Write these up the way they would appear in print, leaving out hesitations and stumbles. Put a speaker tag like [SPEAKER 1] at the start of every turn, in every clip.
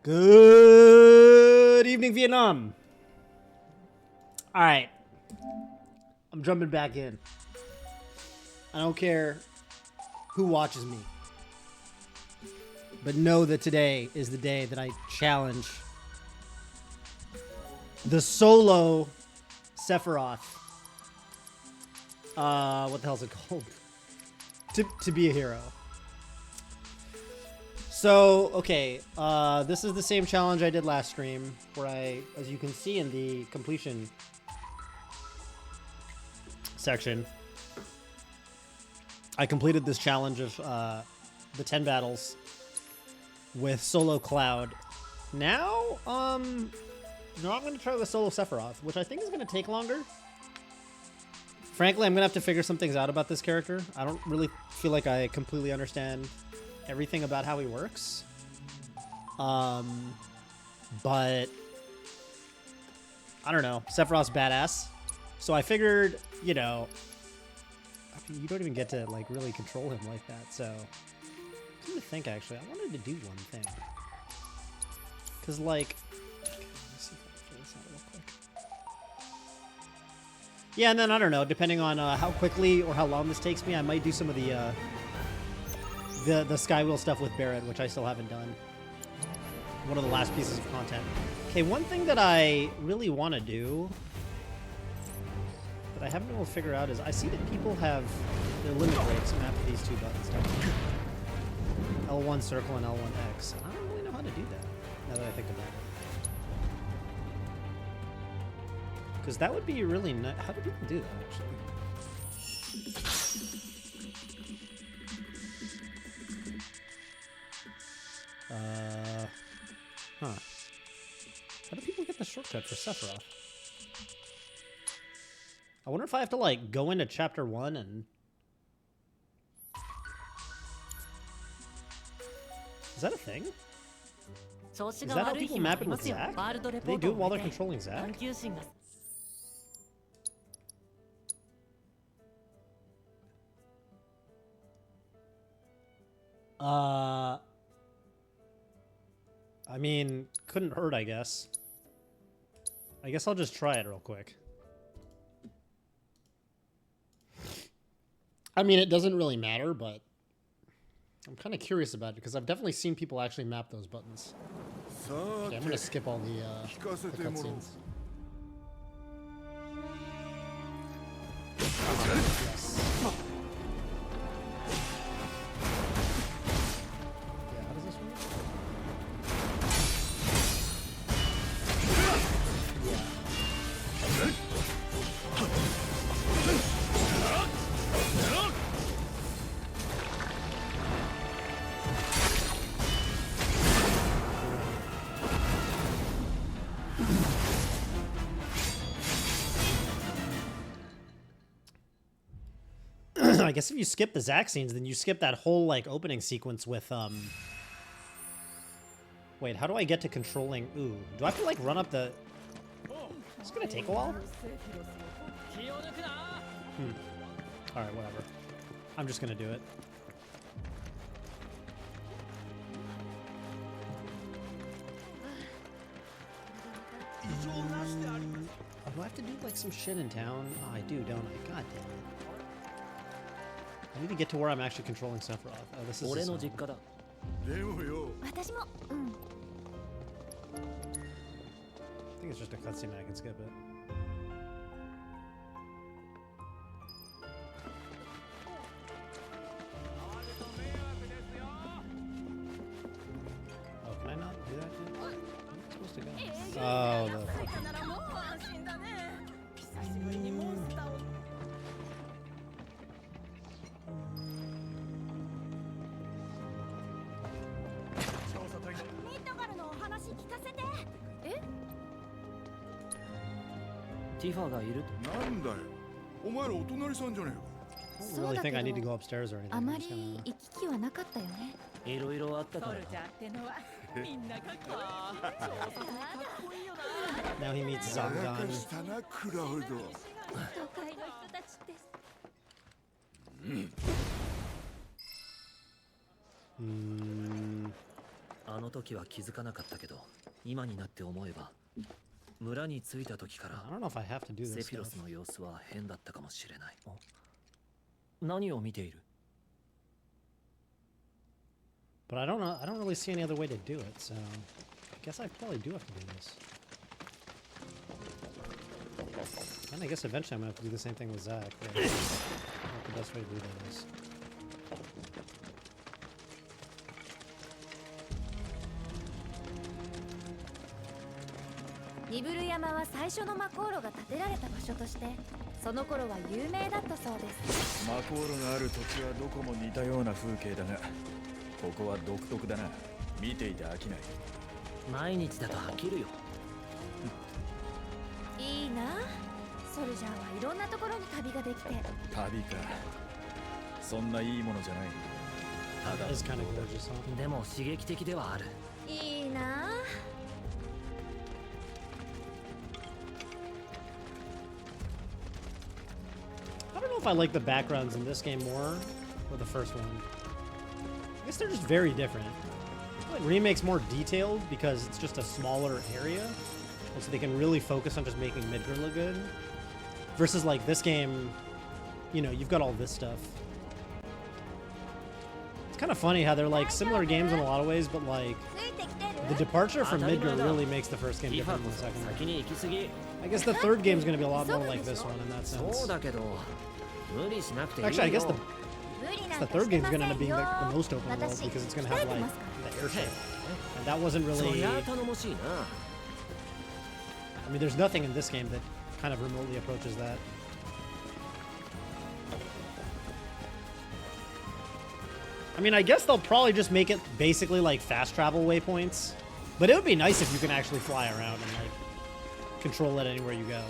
[SPEAKER 1] Good evening, Vietnam. All right. I'm jumping back in. I don't care who watches me, but know that today is the day that I challenge the solo SEPHIROTH. What the hell's it called? To be a hero. So, okay, this is the same challenge I did last stream, where I, as you can see in the completion section, I completed this challenge of the 10 battles with solo Cloud. Now, I'm going to try with solo SEPHIROTH, which I think is going to take longer. Frankly, I'm going to have to figure some things out about this character. I don't really feel like I completely understand everything about how he works. But I don't know. Sephiroth's badass. So I figured, you know, I mean, you don't even get to like really control him like that. So come to think, actually, I wanted to do one thing. Cause like, okay, let's see if I can figure this out real quick. Yeah, and then I don't know, depending on how quickly or how long this takes me, I might do some of the Skywheel stuff with Barrett, which I still haven't done. One of the last pieces of content. Okay, one thing that I really want to do that I haven't been able to figure out is I see that people have their limit breaks mapped to these two buttons down here. L1 circle and L1 X. I don't really know how to do that, now that I think about it. Because that would be really nice. How do people do that, actually? Huh. How do people get the shortcut for Sephiroth? I wonder if I have to, like, go into chapter 1 and... Is that a thing? Is that how people map it with Zack? Do they do it while they're controlling Zack? I mean, couldn't hurt, I guess. I guess I'll just try it real quick. I mean, it doesn't really matter, but I'm kind of curious about it because I've definitely seen people actually map those buttons. Okay, I'm going to skip all the cutscenes. Yes. I guess if you skip the Zack scenes, then you skip that whole, like, opening sequence with, Wait, how do I get to controlling... Ooh, do I have to, like, run up the... It's gonna take a while? Alright, whatever. I'm just gonna do it. Do I have to do, like, some shit in town? Oh, I do, don't I? God damn it. I need to get to where I'm actually controlling Sephiroth. Oh, this is I think it's just a cutscene and I can skip it. Oh, can I not do that yet? Where am I supposed to go? Oh, the fucking... I don't really think I need to go upstairs or anything. Now he meets Zangan.
[SPEAKER 2] あの時は気づかなかったけど、今になって思えば、村に着いた時から
[SPEAKER 1] I don't know if I have to do
[SPEAKER 2] セ
[SPEAKER 1] this
[SPEAKER 2] フィロ
[SPEAKER 1] stuff.
[SPEAKER 2] スの様子は変だったかもしれない。何を見ている？
[SPEAKER 1] But I don't know. I don't really see any other way to do it, so I guess I probably do have to do this. And I guess eventually I'm gonna have to do the same thing with Zach. But I don't know what the best way to do that is.
[SPEAKER 3] ニブル山は最初の魔航路が建てられた場所としてその頃は有名だったそうです。
[SPEAKER 4] 魔航路がある土地はどこも似たような風景だが、ここは独特だな。見ていて飽きない。
[SPEAKER 2] 毎日だと飽きるよ。
[SPEAKER 3] いいな。ソルジャーはいろんなところに旅ができて。
[SPEAKER 4] 旅か。そんないいものじゃない。ただ
[SPEAKER 1] It's kind of gorgeous, huh?
[SPEAKER 2] でも刺激的ではある。
[SPEAKER 3] いいな。
[SPEAKER 1] I don't know if I like the backgrounds in this game more or the first one. I guess they're just very different. I feel like Remake's more detailed because it's just a smaller area, and so they can really focus on just making Midgar look good. Versus like this game, you know, you've got all this stuff. It's kind of funny how they're like similar games in a lot of ways, but like the departure from Midgar really makes the first game different from the second one. I guess the third game's gonna be a lot more like this one in that sense. Actually, I guess the third game's gonna end up being like the most open world because it's gonna have like the airship, and that wasn't really. I mean, there's nothing in this game that kind of remotely approaches that. I mean, I guess they'll probably just make it basically like fast travel waypoints, but it would be nice if you can actually fly around and like control it anywhere you go.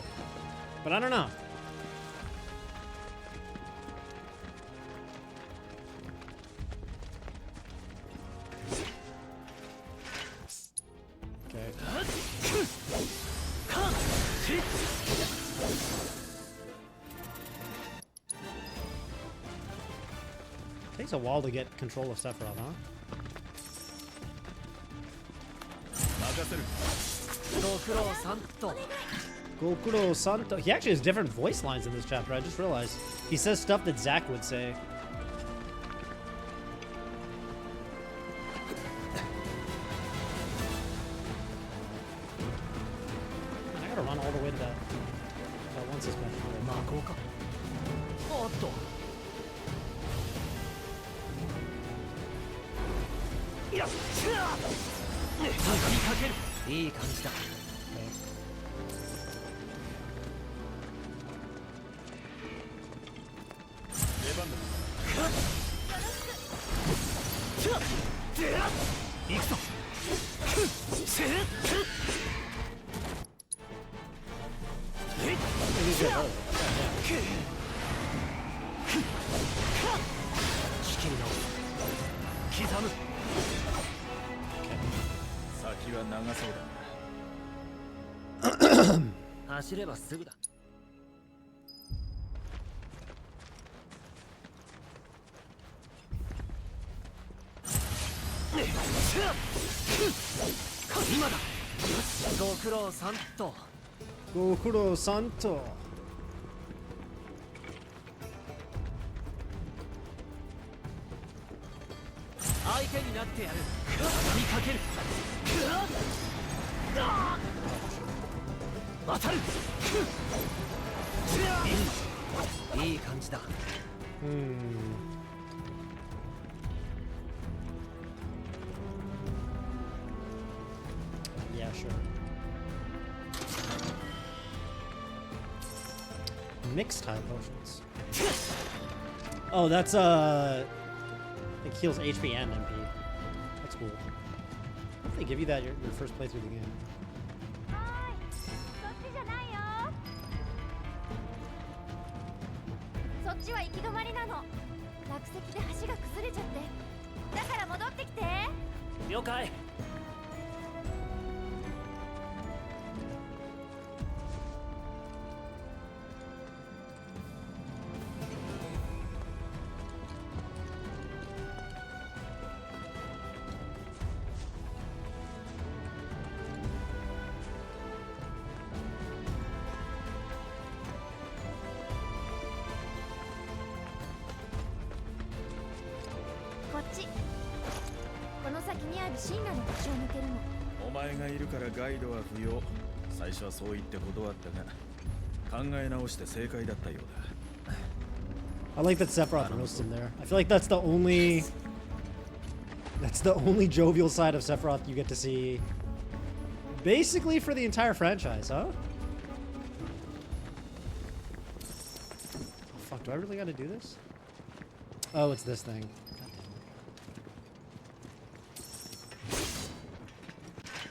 [SPEAKER 1] But I don't know. Okay. Takes a while to get control of Sephiroth, huh? Gokuro Santo. He actually has different voice lines in this chapter. I just realized. He says stuff that Zack would say. I gotta run all the way to that one suspension. Gokuro Santo. Yeah, sure. Mixed type potions. Oh, that's it heals HP and MP. That's cool. How do they give you that your first playthrough of the game?
[SPEAKER 3] そっちは行き止まりなの。落石で橋が崩れちゃって。だから戻ってきて。
[SPEAKER 2] 了解。
[SPEAKER 3] 神羅の場所を抜けるの。
[SPEAKER 4] お前がいるからガイドは不要。最初はそう言って断ったが、考え直して正解だったようだ。
[SPEAKER 1] I like that Sephiroth roasted him there. I feel like that's the only jovial side of Sephiroth you get to see basically for the entire franchise, huh? Oh, fuck, do I really gotta do this? Oh, it's this thing.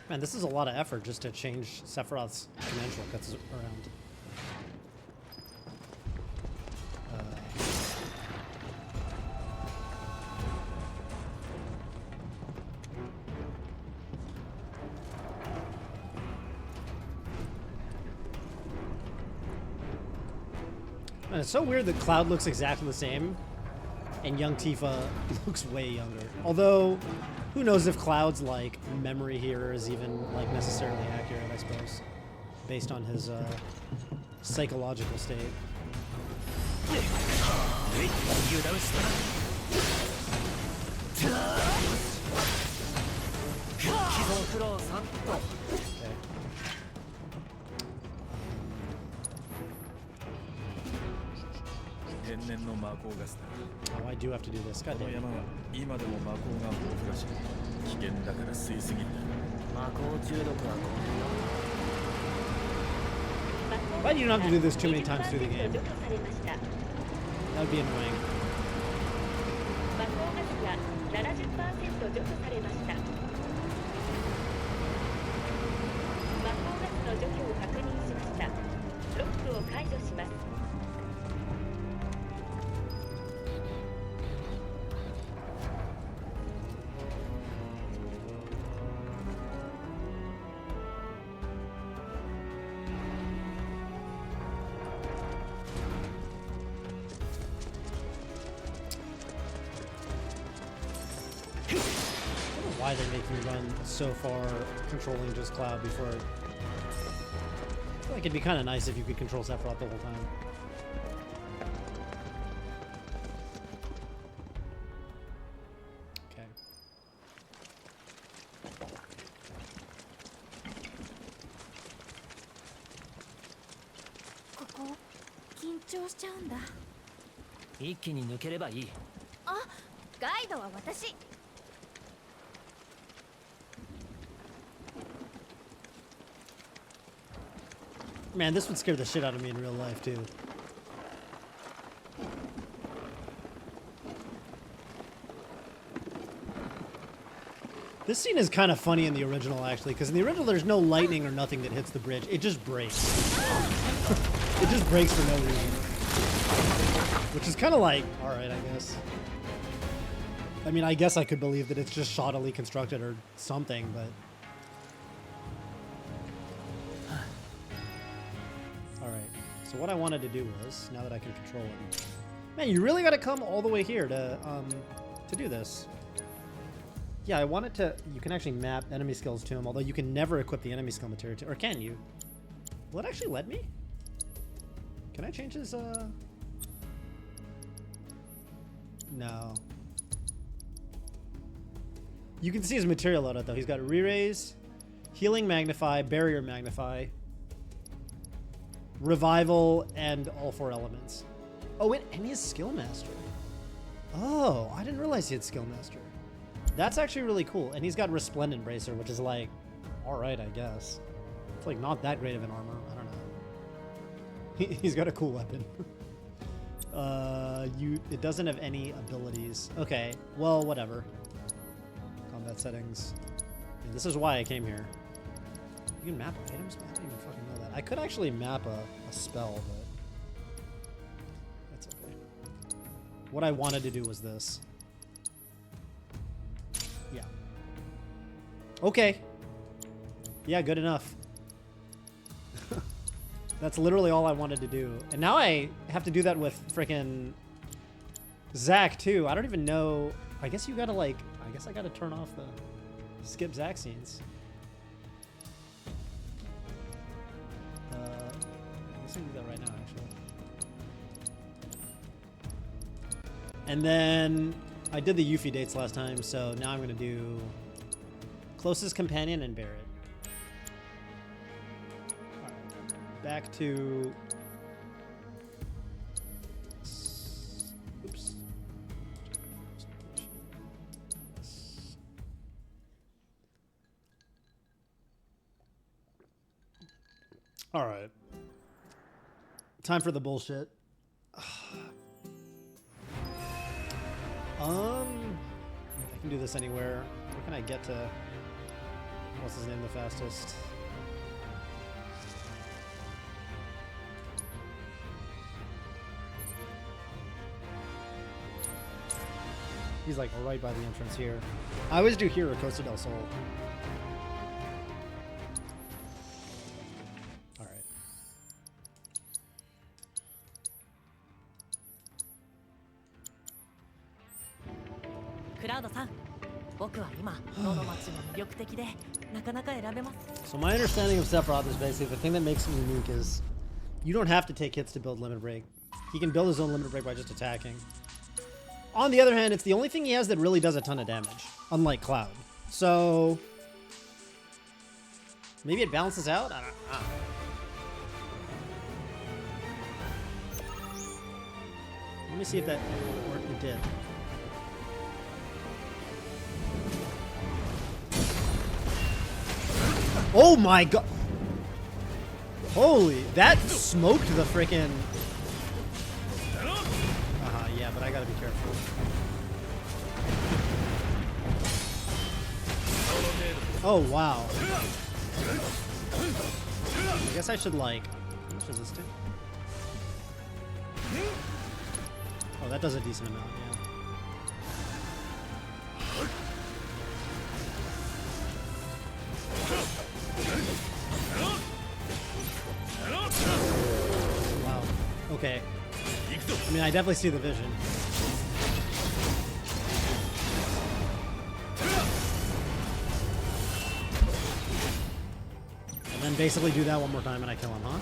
[SPEAKER 1] Man, this is a lot of effort just to change Sephiroth's dimensional cuts around. And it's so weird that Cloud looks exactly the same and young Tifa looks way younger. Although, who knows if Cloud's like memory here is even like necessarily accurate, I suppose, based on his psychological state. Okay. Oh, I do have to do this. God damn it.
[SPEAKER 4] 今でも魔法が豊富らしい。危険だから吸いすぎる。
[SPEAKER 2] 魔法中毒は
[SPEAKER 1] Why do you not have to do this too many times through the game? That would be annoying.
[SPEAKER 5] 魔法ガスが 70% 除去されました。魔法ガスの除去を確認しました。ロックを解除します。
[SPEAKER 1] Why they make me run so far controlling just Cloud before. I feel like it'd be kind of nice if you could control Sephiroth the whole time. Okay.
[SPEAKER 3] ここ緊張しちゃうんだ。
[SPEAKER 2] 一気に抜ければいい。
[SPEAKER 3] あ、ガイドは私。
[SPEAKER 1] Man, this would scare the shit out of me in real life, too. This scene is kind of funny in the original, actually, because in the original there's no lightning or nothing that hits the bridge. It just breaks. It just breaks for no reason. Which is kind of like, alright, I guess. I mean, I guess I could believe that it's just shoddily constructed or something, but... So what I wanted to do was, now that I can control him, man, you really got to come all the way here to do this. Yeah, I wanted to. You can actually map enemy skills to him, although you can never equip the enemy skill material to, or can you? Will it actually let me? Can I change his? No. You can see his material loadout though. He's got re-raise, healing magnify, barrier magnify, revival, and all 4 elements. Oh, and he has skill master. Oh, I didn't realize he had skill master. That's actually really cool. And he's got resplendent bracer, which is like, all right, I guess. It's like not that great of an armor. I don't know. He's got a cool weapon. It doesn't have any abilities. Okay, well, whatever. Combat settings. Yeah, this is why I came here. You can map items? I don't even fucking know that. I could actually map a spell, but that's okay. What I wanted to do was this. Yeah. Okay. Yeah, good enough. That's literally all I wanted to do. And now I have to do that with frickin' Zack, too. I don't even know. I guess you gotta, like... I guess I gotta turn off the skip Zack scenes. I guess I can do that right now, actually. And then I did the Yuffie dates last time, so now I'm gonna do Closest companion and Barrett. Alright. Back to... Oops. Alright. Time for the bullshit. I can do this anywhere. Where can I get to? What's his name the fastest? He's like right by the entrance here. I always do here at Costa del Sol. Alright.
[SPEAKER 6] クラウドさん、僕は今どの街も魅力的でなかなか選べます。
[SPEAKER 1] So my understanding of Sephiroth is basically the thing that makes him unique is you don't have to take hits to build limit break. He can build his own limit break by just attacking. On the other hand, it's the only thing he has that really does a ton of damage, unlike Cloud. So maybe it balances out? I don't know. Let me see if that worked. It did. Oh my god! Holy, that smoked the frickin'... yeah, but I gotta be careful. Oh, wow. I guess I should, like... How much does this do? Oh, that does a decent amount, yeah. Wow. Okay. I mean, I definitely see the vision. And then basically do that one more time and I kill him, huh?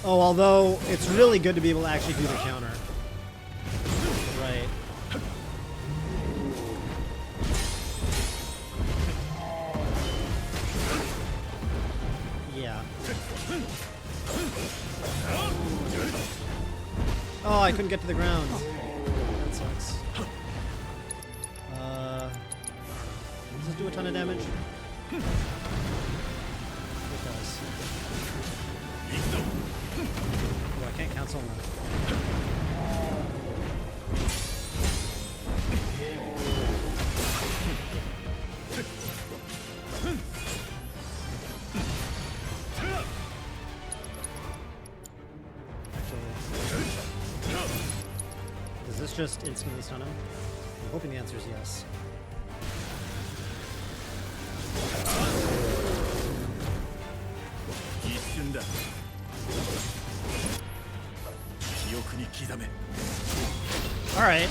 [SPEAKER 1] Oh, although it's really good to be able to actually do the counter. Right. Yeah. Oh, I couldn't get to the ground. That sucks. Does this do a ton of damage? It does. Oh, I can't cancel that. Does this just instantly stun him? I'm hoping the answer is yes. Alright.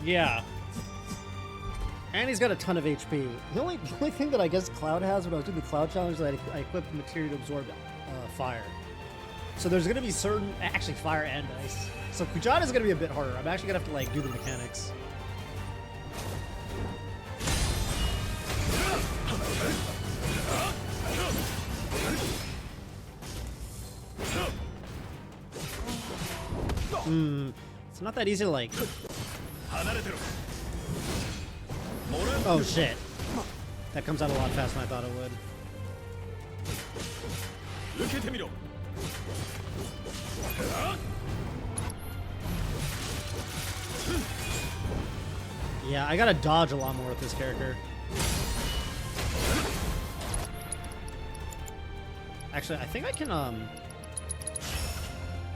[SPEAKER 1] Yeah. And he's got a ton of HP. The only thing that I guess Cloud has when I was doing the Cloud challenge is that I equipped material to absorb fire. So there's going to be certain... Actually, fire and ice. So Kujata is going to be a bit harder. I'm actually going to have to like do the mechanics. It's not that easy to like... Oh shit. That comes out a lot faster than I thought it would. Yeah, I gotta dodge a lot more with this character. Actually, I think I can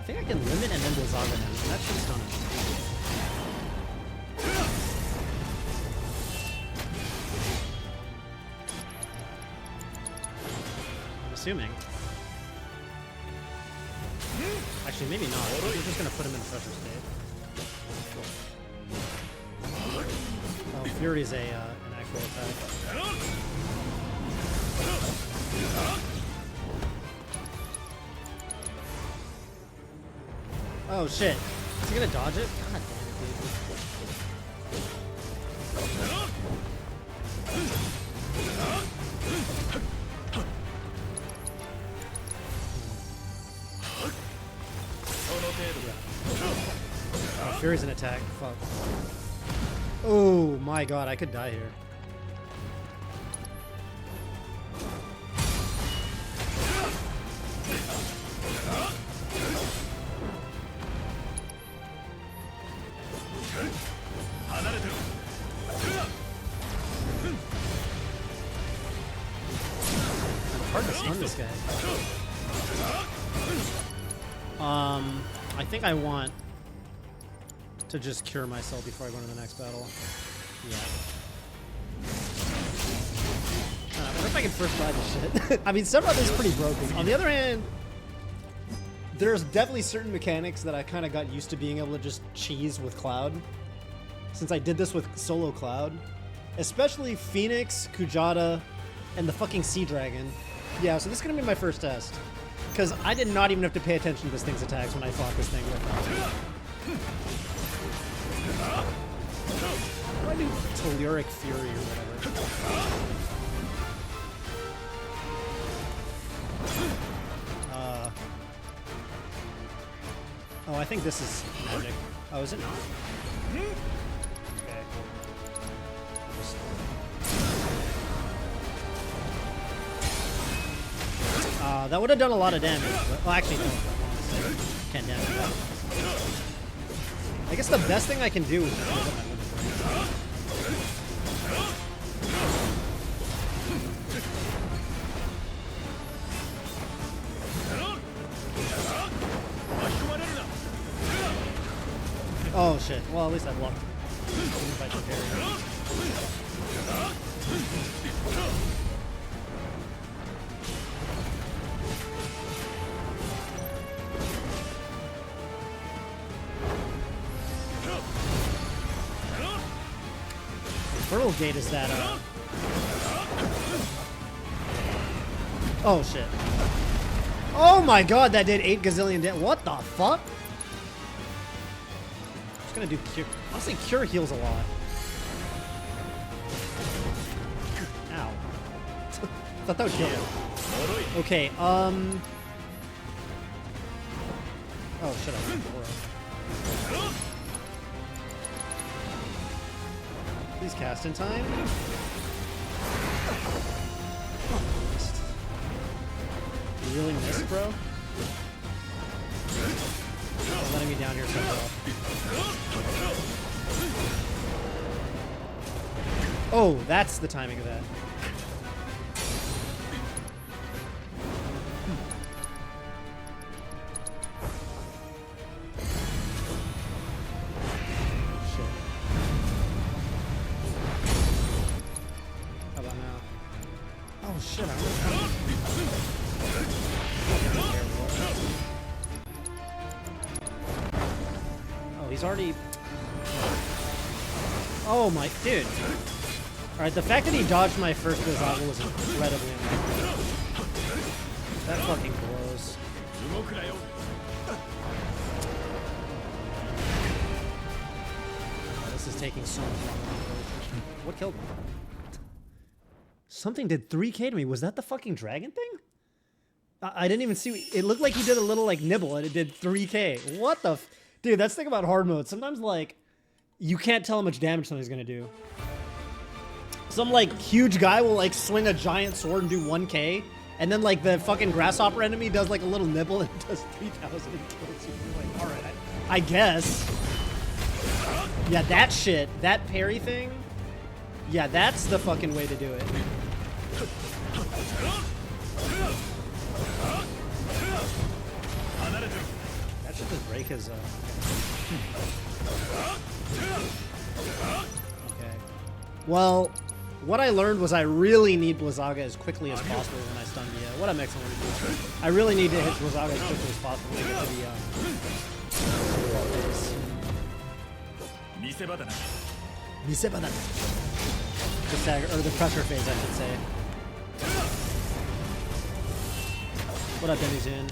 [SPEAKER 1] limit and then Zaga him. That should stun him. I'm assuming. Actually, maybe not. We're just gonna put him in pressure state. Oh. Fury's an actual attack. Oh shit. Is he gonna dodge it? God damn it, dude. Oh, Fury's an attack. Fuck. Oh my god, I could die here. Hard to stun this guy. I think I want to just cure myself before I go into the next battle. Yeah. I wonder if I can first buy this shit. I mean, Sephiroth is pretty broken. On the other hand, there's definitely certain mechanics that I kind of got used to being able to just cheese with Cloud. Since I did this with solo Cloud. Especially Phoenix, Kujata, and the fucking Sea Dragon. Yeah, so this is going to be my first test. Because I did not even have to pay attention to this thing's attacks when I fought this thing with I do Telluric Fury or whatever. Oh, I think this is magic. Oh, is it not? Okay. That would have done a lot of damage. But, well, actually, no. 10 damage. I guess the best thing I can do is oh shit. Well, at least I blocked. If I can parry. Infernal Gate is that, oh shit. Oh my god, that did 8 gazillion damage. What the fuck? I'm just gonna do Cure. Honestly, Cure heals a lot. Ow. Thought that would kill him. Okay, oh shit, I went for it. Please cast in time. You really missed, bro? Don't letting me down here so well. Oh, that's the timing of that. Shit, I oh, he's already... Oh my... Dude. Alright, the fact that he dodged my first Vizaga was incredibly unlucky. That fucking blows. Oh, this is taking so much longer. What killed me? Something did 3k to me. Was that the fucking dragon thing? I didn't even see. It looked like he did a little like nibble and it did 3k. What the dude, that's the thing about hard mode. Sometimes like you can't tell how much damage something's gonna do. Some like huge guy will like swing a giant sword and do 1k, and then like the fucking grasshopper enemy does like a little nibble and does 3,000 kills you. Like, all right, I guess. Yeah, that shit, that parry thing. Yeah, that's the fucking way to do it. That should just break his, Okay. Well, what I learned was I really need Blizzaga as quickly as possible when I stun the, what I'm excellent to do. I really need to hit Blizzaga as quickly as possible to get to the, Miseba da. The stagger, or the pressure phase, I should say. What up, Demizoon?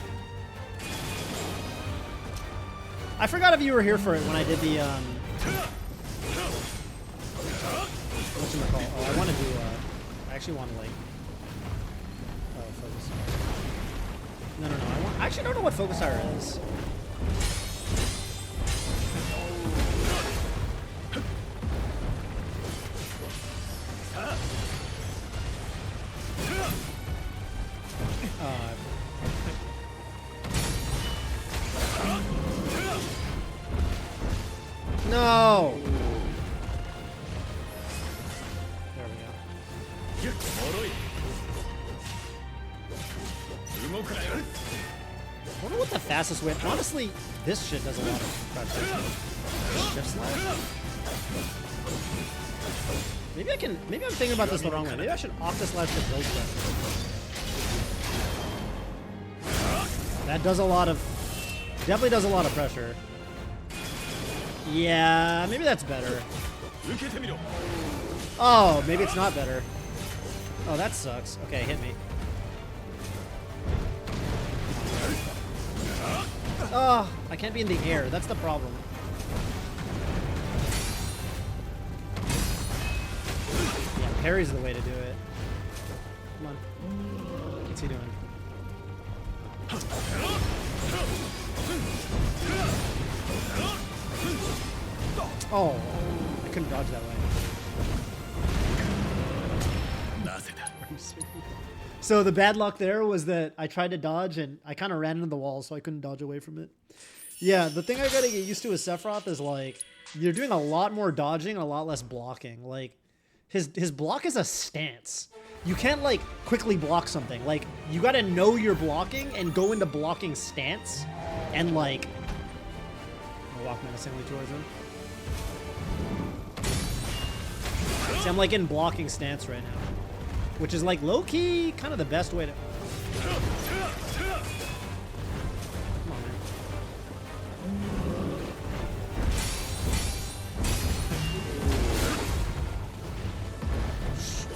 [SPEAKER 1] I forgot if you were here for it when I did the whatchamacall? Oh, I want to do I actually want to like focus. No, I actually don't know what focus hour is. No! There we go. I wonder what the fastest way. Honestly, this shit does a lot of pressure. Shift slide. Maybe I'm thinking about this the wrong way. Maybe I should off this slash to build pressure. That does a lot of. Definitely does a lot of pressure. Yeah, maybe that's better. Oh, maybe it's not better. Oh, that sucks. Okay, hit me. Oh, I can't be in the air. That's the problem. Yeah, parry's the way to do it. Come on. What's he doing? Oh, I couldn't dodge that way. So the bad luck there was that I tried to dodge and I kind of ran into the wall, so I couldn't dodge away from it. Yeah, the thing I gotta get used to with Sephiroth is like you're doing a lot more dodging and a lot less blocking. Like his block is a stance. You can't like quickly block something. Like you gotta know you're blocking and go into blocking stance and like I'll walk menacingly towards him. See, I'm like in blocking stance right now, which is like low-key kind of the best way to. Come on, man.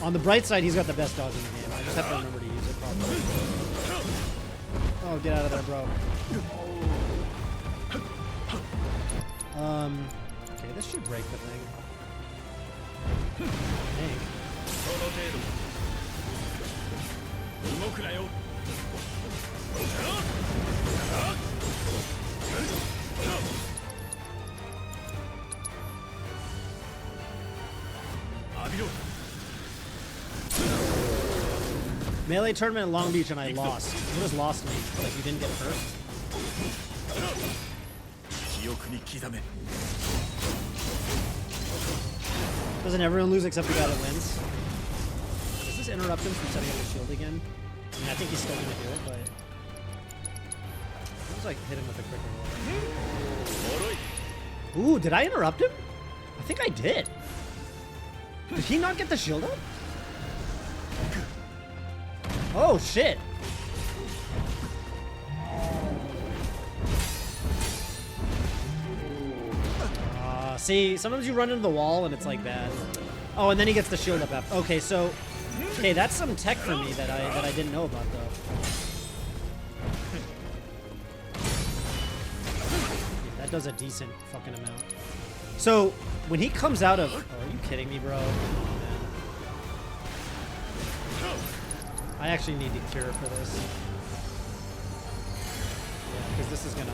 [SPEAKER 1] On the bright side, he's got the best dodge in the game. I just have to remember to use it properly. Oh, get out of there, bro. Okay, this should break the thing. Dang. Melee tournament in Long Beach and I lost. You just lost me. Like you didn't get first. Doesn't everyone lose except the guy that wins? Does this interrupt him from setting up the shield again? I mean, I think he's still gonna do it, but it was like hit him with a quicker roll. Ooh, did I interrupt him? I think I did. Did he not get the shield up? Oh shit! See, sometimes you run into the wall and it's like bad. Oh, and then he gets the shield up after. Okay, so okay, that's some tech for me that I didn't know about though. Yeah, that does a decent fucking amount. So when he comes out of, oh, are you kidding me, bro? Come on, man. I actually need to cure for this. Yeah, because this is gonna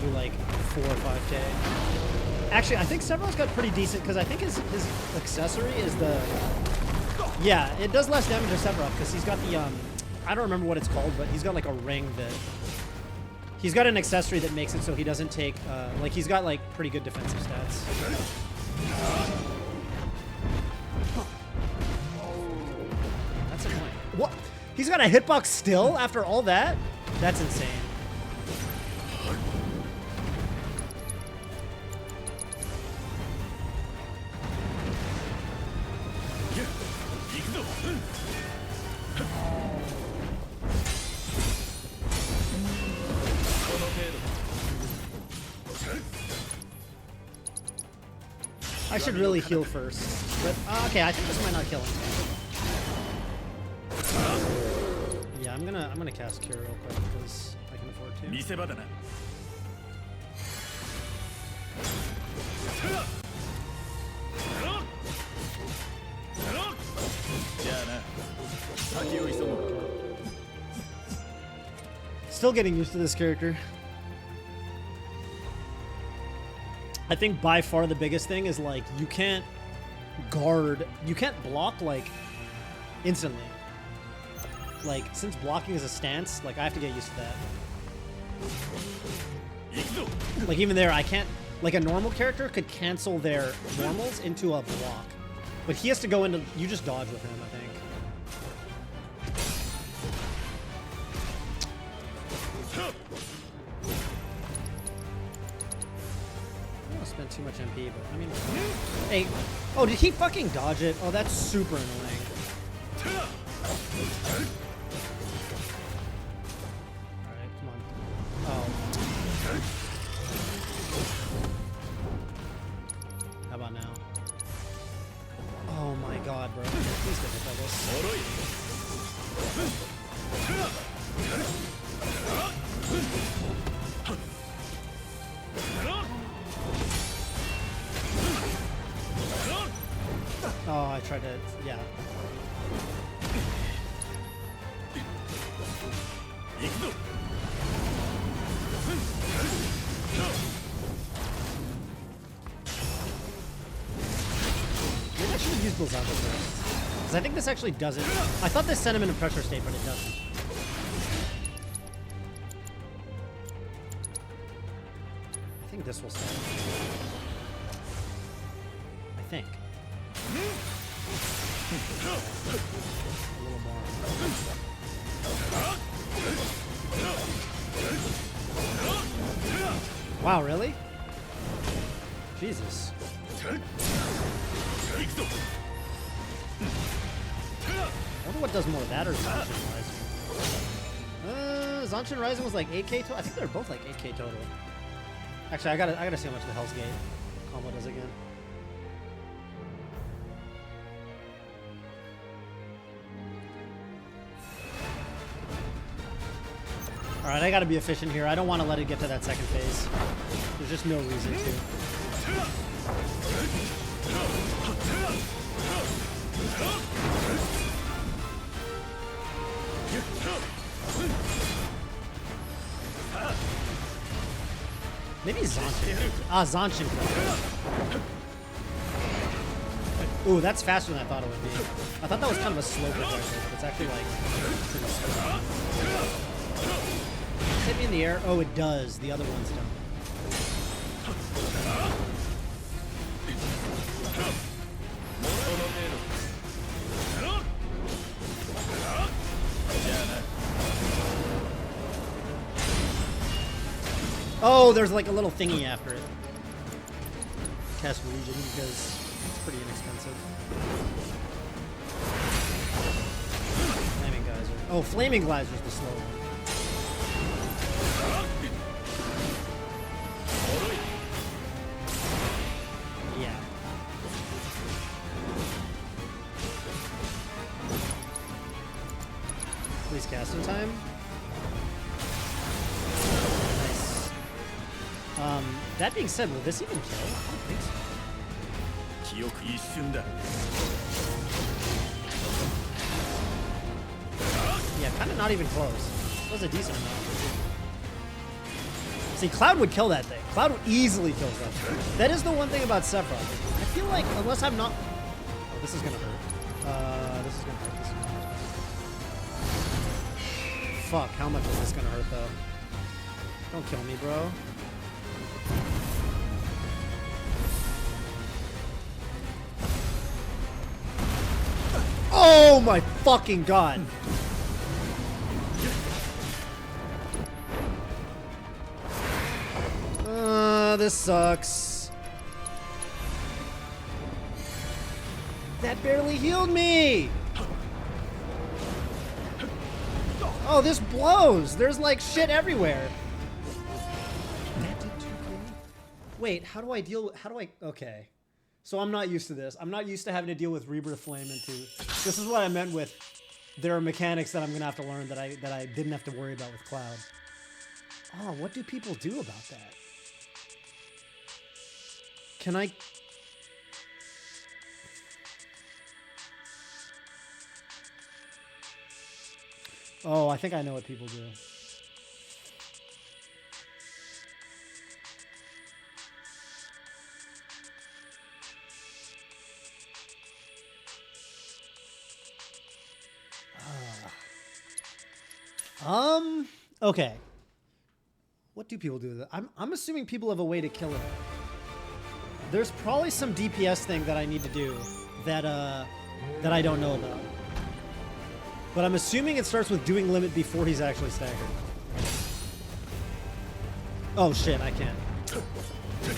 [SPEAKER 1] do like 4 or 5k. Actually, I think Sephiroth's got pretty decent, because I think his accessory is the... Yeah, it does less damage to Sephiroth, because he's got the, I don't remember what it's called, but he's got like a ring that... He's got an accessory that makes it so he doesn't take, like he's got like pretty good defensive stats. That's annoying. What? He's got a hitbox still after all that? That's insane. I should really heal first. But, okay, I think this might not kill him. Yeah, I'm gonna cast Cure real quick because I can afford to.
[SPEAKER 4] 見せ場だな。じゃあな、先を急ごう。
[SPEAKER 1] Still getting used to this character. I think by far the biggest thing is like you can't block like instantly. Like since blocking is a stance, like I have to get used to that. Like even there, I can't. Like a normal character could cancel their normals into a block, but he has to go into. You just dodge with him, I think. I don't spend too much MP, but I mean, hey, oh, did he fucking dodge it? Oh, that's super annoying. Alright, come on. Oh. How about now? Oh my god, bro. Please get hit by this. Oh, I tried to, yeah. Maybe I should have used those out first. Because I think this actually doesn't. I thought this sent him in a pressure state, but it doesn't. I think this will start. I think. A little more. Wow, really? Jesus. I wonder what does more, that or Zanshin Rising. Zanshin Rising was like 8k total. I think they're both like 8k total. Actually, I gotta see how much the Hell's Gate combo does again. Alright, I gotta be efficient here. I don't want to let it get to that second phase. There's just no reason to. Maybe Zanshin. Ah, Zanshin. Ooh, that's faster than I thought it would be. I thought that was kind of a slow progression, but it's actually like pretty slow. Hit me in the air. Oh, it does. The other ones don't. Oh, there's like a little thingy after it. Cast Region because it's pretty inexpensive. Flaming Geyser. Oh, Flaming Geyser's the slow one. Yeah. Please cast in time. That being said, will this even kill? I don't think so. Yeah, kind of not even close. That was a decent amount. See, Cloud would kill that thing. Cloud easily kills that thing. That is the one thing about Sephiroth. I feel like, unless I'm not... Oh, this is gonna hurt. This is gonna hurt. This is gonna hurt. Fuck, how much is this gonna hurt, though? Don't kill me, bro. Oh my fucking god! This sucks. That barely healed me! Oh, this blows! There's like shit everywhere. Wait, how do I deal with, how do I, okay. So I'm not used to this. I'm not used to having to deal with Rebirth Flame into. This is what I meant with there are mechanics that I'm gonna have to learn that I didn't have to worry about with Cloud. Oh, what do people do about that? Can I? Oh, I think I know what people do. Okay. What do people do with it? I'm assuming people have a way to kill it. There's probably some DPS thing that I need to do that that I don't know about. But I'm assuming it starts with doing limit before he's actually staggered. Oh shit, I can't.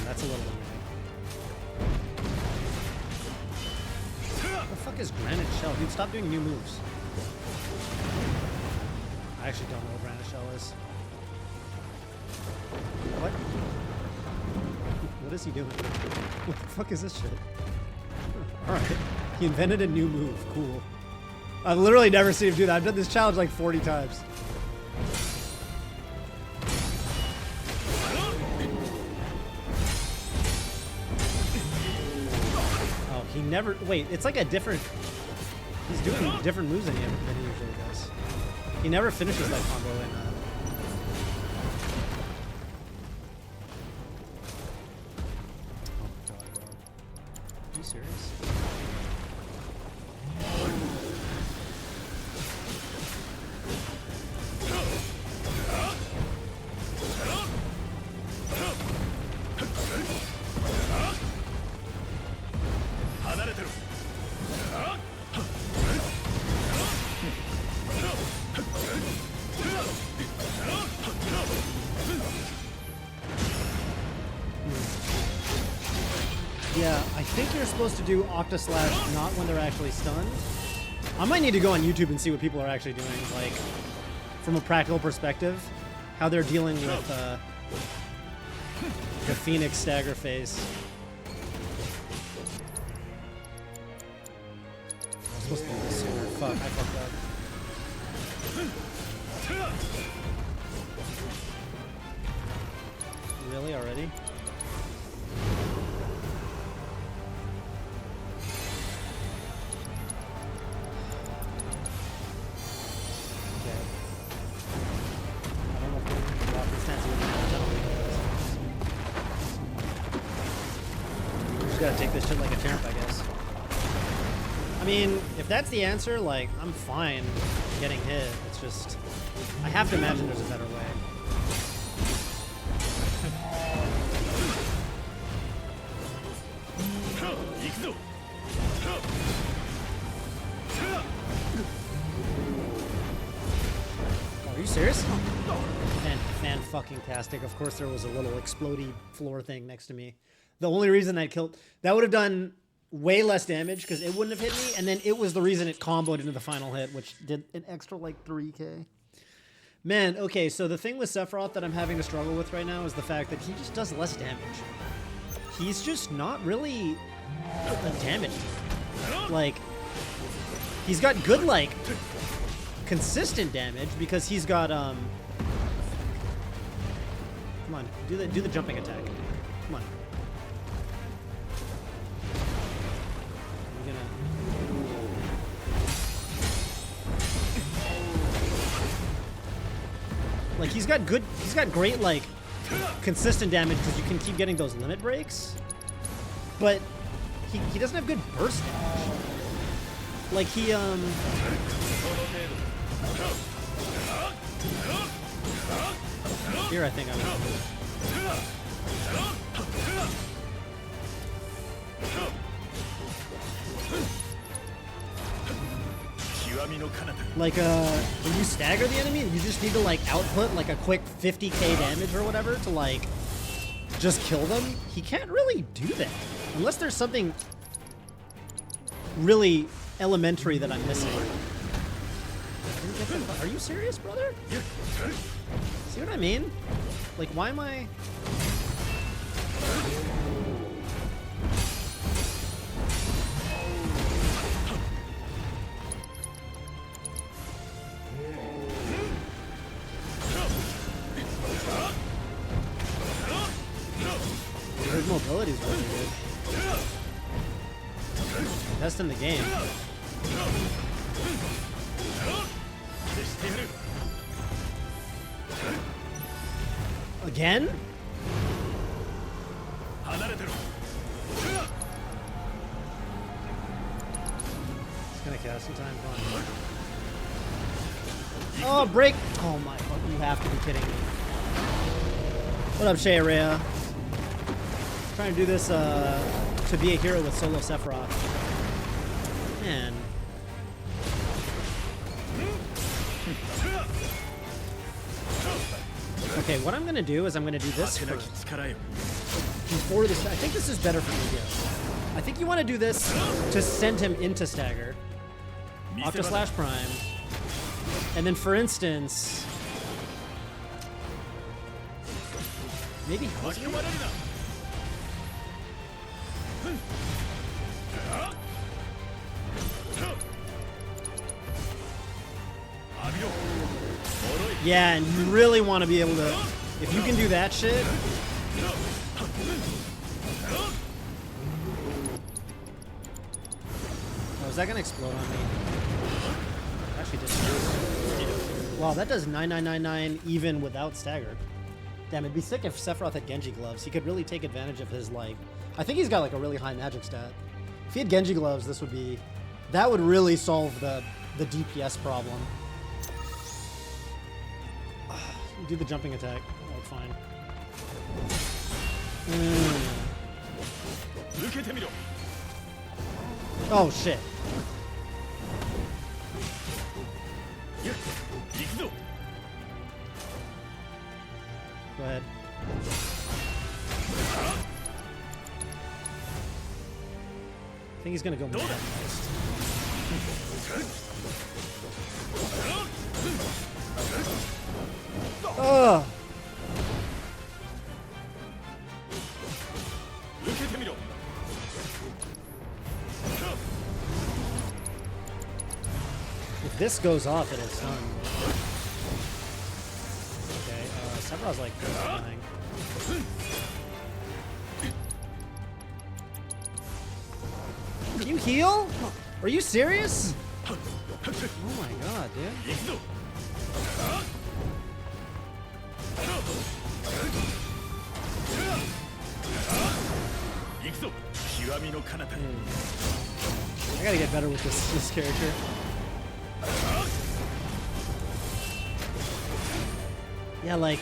[SPEAKER 1] That's a little annoying. What the fuck is Granite Shell? Dude, stop doing new moves. I actually don't know what Granite Shell is. What? What is he doing? What the fuck is this shit? Alright. He invented a new move. Cool. I've literally never seen him do that. I've done this challenge like 40 times. Oh, he never... Wait, it's like a different... He's doing different moves than he usually does. He never finishes that combo in... Oh my god, bro. Are you serious? Yeah, I think you're supposed to do Octa Slash not when they're actually stunned. I might need to go on YouTube and see what people are actually doing, like, from a practical perspective, how they're dealing with the Phoenix stagger phase. I'm supposed to do this sooner. Fuck, I fucked up. Really? Already? Gotta take this shit like a champ, I guess. I mean, if that's the answer, like, I'm fine getting hit. It's just, I have to imagine there's a better way. Are you serious? Fan-fucking-tastic. Of course there was a little explodey floor thing next to me. The only reason that killed... That would have done way less damage because it wouldn't have hit me, and then it was the reason it comboed into the final hit, which did an extra, like, 3k. Man, okay, so the thing with Sephiroth that I'm having to struggle with right now is the fact that he just does less damage. He's just not really a damage dealer. Like, he's got good, like, consistent damage because he's got, Come on, do the jumping attack. Come on. Like, he's got great, like, consistent damage because you can keep getting those limit breaks. But he doesn't have good burst damage. Like, he, Here, I think I'm like, when you stagger the enemy, you just need to, like, output, like, a quick 50k damage or whatever to, like, just kill them. He can't really do that. Unless there's something really elementary that I'm missing. Are you serious, brother? See what I mean? Like, why am I... ability's really good. Best in the game. Again? It's gonna cast in time. Come on. Oh, break! Oh my god, you have to be kidding me. What up, Shayrea? Trying to do this to be a hero with solo Sephiroth. Man. Okay, what I'm gonna do is I'm gonna do this first. Before this, I think this is better for Yu-Gi-Oh! I think you want to do this to send him into stagger. Octa slash Prime. And then, for instance, maybe yeah, and you really want to be able to, if you can do that shit. Oh, is that gonna explode on me? Actually, didn't. Wow, that does 9999 even without stagger. Damn, it'd be sick if Sephiroth had Genji gloves. He could really take advantage of his, like, I think he's got like a really high magic stat. If he had Genji gloves, this would be, that would really solve the DPS problem. Do the jumping attack. Oh, fine. Oh shit. Go ahead. I think he's gonna go more next. Ugh. If this goes off, it is done. Okay, Sephiroth's like dying. Can you heal? Are you serious? Oh my god, dude. I gotta get better with this character. Yeah, like,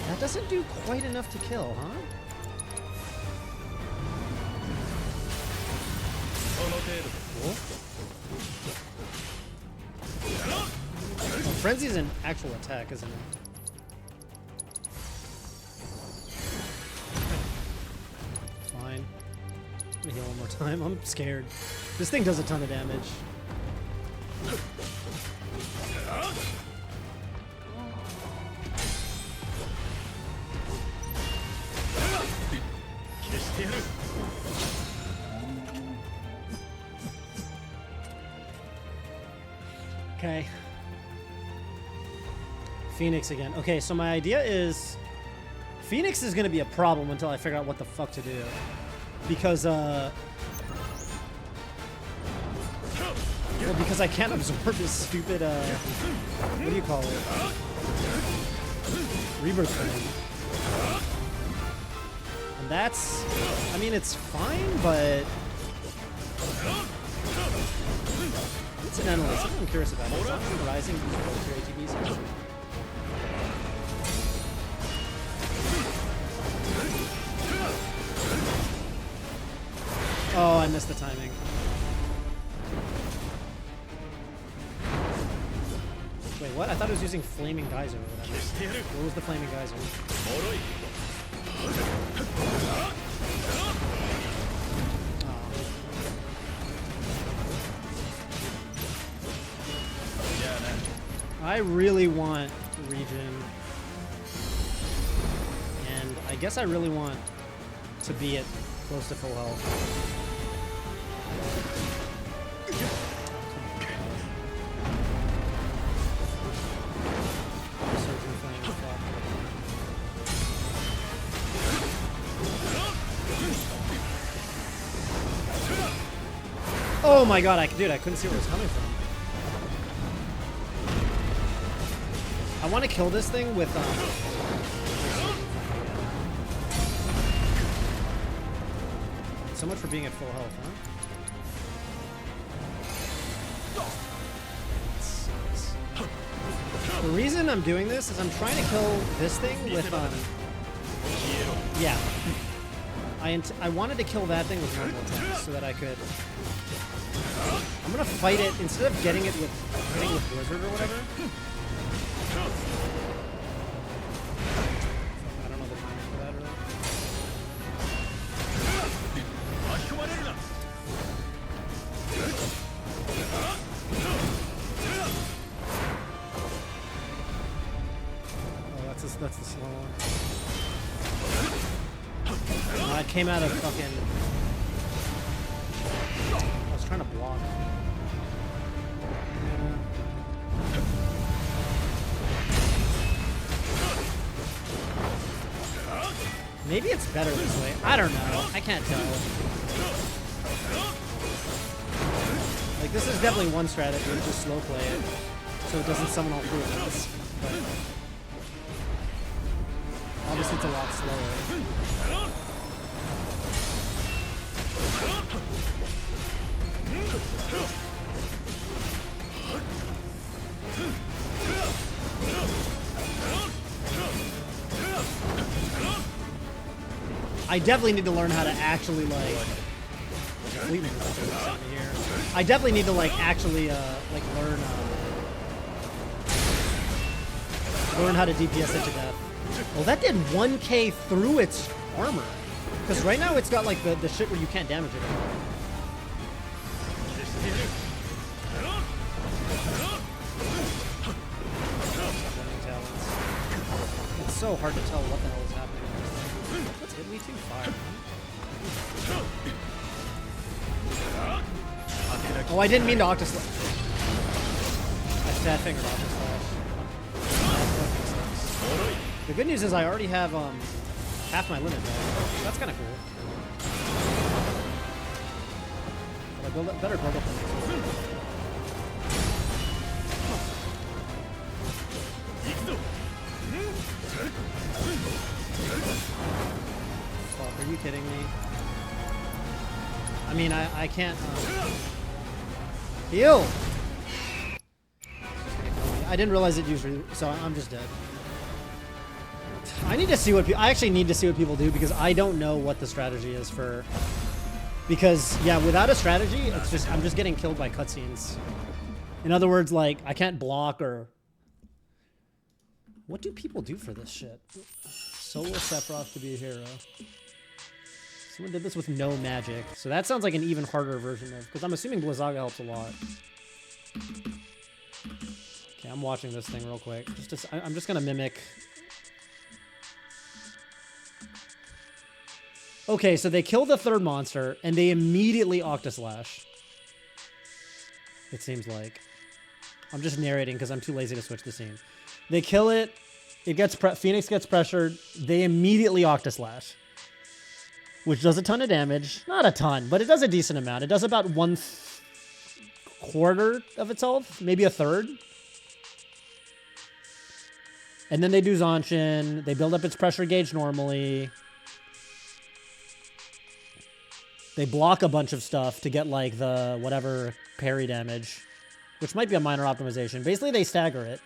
[SPEAKER 1] that doesn't do quite enough to kill, huh? Cool. Oh, Frenzy's an actual attack, isn't it? Fine. I'm gonna heal one more time. I'm scared. This thing does a ton of damage. Okay. Phoenix again. Okay, so my idea is Phoenix is going to be a problem until I figure out what the fuck to do. Because, well, because I can't absorb this stupid, what do you call it? Rebirth thing. And that's, I mean, it's fine, but incidentally, something I'm curious about is Zombie Rising use both your ATBs? Oh, I missed the timing. Wait, what? I thought it was using Flaming Geyser or whatever. What was the Flaming Geyser? I really want Regen, and I guess I really want to be at close to full health. Oh my god, dude, I couldn't see where it was coming from. I want to kill this thing with so much for being at full health, huh? The reason I'm doing this is I'm trying to kill this thing with yeah. I wanted to kill that thing with normal attacks so that I could. I'm gonna fight it instead of getting it with Blizzard or whatever. I don't know the timing for that really. Oh, that's the slow one. I came out of fucking. I was trying to block. Maybe it's better this way. I don't know. I can't tell. Like, this is definitely one strategy to just slow play it so it doesn't summon all three of us. But obviously, it's a lot slower. I definitely need to learn how to actually like. I definitely need to like actually like learn how to DPS it to death. Well, that did 1k through its armor. Because right now it's got like the shit where you can't damage it anymore. It's so hard to tell what the hell is happening. What's hit me too? Fire. Oh, I didn't mean to Octoslash. I fat fingered Octoslash. The good news is I already have half my limit though. That's kind of cool. But I better build up the next one. Are you kidding me? I mean, I can't heal. I didn't realize it used, so I'm just dead. I need to see what I actually need to see what people do because I don't know what the strategy is for. Because yeah, without a strategy, it's just I'm just getting killed by cutscenes. In other words, like I can't block or. What do people do for this shit? Solo Sephiroth to be a hero. Someone did this with no magic, so that sounds like an even harder version of. Because I'm assuming Blizzaga helps a lot. Okay, I'm watching this thing real quick. I'm just gonna mimic. Okay, so they kill the third monster, and they immediately Octoslash. It seems like. I'm just narrating because I'm too lazy to switch the scene. They kill it. It gets Phoenix gets pressured. They immediately Octoslash, which does a ton of damage. Not a ton, but it does a decent amount. It does about 1/4 of its health, maybe a third. And then they do Zanshin. They build up its pressure gauge normally. They block a bunch of stuff to get like the whatever parry damage, which might be a minor optimization. Basically, they stagger it.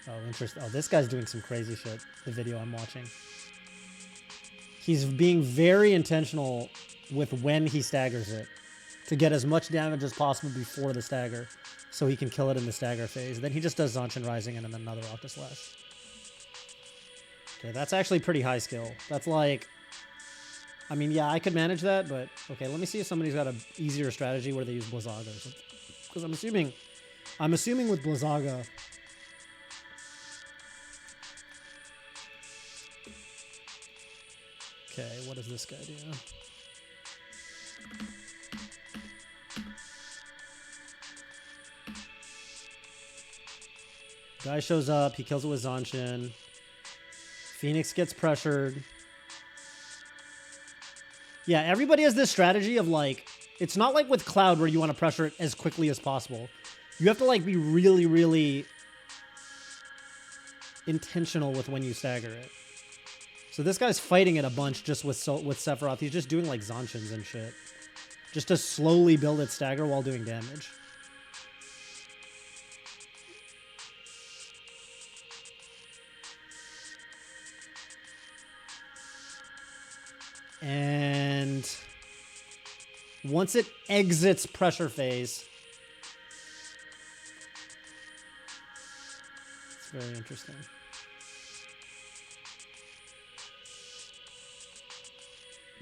[SPEAKER 1] Oh, interesting. Oh, this guy's doing some crazy shit. The video I'm watching. He's being very intentional with when he staggers it to get as much damage as possible before the stagger so he can kill it in the stagger phase. Then he just does Zanshin Rising and then another Octoslash. Okay, that's actually pretty high skill. That's like... I mean, yeah, I could manage that, but... Okay, let me see if somebody's got an easier strategy where they use Blizzaga or something. Because I'm assuming with Blizzaga... Okay, what does this guy do? Guy shows up, he kills it with Zanshin. Phoenix gets pressured. Yeah, everybody has this strategy of like, it's not like with Cloud where you want to pressure it as quickly as possible. You have to like be really, really intentional with when you stagger it. So this guy's fighting it a bunch just with Sephiroth. He's just doing like Zonshins and shit. Just to slowly build its stagger while doing damage. And once it exits pressure phase, it's very interesting.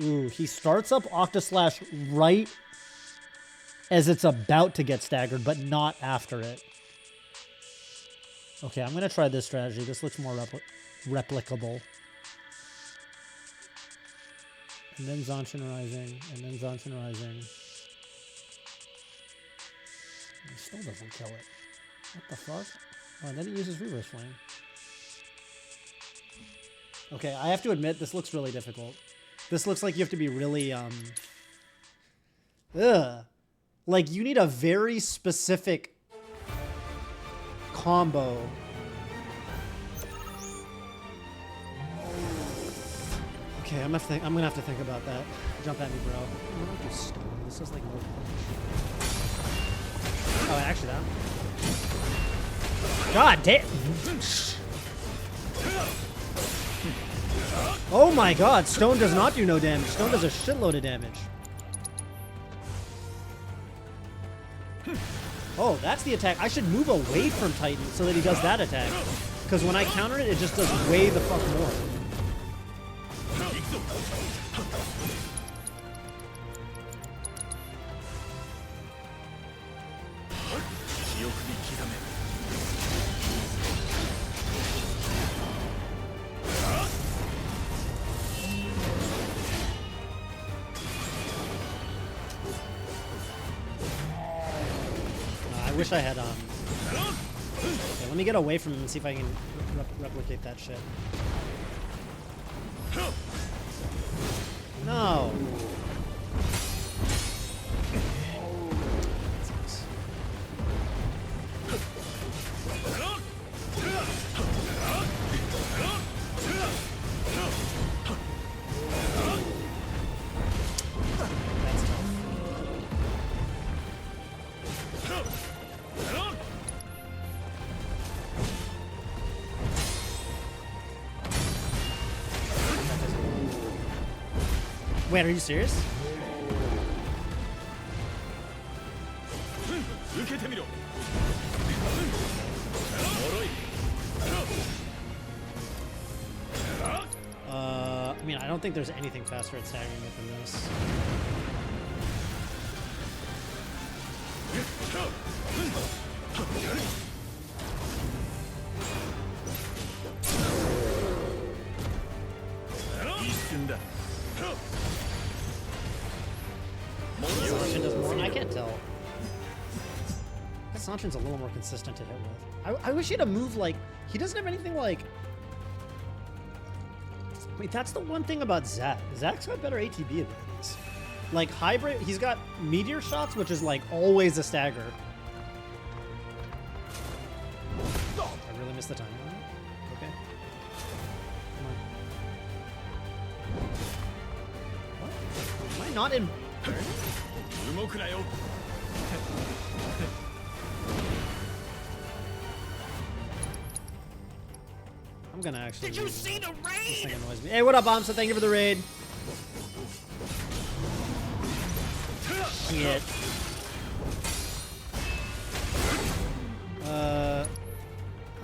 [SPEAKER 1] Ooh, he starts up Octaslash right as it's about to get staggered, but not after it. Okay, I'm going to try this strategy. This looks more replicable. And then Zanshin Rising, and then Zanshin Rising. It still doesn't kill it. What the fuck? Oh, and then it uses Reverse Flame. Okay, I have to admit, this looks really difficult. This looks like you have to be really, like, you need a very specific combo. Okay, I'm gonna have to think about that. Jump at me, bro. I don't do stone. This is like more. Oh, actually, that. God damn! Oh my God! Stone does not do no damage. Stone does a shitload of damage. Oh, that's the attack. I should move away from Titan so that he does that attack. Because when I counter it, it just does way the fuck more. I wish I had okay, let me get away from him and see if I can replicate that shit. No. Wait, are you serious? I mean, I don't think there's anything faster at staggering it than this. Sanshin does more, and I can't tell. That Sanshin's a little more consistent to hit with. I wish he had a move like... He doesn't have anything like... Wait, that's the one thing about Zack. Zack's got better ATB abilities. Like, hybrid... He's got Meteor Shots, which is, like, always a stagger. I really missed the timing on it. Okay. Come on. What? Am I not in... I'm gonna actually...
[SPEAKER 6] Did you see the raid?
[SPEAKER 1] This thing annoys me. Hey, what up, Bomsa? Thank you for the raid. Shit. I'm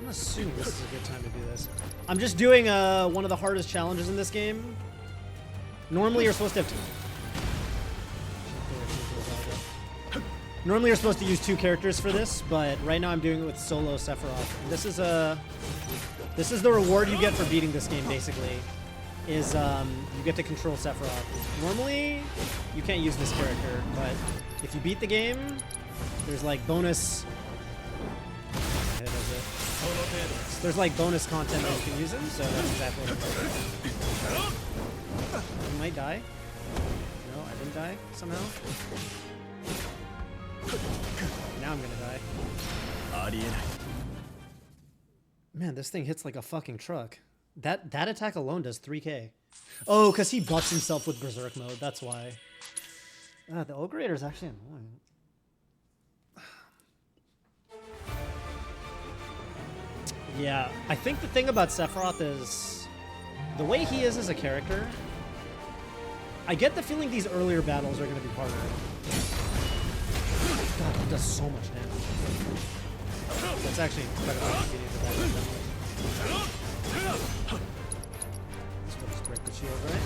[SPEAKER 1] assuming this is a good time to do this. I'm just doing one of the hardest challenges in this game. Normally you're supposed to have Normally you're supposed to use 2 characters for this, but right now I'm doing it with solo Sephiroth. And this is the reward you get for beating this game, basically, is you get to control Sephiroth. Normally, you can't use this character, but if you beat the game, there's like bonus... There's like bonus content that you can use him, so that's exactly what I'm doing. I might die. No, I didn't die somehow. Now I'm gonna die. Man, this thing hits like a fucking truck. That attack alone does 3k. Oh, because he buffs himself with Berserk mode. That's why. The Ogreator is actually annoying. Yeah, I think the thing about Sephiroth is the way he is as a character. I get the feeling these earlier battles are going to be harder. God, that does so much damage. That's actually incredibly convenient for that damage. Let's go just break the shield, right?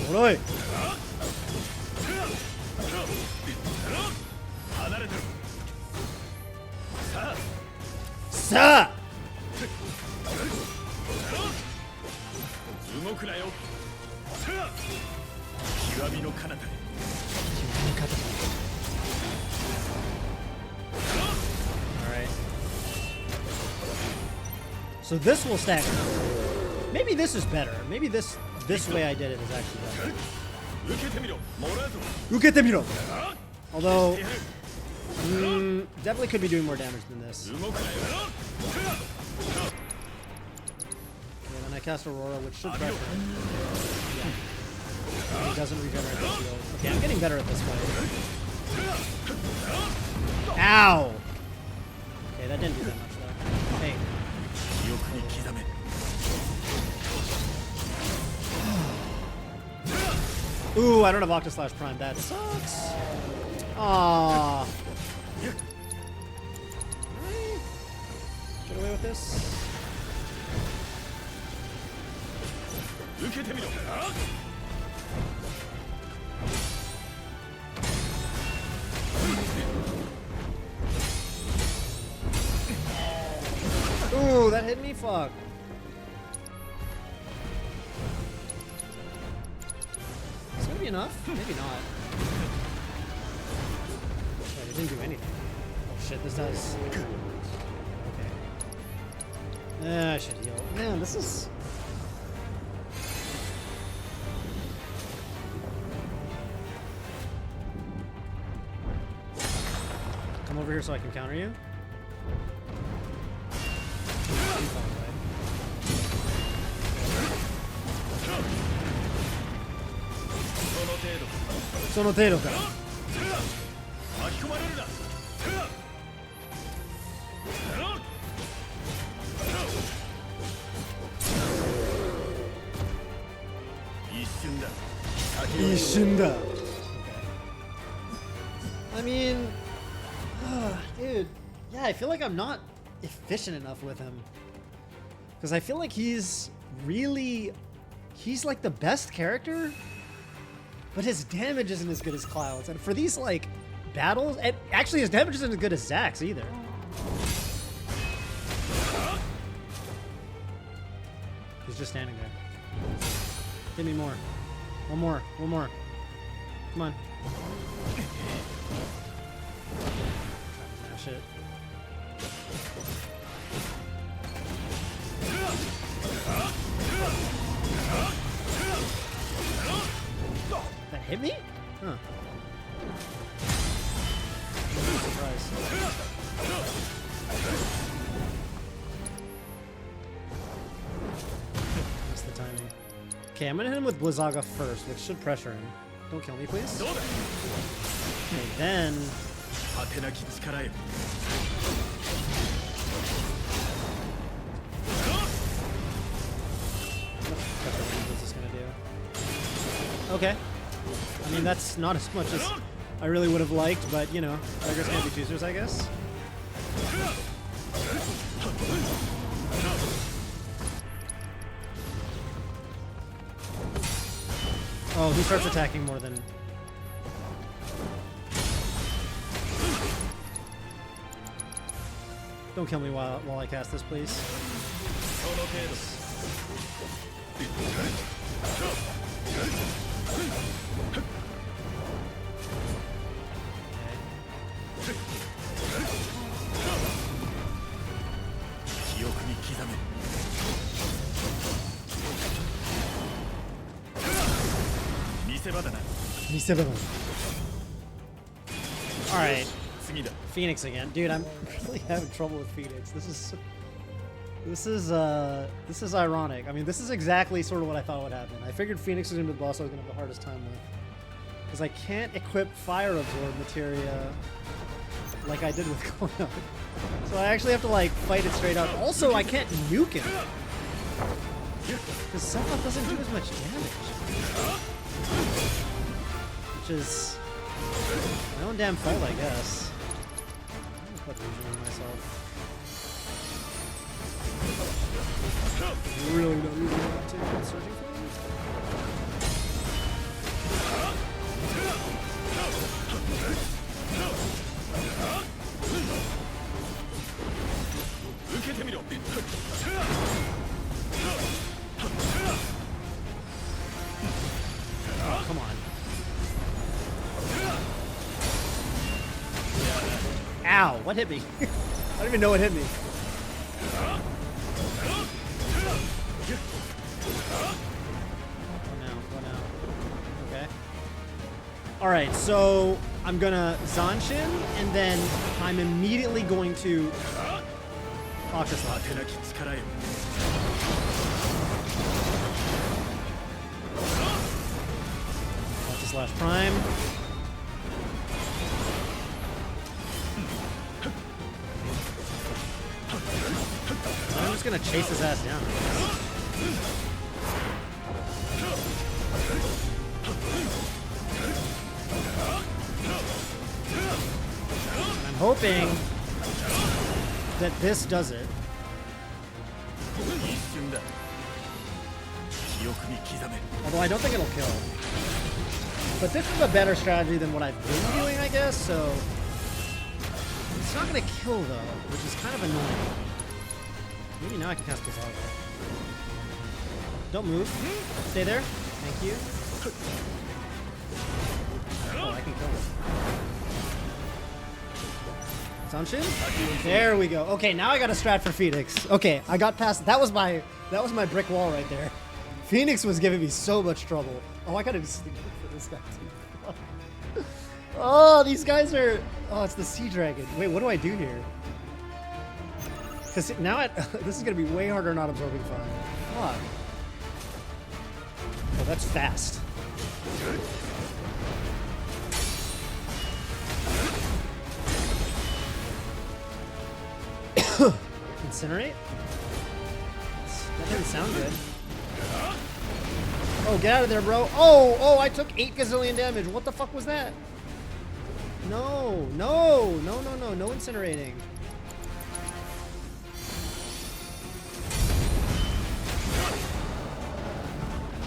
[SPEAKER 1] Moroi! Sa! Alright. So this will stack. Maybe this is better. Maybe this way I did it is actually better. Uketemiro! Although, definitely could be doing more damage than this. Okay, then I cast Aurora, which should pressure him. Yeah. He doesn't regenerate the shield. Okay, I'm getting better at this fight. Ow! Okay, that didn't do that much though. Hey. Ooh, I don't have Octoslash Prime. That sucks. Aww. Get away with this. Ooh, that hit me? Fuck. Is it gonna be enough? Maybe not. Wait, it didn't do anything. Oh shit, this does. Okay. I should heal. Man, this is... Come over here so I can counter you. Sono teroか. Ishunda. I mean, dude, yeah, I feel like I'm not efficient enough with him. Because I feel like he's like the best character, but his damage isn't as good as Cloud's. And for these, like, battles, and actually his damage isn't as good as Zack's either. He's just standing there. Give me more. One more. Come on. Smash it. That hit me? Huh. Surprise. That's the timing. Okay, I'm gonna hit him with Blizzaga first, which should pressure him. Don't kill me, please. Okay, then... What is this gonna do? Okay. I mean, that's not as much as I really would have liked, but, you know, beggars can't be choosers, I guess. Oh, he starts attacking more than... Don't kill me while I cast this, please. Okay. よし Okay,
[SPEAKER 4] せ場だな。
[SPEAKER 1] 見せ場だ。Alright,
[SPEAKER 4] 次だ。
[SPEAKER 1] Phoenix again. Dude, I'm really having trouble with Phoenix. This is ironic. I mean, this is exactly sort of what I thought would happen. I figured Phoenix was going to be the boss I was going to have the hardest time with. Because I can't equip Fire Absorb materia like I did with Kono. So I actually have to, like, fight it straight up. Also, I can't nuke him. Because Sephiroth doesn't do as much damage. Which is my own damn fault, I guess. I'm gonna put Legion on myself. Really no reason not to. I'm searching for him.
[SPEAKER 4] 受けてみろ。
[SPEAKER 1] Oh, come on. Ow, what hit me? I don't even know what hit me. What now? Okay. Alright, so I'm gonna Zanshin, and then I'm immediately going to Octa Slash.
[SPEAKER 4] 手なき力よ。
[SPEAKER 1] Octa Slash Prime. I'm just gonna chase his ass down. And I'm hoping that this does it.
[SPEAKER 4] 一瞬だ。記憶に刻め。
[SPEAKER 1] Although I don't think it'll kill. But this is a better strategy than what I've been doing, I guess, so... It's not gonna kill, though, which is kind of annoying. Maybe now I can cast Bizarro. Don't move. Stay there. Thank you. Oh, I can kill him. Zanshin? There we go. Okay, now I got a strat for Phoenix. Okay, I got past... That was my brick wall right there. Phoenix was giving me so much trouble. Oh, I gotta be sleeping for this guy too. Oh, these guys are... Oh, it's the Sea Dragon. Wait, what do I do here? Because now this is gonna be way harder not absorbing fire. Fuck. Oh, that's fast. Incinerate? That didn't sound good. Oh, get out of there, bro. Oh, I took 8 gazillion damage. What the fuck was that? No incinerating.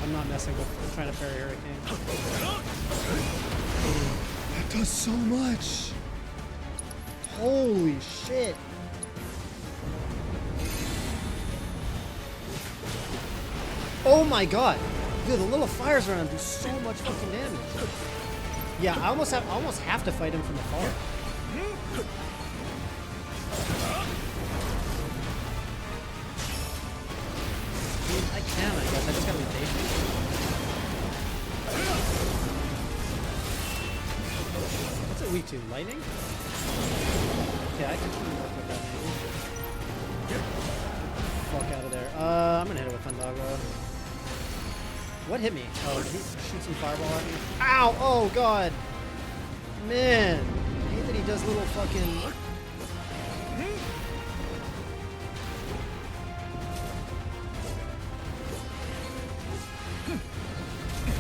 [SPEAKER 1] I'm not messing with trying to parry Hurricane. That does so much. Holy shit. Oh my god. Dude, the little fires around do so much fucking damage. Yeah, I almost have to fight him from afar. I can, I guess. I just gotta be patient. What's it weak to? Lightning? Okay, I can work with that maybe. Get the fuck out of there. I'm gonna hit it with Fandago. What hit me? Oh, did he shoot some fireball at me? Ow! Oh, God! Man! I hate that he does little fucking...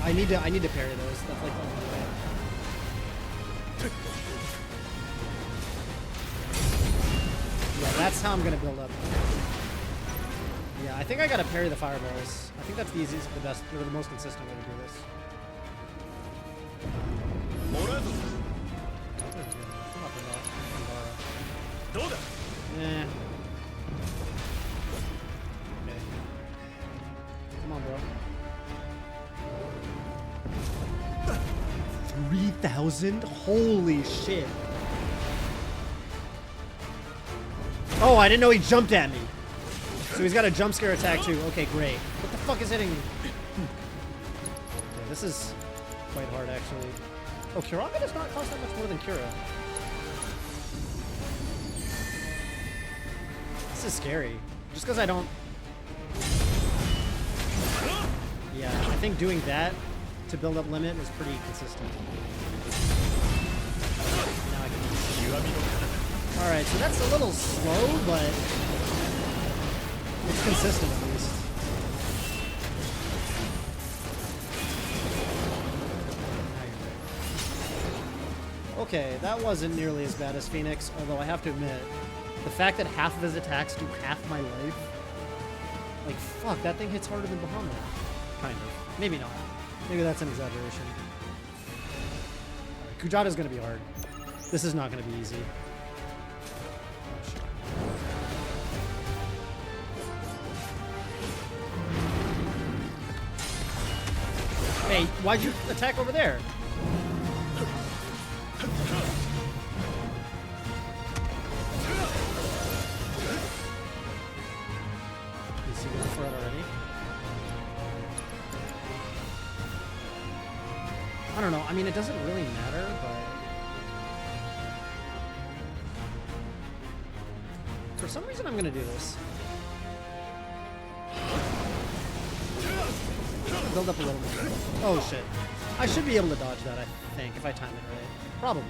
[SPEAKER 1] I need to parry those. That's like the only way. Yeah, that's how I'm gonna build up. Yeah, I think I gotta parry the fireballs. I think that's the easiest, the best, or the most consistent way to do this. Eh. Okay. Come on, bro. 3,000? Holy shit. Oh, I didn't know he jumped at me. So he's got a jump scare attack too. Okay, great. What the fuck is hitting me? Okay, this is quite hard, actually. Oh, Kiraga does not cost that much more than Kira. This is scary. Just because I don't... Yeah, I think doing that to build up limit is pretty consistent. Now I can... Alright, so that's a little slow, but it's consistent at least. Okay, that wasn't nearly as bad as Phoenix, although I have to admit, the fact that half of his attacks do half my life, like, fuck, that thing hits harder than Bahamut. Kind of. Maybe not. Maybe that's an exaggeration. Right, Kujata's gonna be hard. This is not gonna be easy. Oh, shit. Hey, why'd you attack over there? Is he going for it already? I don't know. I mean, it doesn't really matter, but... For some reason, I'm going to do this. Build up a little bit. Oh, shit. I should be able to dodge that, I think, if I time it right. Probably.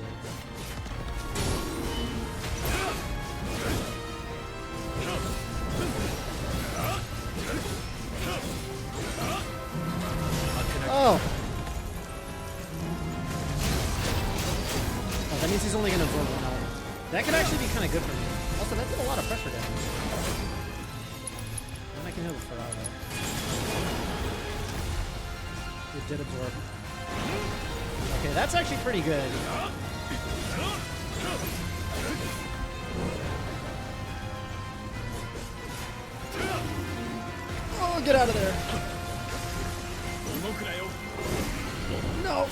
[SPEAKER 1] Oh! Oh, that means he's only going to absorb one element. That could actually be kind of good for me. Also, that did a lot of pressure damage. And I can hit with Ferraro. It did absorb. Okay, that's actually pretty good. Oh, get out of there. No.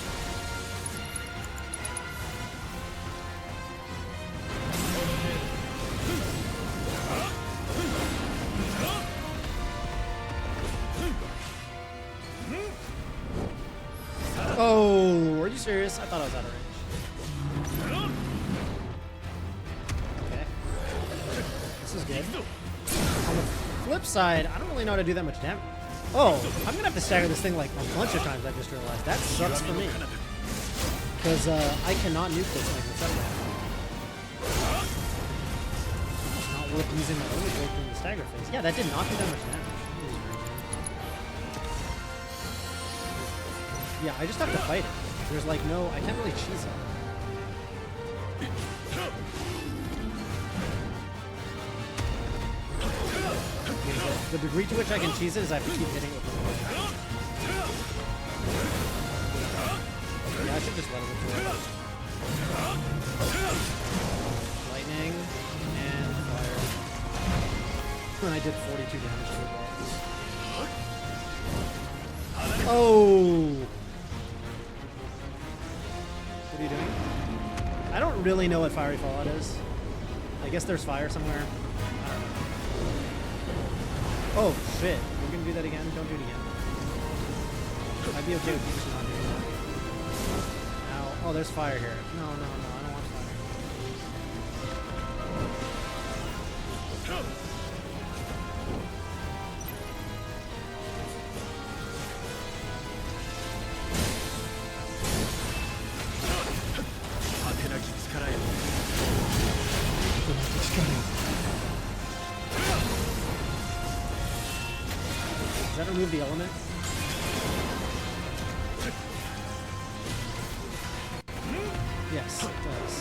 [SPEAKER 1] Oh, are you serious? I thought I was out of range. Okay. This is good. On the flip side, I don't really know how to do that much damage. Oh, I'm gonna have to stagger this thing like a bunch of times, I just realized. That sucks for me. Because I cannot nuke this thing with Sunlight. It's not worth using my only break in the stagger phase. Yeah, that did not do that much damage. Yeah, I just have to fight it. There's like no, I can't really cheese it. The degree to which I can cheese it is I have to keep hitting it with the blade. Yeah, I should just let it absorb. Lightning and fire. And I did 42 damage to it. Oh! What are you doing? I don't really know what Fiery Fallout is. I guess there's fire somewhere. I don't know. Oh, shit. We're gonna do that again? Don't do it again. I'd be okay with you just not doing that. Ow. Oh, there's fire here. No, no, no. I don't want fire. Does that remove the element? Yes, it does.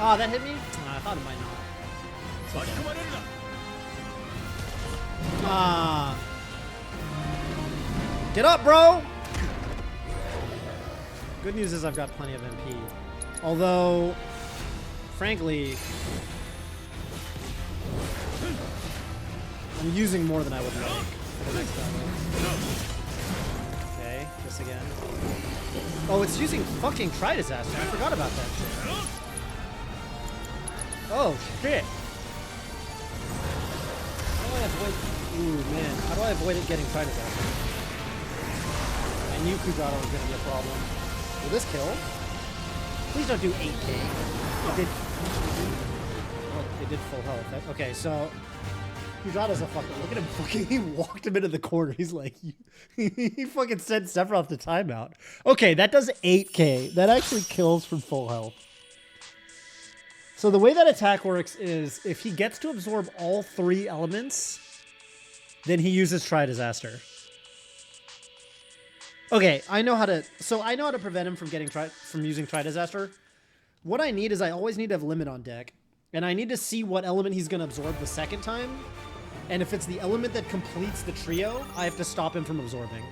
[SPEAKER 1] Ah, that hit me? I thought it might not. Okay. Ah. Get up, bro! Good news is I've got plenty of MP. Although, frankly, I'm using more than I would like for the next battle. Okay, this again. Oh, it's using fucking Tri-Disaster. I forgot about that shit. Oh, shit. How do I avoid that? Ooh, man. How do I avoid it getting tried as I knew Kudrato was going to be a problem. Will this kill? Please don't do 8k. It did... Oh, it did full health. Okay, so... Kudrato's a fucker. Look at him fucking... He walked him into the corner. He's like... He fucking sent Sephiroth to timeout. Okay, that does 8k. That actually kills from full health. So the way that attack works is if he gets to absorb all 3 elements, then he uses Tri-Disaster. Okay, I know how to prevent him from using Tri-Disaster. What I need is I always need to have limit on deck, and I need to see what element he's going to absorb the second time. And if it's the element that completes the trio, I have to stop him from absorbing.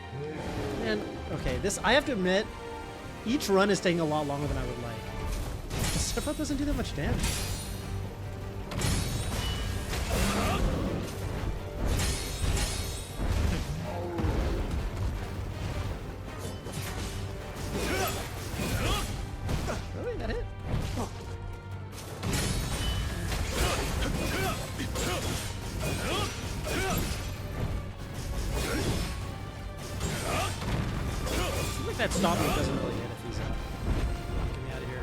[SPEAKER 1] And okay, I have to admit, each run is taking a lot longer than I would like. Sephiroth doesn't do that much damage. Really? That hit? Oh. I think that stop move doesn't really hit if he's get me out of here.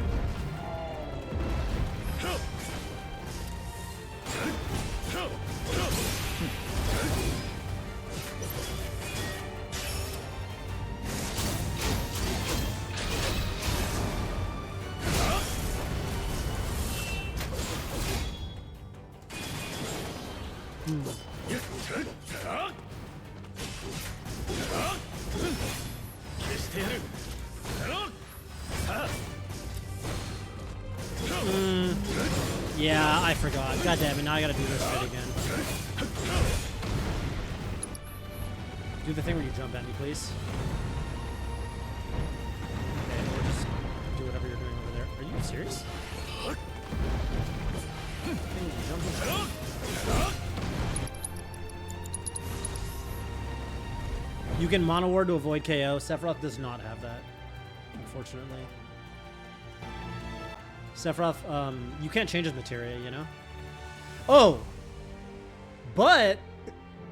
[SPEAKER 1] Yeah, I forgot. God damn it, now I gotta do this shit again. Do the thing where you jump at me, please. Okay, or just do whatever you're doing over there. Are you serious? Thing where you jump at me. You can mono ward to avoid KO. Sephiroth does not have that, unfortunately. Sephiroth, you can't change his materia, you know? Oh! But,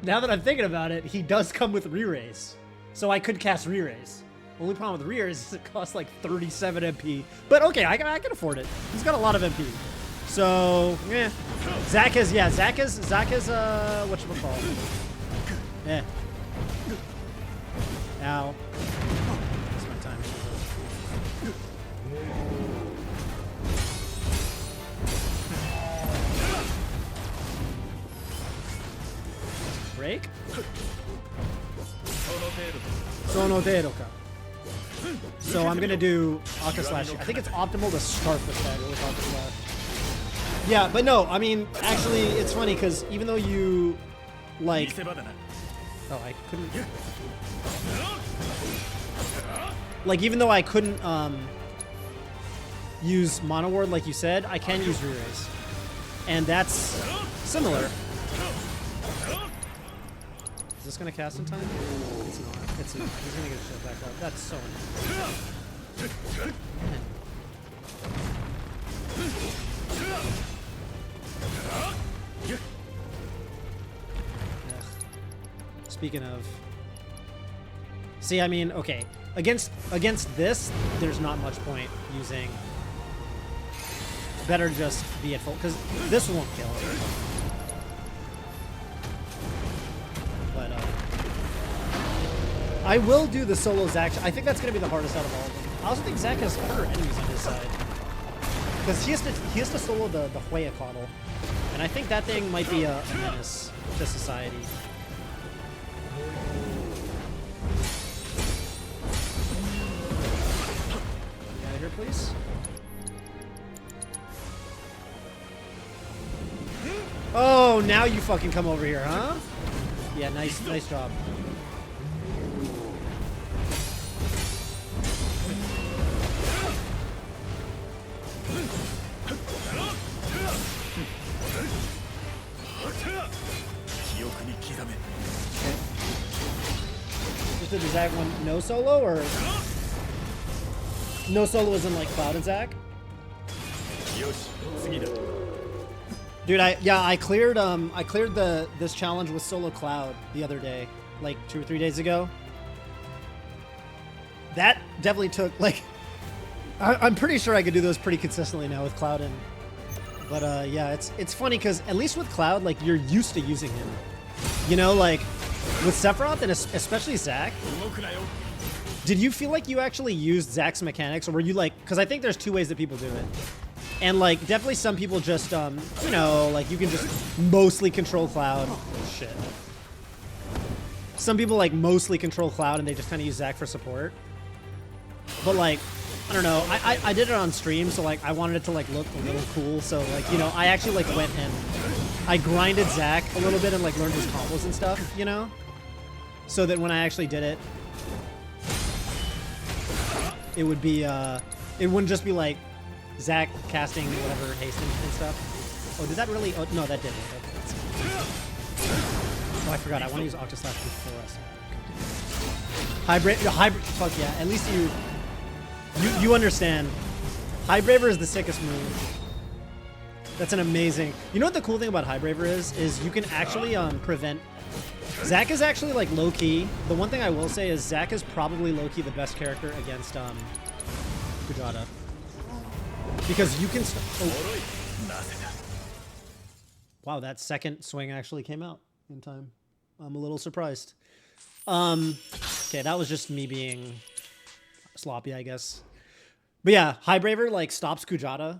[SPEAKER 1] now that I'm thinking about it, he does come with re-raise. So I could cast re-raise. Only problem with re-raise is it costs like 37 MP. But okay, I can afford it. He's got a lot of MP. So, yeah. Zack is, whatchamacallit? Yeah. Ow. That's my time. Break? Sono Deroka. So I'm gonna do Aqua Slash. I think it's optimal to start the stagger with Aqua Slash. Yeah, but no, I mean, actually, it's funny because even though you, like... Oh, I couldn't... Like, even though I couldn't use Mono Ward like you said, I can use re-raise. And that's similar. Is this gonna cast in time? It's not. It's not. He's gonna get shut back up. That's so annoying. Speaking of... See, I mean, okay. Against this, there's not much point using... Better just be at full, because this won't kill it. But, I will do the solo Zack. I think that's going to be the hardest out of all of them. I also think Zack has harder enemies on his side. Because he has to solo the Huayacatl. And I think that thing might be a menace to society. Get out of here, please. Oh, now you fucking come over here, huh? Yeah, nice job. Just did the Zack one no solo, or no solo isn't like Cloud and Zack? Dude, I cleared this challenge with Solo Cloud the other day, like 2 or 3 days ago. That definitely took like I'm pretty sure I could do those pretty consistently now with Cloud in. But yeah, it's funny because at least with Cloud, like you're used to using him. You know, like with Sephiroth and especially Zack. Did you feel like you actually used Zack's mechanics, or were you like? Because I think there's 2 ways that people do it, and like definitely some people just you know, like you can just mostly control Cloud. Oh, shit. Some people like mostly control Cloud and they just kind of use Zack for support. But like, I don't know. I did it on stream, so like I wanted it to like look a little cool. So like, you know, I actually like went and I grinded Zack a little bit and like learned his combos and stuff, you know, so that when I actually did it, it would be it wouldn't just be like Zack casting whatever haste and stuff. Oh, did that really? Oh no, that didn't. Oh, I forgot. I want to use Octoslash before us. Hybrid. Fuck yeah. At least you understand. Highbraver is the sickest move. That's an amazing. You know what the cool thing about Highbraver is you can actually prevent. Zack is actually like low key. The one thing I will say is Zack is probably low key the best character against Kujata, because you can. Oh. Wow, that second swing actually came out in time. I'm a little surprised. Okay, that was just me being sloppy, I guess. But yeah, Highbraver like stops Kujata.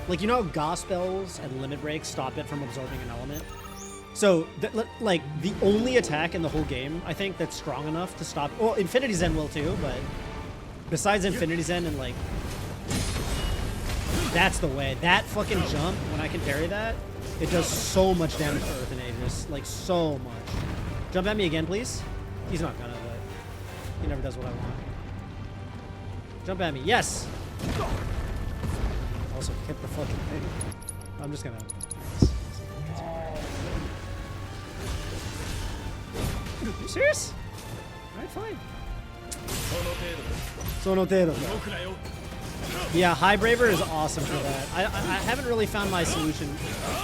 [SPEAKER 1] Like, you know how Ga spells and limit breaks stop it from absorbing an element? So, like, the only attack in the whole game, I think, that's strong enough to stop... Well, Infinity Zen will too, but besides Infinity Zen and, like... That's the way. That fucking jump, when I can parry that, it does so much damage to Earth and Aegis. Like, so much. Jump at me again, please. He's not gonna, but he never does what I want. Jump at me. Yes! Also, hit the fucking thing. I'm just gonna... Are you serious? Alright, fine. Sonotedo. Yeah, Highbraver is awesome for that. I haven't really found my solution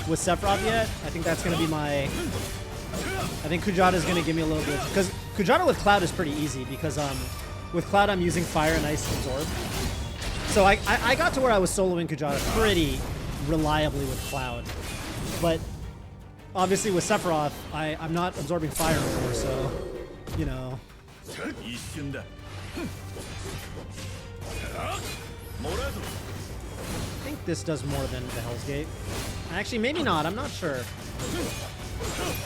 [SPEAKER 1] with Sephiroth yet. I think that's going to be my... I think Kujata is going to give me a little bit... Because Kujata with Cloud is pretty easy, because with Cloud I'm using Fire and Ice Absorb. So I got to where I was soloing Kujata pretty reliably with Cloud. But obviously with Sephiroth, I'm not absorbing fire anymore, so, you know. I think this does more than the Hell's Gate. Actually, maybe not. I'm not sure. Okay,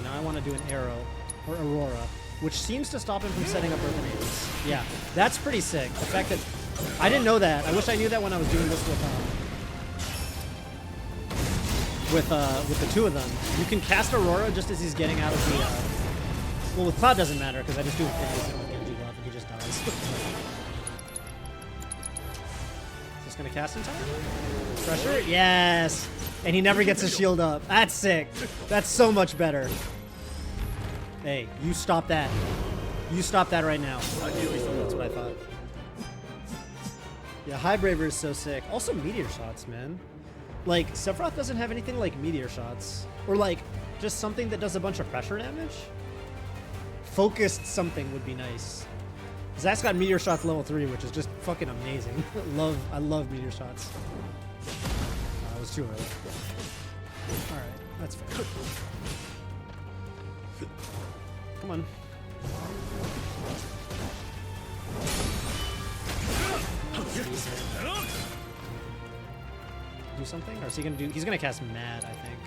[SPEAKER 1] now I want to do an arrow, or Aurora, which seems to stop him from setting up Earth and Aegis. Yeah, that's pretty sick. The fact that... I didn't know that. I wish I knew that when I was doing this with the 2 of them. You can cast Aurora just as he's getting out of the... Well, with Cloud doesn't matter, because I just do Infinity Zen with Genji Glove and he just dies. Is this going to cast in time? Pressure? Yes! And he never gets his shield up. That's sick. That's so much better. Hey, you stop that. You stop that right now. That's what I thought. Yeah, Highbraver is so sick. Also, Meteor Shots, man. Like, Sephiroth doesn't have anything like Meteor Shots. Or, like, just something that does a bunch of pressure damage. Focused something would be nice. Zack's got Meteor Shots level 3, which is just fucking amazing. I love Meteor Shots. That was too early. Alright, that's fair. Come on. Do something? Or is he gonna do... He's gonna cast Mad, I think.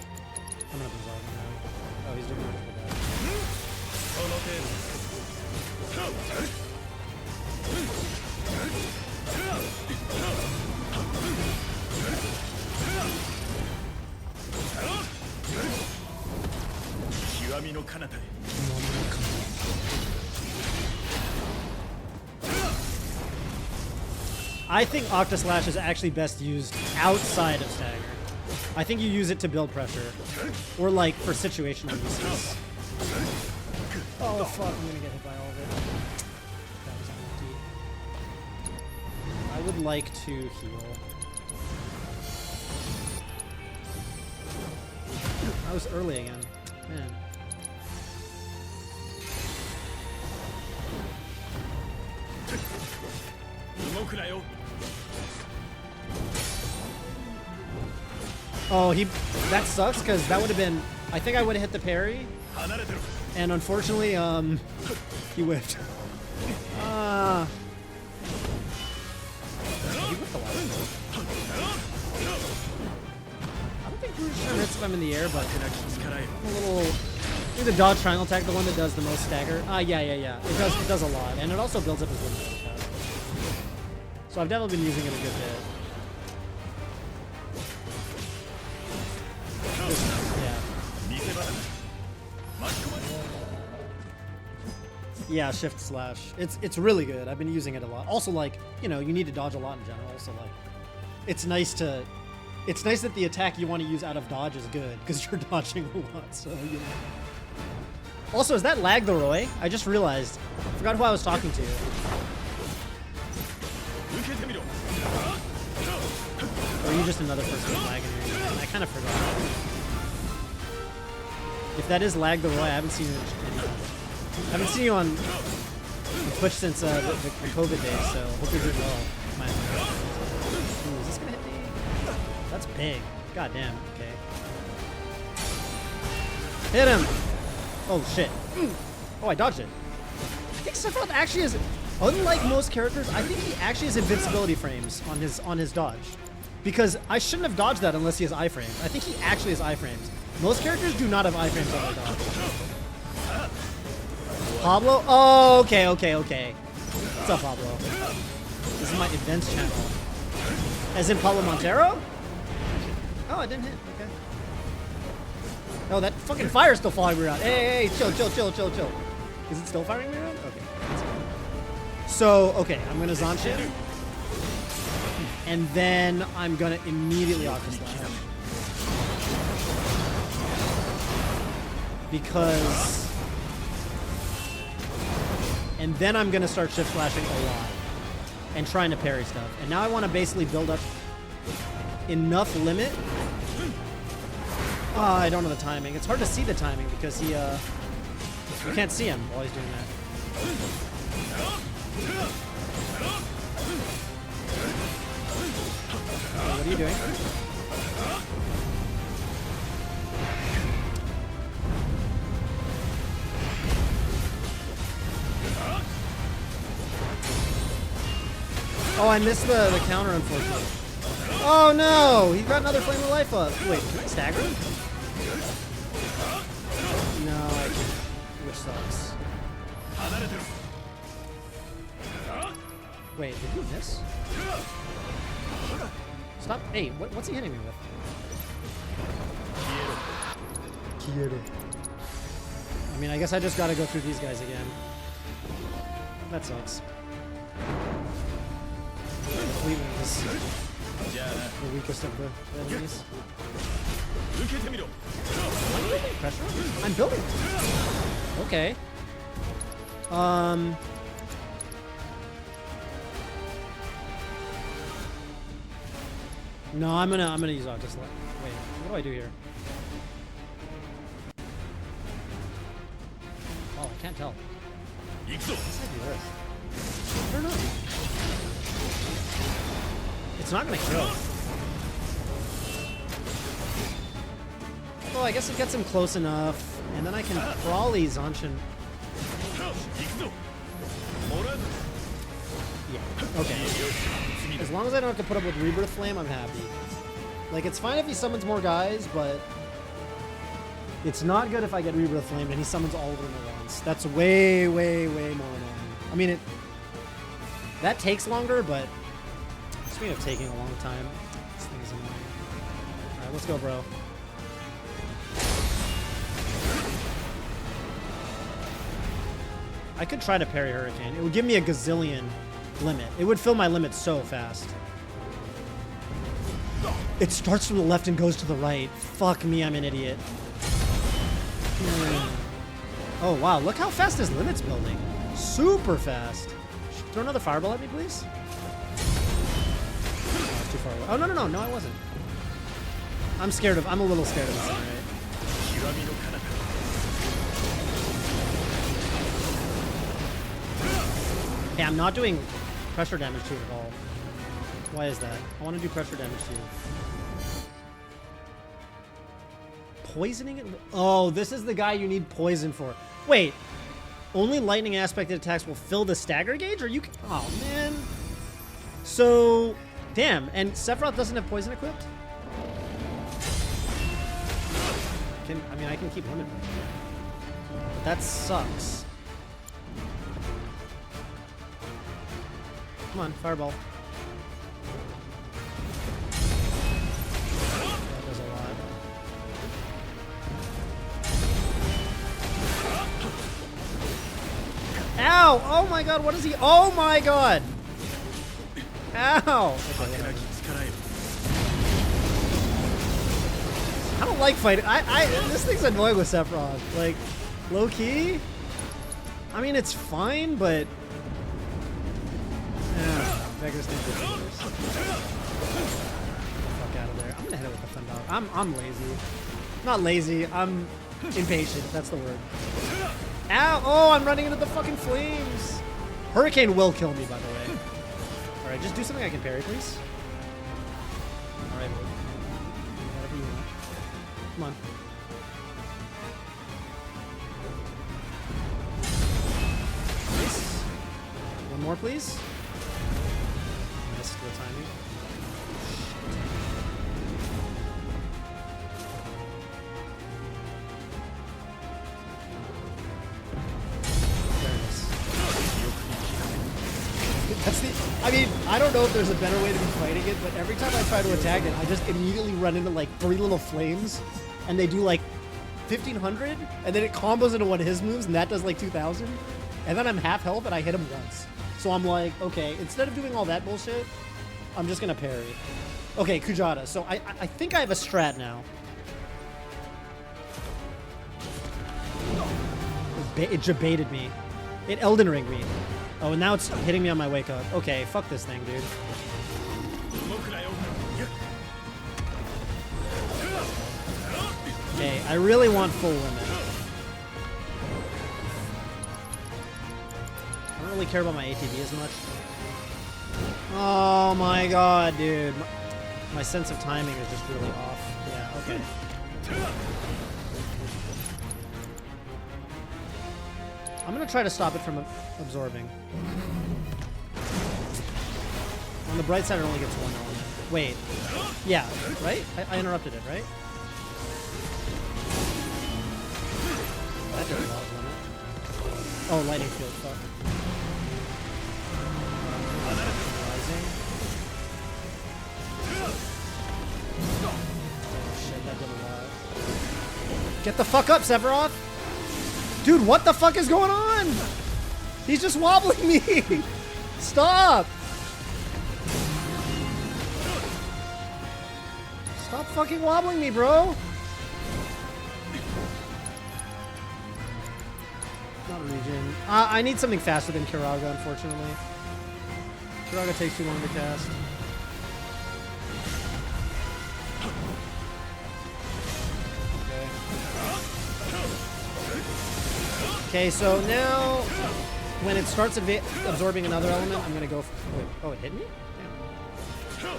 [SPEAKER 1] I'm gonna resolve him now. Oh, he's doing it for that. I think Octoslash is actually best used outside of Stagger. I think you use it to build pressure. Or like for situational uses. Oh fuck, I'm gonna get hit by all of it. That was empty. I would like to heal. I was early again. Man. Oh, that sucks because that would have been, I think I would have hit the parry, and unfortunately, he whiffed. He whiffed a lot. I don't think Bruce hits if I'm in the air, but I'm a little. I think the dodge triangle attack, the one that does the most stagger. Yeah. It does a lot, and it also builds up his limit. So I've definitely been using it a good bit. Yeah, shift slash. It's really good. I've been using it a lot. Also, like, you know, you need to dodge a lot in general, so like it's nice that the attack you want to use out of dodge is good because you're dodging a lot. So you know. Also, is that Lag the Roy? I just realized. I forgot who I was talking to. Or are you just another person with lag in your game? I kind of forgot. If that is Lag the Roy, I haven't seen you. I haven't seen you on Twitch since the COVID days, so hope you're doing well. Ooh, is this gonna hit me? That's big. God damn. Okay. Hit him! Oh shit. Oh, I dodged it. I think SEPHIROTH actually has, unlike most characters, I think he actually has invincibility frames on his dodge. Because I shouldn't have dodged that unless he has iframes. I think he actually has iframes. Most characters do not have iframes on their dodge. Pablo? Oh, okay. What's up, Pablo? This is my events channel. As in Pablo Montero? Oh, I didn't hit. Okay. Oh, that fucking fire's still following me around. Hey, chill. Is it still firing me around? Okay. So, okay, I'm gonna Zanshin. And then I'm gonna immediately Aqua Slash. Because... And then I'm gonna start shift flashing a lot. And trying to parry stuff. And now I want to basically build up enough limit. I don't know the timing. It's hard to see the timing because you can't see him while he's doing that. What are you doing? Oh, I missed the counter, unfortunately. Oh no! He got another flame of life up. Wait, can I stagger him? No, I can't. Which sucks. Wait, did he miss? Stop. Hey, what's he hitting me with? Kiero. I mean, I guess I just gotta go through these guys again. That sucks. Fleetwood is the weakest of the enemies. Am I building pressure? I'm building. Okay. No, I'm gonna use Auto Select. Wait, what do I do here? Oh, I can't tell. I guess I do this. I don't know. It's not gonna kill. Well, I guess it gets him close enough, and then I can probably Zanshin. Yeah, okay. As long as I don't have to put up with Rebirth Flame, I'm happy. Like, it's fine if he summons more guys, but it's not good if I get Rebirth Flame and he summons all of them at once. That's way, way, way more annoying. I mean, that takes longer, but speaking of taking a long time, this thing is annoying. Alright, let's go, bro. I could try to parry Hurricane. It would give me a gazillion limit. It would fill my limit so fast. It starts from the left and goes to the right. Fuck me, I'm an idiot. Oh, wow. Look how fast his limit's building. Super fast. Throw another fireball at me, please. Oh, too far away. Oh, no, I wasn't. I'm a little scared of this thing, right? Hey, I'm not doing pressure damage to it at all. Why is that? I want to do pressure damage to you. Poisoning it? Oh, this is the guy you need poison for. Wait, only lightning aspected attacks will fill the stagger gauge? Or you can... Oh, man. So, damn. And Sephiroth doesn't have poison equipped? I mean, I can keep limiting. But that sucks. Come on, fireball. That does a lot. Ow! Oh my god, what is he? Oh my god! Ow! Okay, I don't like fighting. This thing's annoying with Sephiroth. Like, low key? I mean, it's fine, but. Beggars think they're beggars. Get the fuck out of there. I'm gonna hit it with the Thunder. I'm lazy. Not lazy, I'm impatient. That's the word. Ow! Oh, I'm running into the fucking flames. Hurricane will kill me, by the way. Alright, just do something I can parry, please. Alright, whatever you want. Come on. Nice. One more, please. Missed the timing. There it is. That's the. I mean, I don't know if there's a better way to be fighting it, but every time I try to attack it, I just immediately run into like 3 little flames, and they do like 1500, and then it combos into one of his moves, and that does like 2000, and then I'm half health, and I hit him once. So I'm like, okay, instead of doing all that bullshit, I'm just gonna parry. Okay, Kujata. So I think I have a strat now. It jebaited me. It Elden Ringed me. Oh, and now it's hitting me on my wake up. Okay, fuck this thing, dude. Okay, I really want full limit. I don't really care about my ATB as much. Oh my god, dude. My sense of timing is just really off. Yeah, okay. I'm gonna try to stop it from absorbing. On the bright side, it only gets 1 element. Wait. Yeah, right? I interrupted it, right? That didn't allow limit. Oh, lightning field, fuck. Rising. Oh shit, that did a lot. Get the fuck up, Sephiroth! Dude, what the fuck is going on? He's just wobbling me! Stop! Stop fucking wobbling me, bro! Not regen. I need something faster than Kiraga, unfortunately. Kiraga takes too long to cast. Okay, so now when it starts absorbing another element, I'm gonna go for. Wait, oh, it hit me? Damn.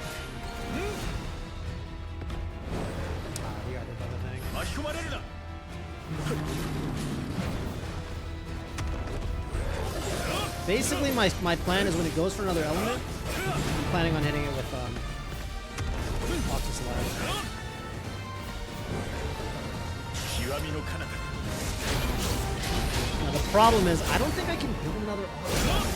[SPEAKER 1] He got hit by the thing. Basically, my plan is when it goes for another element, I'm planning on hitting it with Octus Light. Now the problem is, I don't think I can build another element.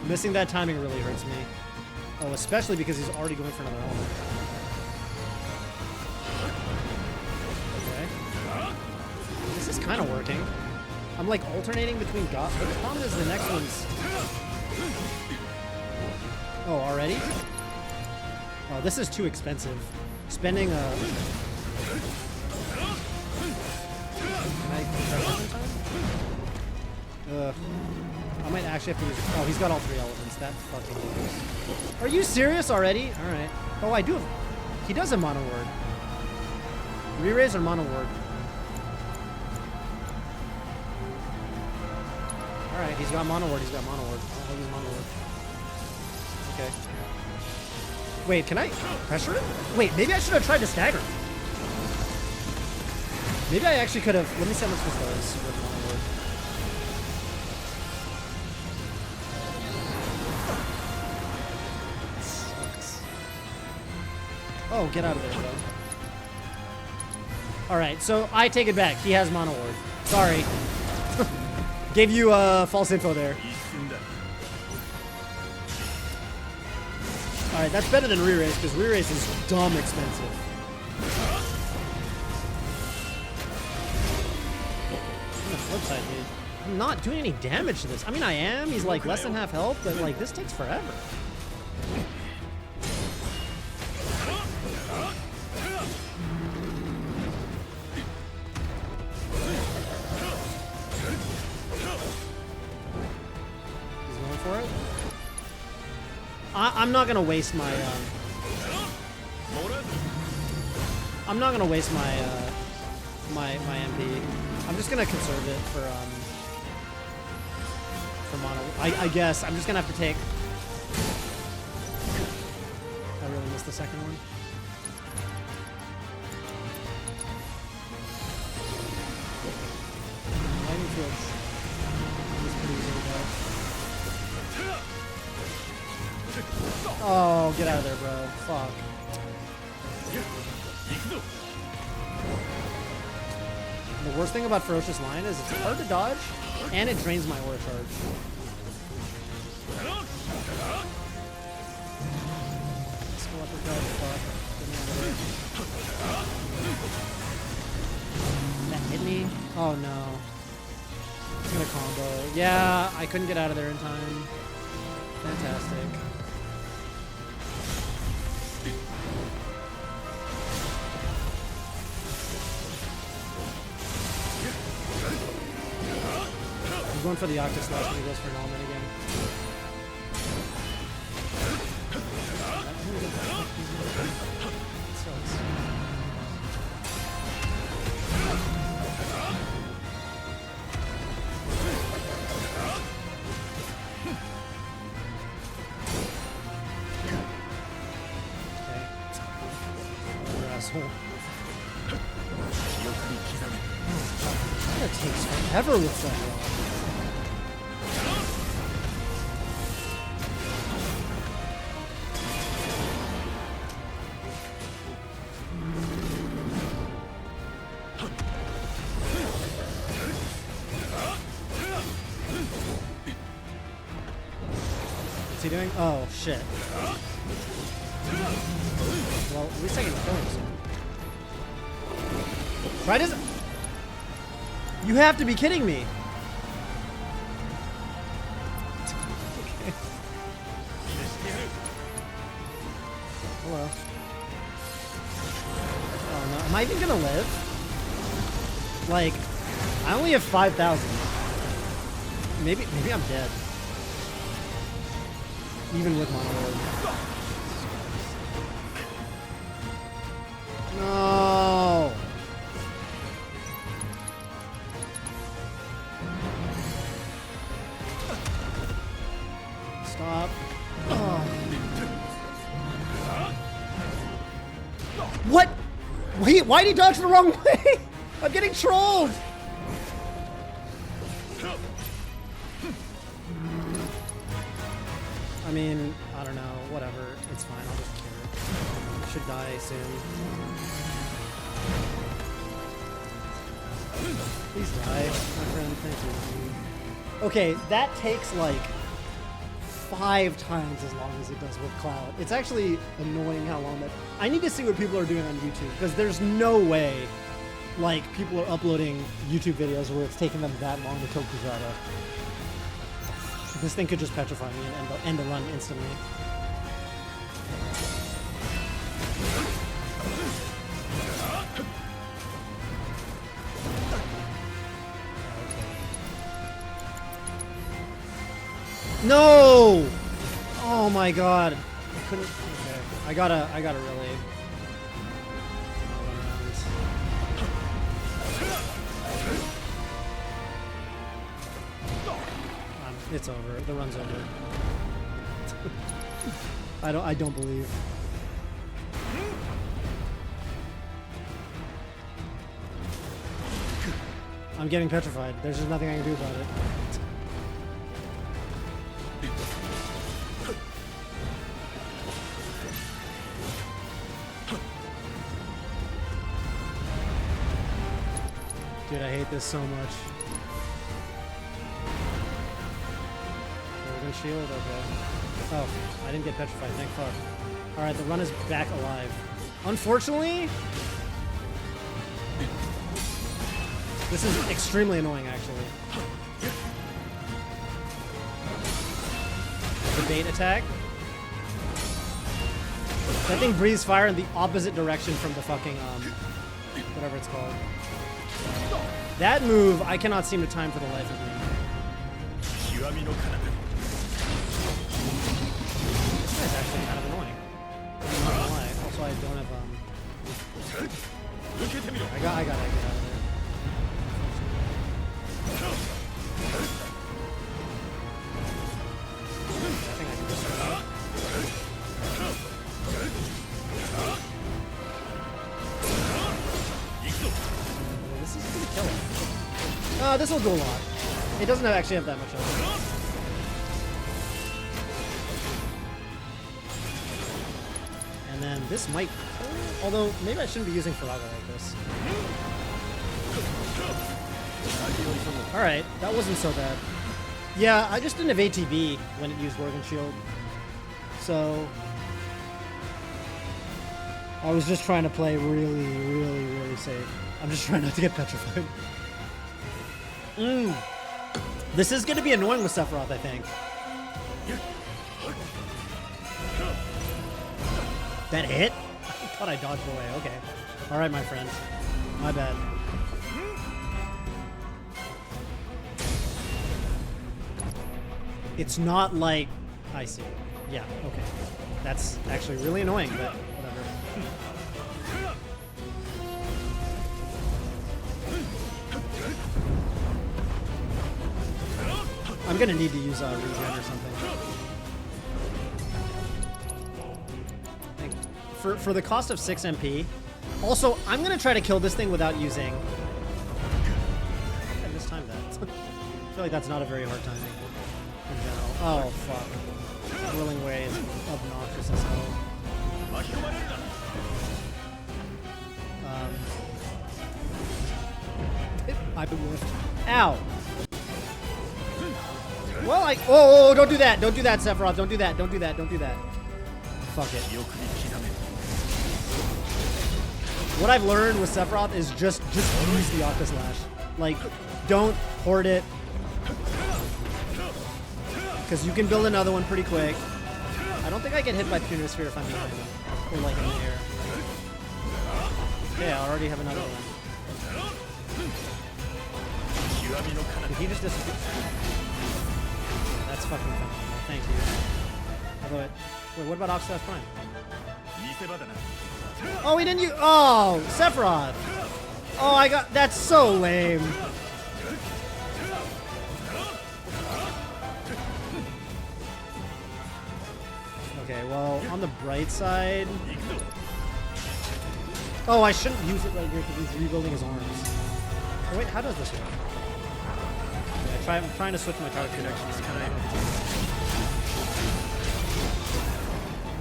[SPEAKER 1] Missing that timing really hurts me. Oh, especially because he's already going for another element. Okay. This is kind of working. I'm like alternating between God. But the problem is the next one's. Oh, already? Oh, this is too expensive. Spending a. Can I compress it in time? Ugh. might actually have to use... Oh, he's got all 3 elements. That fucking works. Are you serious already? Alright. Oh, I do have... He does have mono word. Re-raise or mono word? Alright, he's got mono word. He's got mono word. I'll use mono word. Okay. Wait, can I pressure him? Wait, maybe I should have tried to stagger him. Maybe I actually could have... Let me see how much this does with mono word. Oh, get out of there, bro. Alright, so I take it back. He has mono ward. Sorry. Gave you false info there. Alright, that's better than re-race, because re-race is dumb expensive. On the flip side, dude, I'm not doing any damage to this. I mean, I am. He's like less than half health, but like this takes forever. I'm not gonna waste my. I'm not gonna waste my my MP. I'm just gonna conserve it for mono. I guess I'm just gonna have to take. I really missed the second one. Lightning fields. Is pretty easy to go. Oh, get out of there, bro. Fuck. The worst thing about Ferocious Lion is it's hard to dodge, and it drains my aura charge. Skull uppercut, fuck. Get me out of there. That hit me? Oh no. It's gonna combo. Yeah, I couldn't get out of there in time. Fantastic. I'm going for the Octa Slash when he goes for an element again. That takes forever with that rock. What's he doing? Oh, shit. Well, at least I can kill him soon. Why does it... You have to be kidding me. Okay. Hello. Oh no, am I even gonna live? Like, I only have 5,000. Maybe I'm dead. Even with mono ward. No. Stop. Oh. What? Wait, why did he dodge the wrong way? I'm getting trolled. I mean, I don't know. Whatever. It's fine. I'll just cure it. I should die soon. Please die, my friend. Thank you. Okay, that takes like 5 times as long as it does with Cloud. It's actually annoying how long that... I need to see what people are doing on YouTube, because there's no way, like, people are uploading YouTube videos where it's taking them that long to kill Kuzada. This thing could just petrify me and end the run instantly. No! Oh my god. I couldn't. Okay. I gotta really. It's over. The run's over. I don't believe. I'm getting petrified. There's just nothing I can do about it. Dude, I hate this so much. Golden shield? Okay. Oh, I didn't get petrified, thank fuck. Alright, the run is back alive. Unfortunately, this is extremely annoying, actually. The bait attack. That thing breathes fire in the opposite direction from the fucking, whatever it's called. That move, I cannot seem to time for the life of me. This guy's actually kind of annoying. I'm not gonna lie. Also, I don't have, I gotta get out of there. I think I can just go out. This is gonna kill him. This will do a lot. It doesn't actually have that much health. And then this might kill him. Although, maybe I shouldn't be using Faraga like this. Alright, that wasn't so bad. Yeah, I just didn't have ATB when it used Gorgon Shield. So I was just trying to play really safe. I'm just trying not to get petrified. This is going to be annoying with Sephiroth, I think. That hit? I thought I dodged away. Okay. Alright, my friend. My bad. It's not like... I see. Yeah, okay. That's actually really annoying, but whatever. I'm gonna need to use regen or something. For the cost of 6 MP. Also, I'm gonna try to kill this thing without using... I mistimed that. I feel like that's not a very hard timing. In general. Oh, fuck. Whirling Way is obnoxious as hell. I've been whiffed. Ow! Well, like, oh, don't do that! Don't do that, Sephiroth! Don't do that! Don't do that! Don't do that! Fuck it. What I've learned with Sephiroth is just use the Octa Slash. Like, don't hoard it. Because you can build another one pretty quick. I don't think I get hit by Punitive Sphere if I'm behind him. Or like in the air. Okay, I already have another one. Did he just disappear? That's fucking phenomenal. Thank you. Although it... Wait, what about Octa's Prime? Oh, we didn't use... Oh, Sephiroth! Oh, I got... That's so lame. Okay, well, on the bright side... Oh, I shouldn't use it right here because he's rebuilding his arms. Oh, wait, how does this work? Okay, I'm trying to switch my target connections. Can I...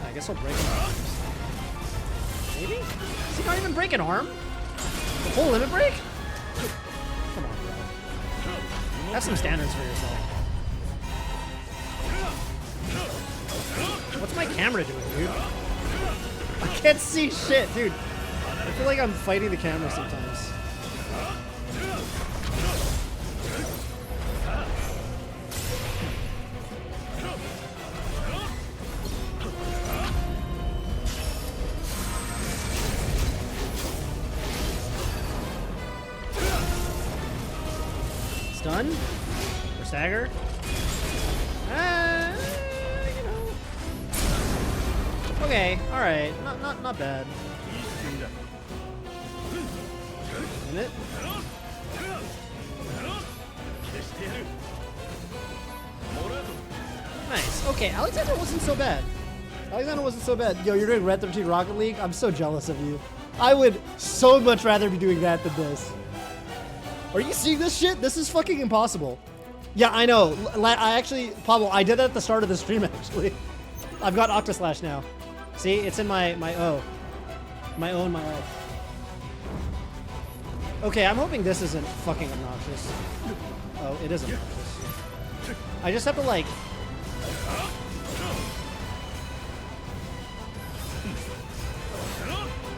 [SPEAKER 1] I guess I'll break an arm. Maybe? Does he not even break an arm? The whole limit break? Come on, bro. Have some standards for yourself. What's my camera doing, dude? I can't see shit, dude. I feel like I'm fighting the camera sometimes. Stun? Or stagger? Ah! Okay, alright. Not bad. Isn't it? Nice. Okay, Alexander wasn't so bad. Alexander wasn't so bad. Yo, you're doing Red 13 Rocket League? I'm so jealous of you. I would so much rather be doing that than this. Are you seeing this shit? This is fucking impossible. Yeah, I know. I actually, Pablo, I did that at the start of the stream, actually. I've got Octaslash now. See, it's in my O. My O and my O. Okay, I'm hoping this isn't fucking obnoxious. Oh, it is obnoxious. I just have to, like...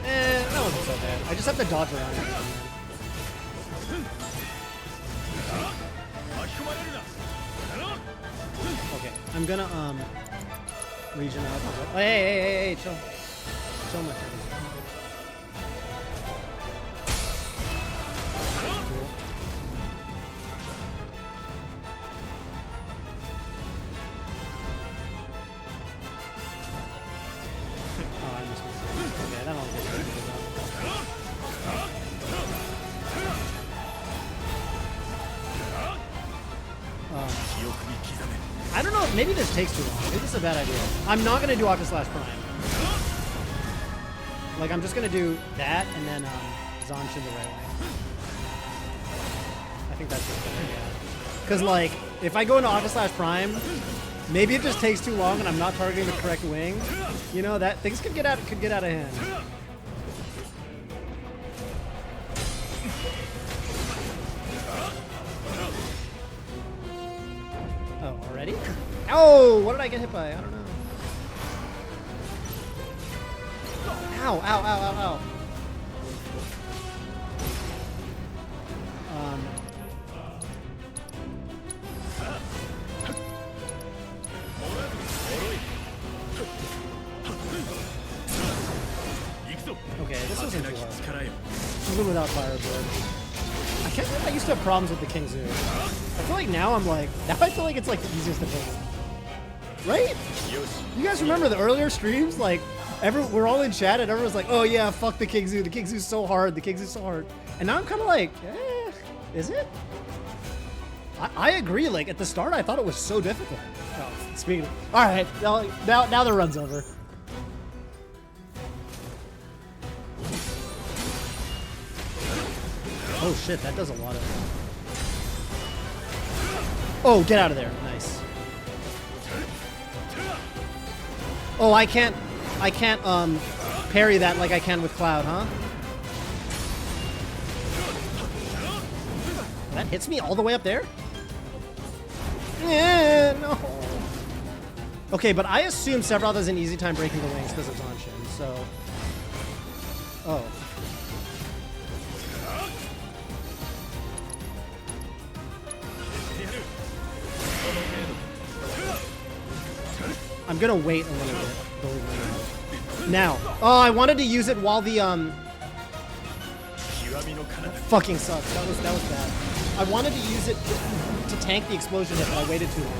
[SPEAKER 1] that wasn't so bad. I just have to dodge around it. Okay, I'm gonna, region out. Oh, hey, chill. Chill, my friend. Cool. Oh, I missed myself. Okay, that one gets pretty good. I don't know, maybe this takes too long. Maybe this is a bad idea. I'm not gonna do Octaslash Prime. Like, I'm just gonna do that and then Zanshin the right way. I think that's just better, yeah. Cause like, if I go into Octaslash Prime, maybe it just takes too long and I'm not targeting the correct wing. You know, that things could get out of hand. Oh, already? Oh, what did I get hit by? I don't know. Ow, ow, ow, ow, ow. Okay, this wasn't too hard. Even without Fireboard. I can't believe I used to have problems with the King Zoo. I feel like now I'm like, now I feel like it's like the easiest to play. Right? You guys remember the earlier streams? Like, we're all in chat and everyone's like, oh yeah, fuck the King Zoo. The King Zoo's so hard. The King Zoo's so hard. And now I'm kind of like, is it? I agree. Like, at the start, I thought it was so difficult. Oh, speaking of, all right, now the run's over. Oh shit, that does a lot of... Oh, get out of there. Nice. Oh, I can't parry that like I can with Cloud, huh? That hits me all the way up there? Yeah, no. Okay, but I assume Sephiroth has an easy time breaking the wings because of Zanshin, so... Oh. I'm gonna wait a little bit. Now. Oh, I wanted to use it while the that fucking sucks. That was bad. I wanted to use it to tank the explosion hit, but I waited too long.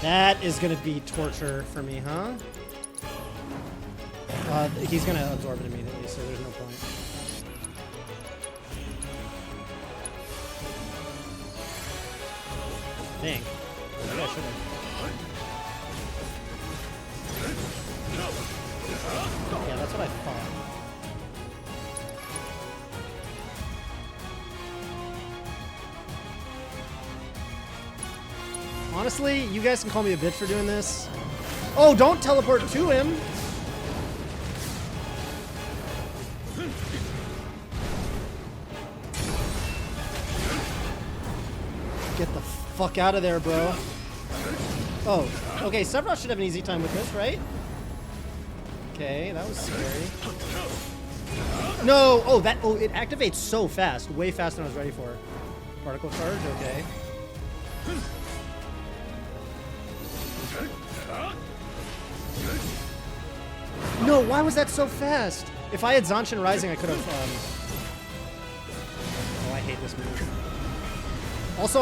[SPEAKER 1] That is gonna be torture for me, huh? He's gonna absorb it immediately, so there's no point. Dang. Maybe I should've. Yeah, that's what I thought. Honestly, you guys can call me a bitch for doing this. Oh, don't teleport to him! Get the fuck out of there, bro. Oh, okay, Sephiroth should have an easy time with this, right? Okay, that was scary. No! Oh, it activates so fast. Way faster than I was ready for. Particle charge, okay. No, why was that so fast? If I had Zanshin Rising, I could have, Oh, I hate this move. Also,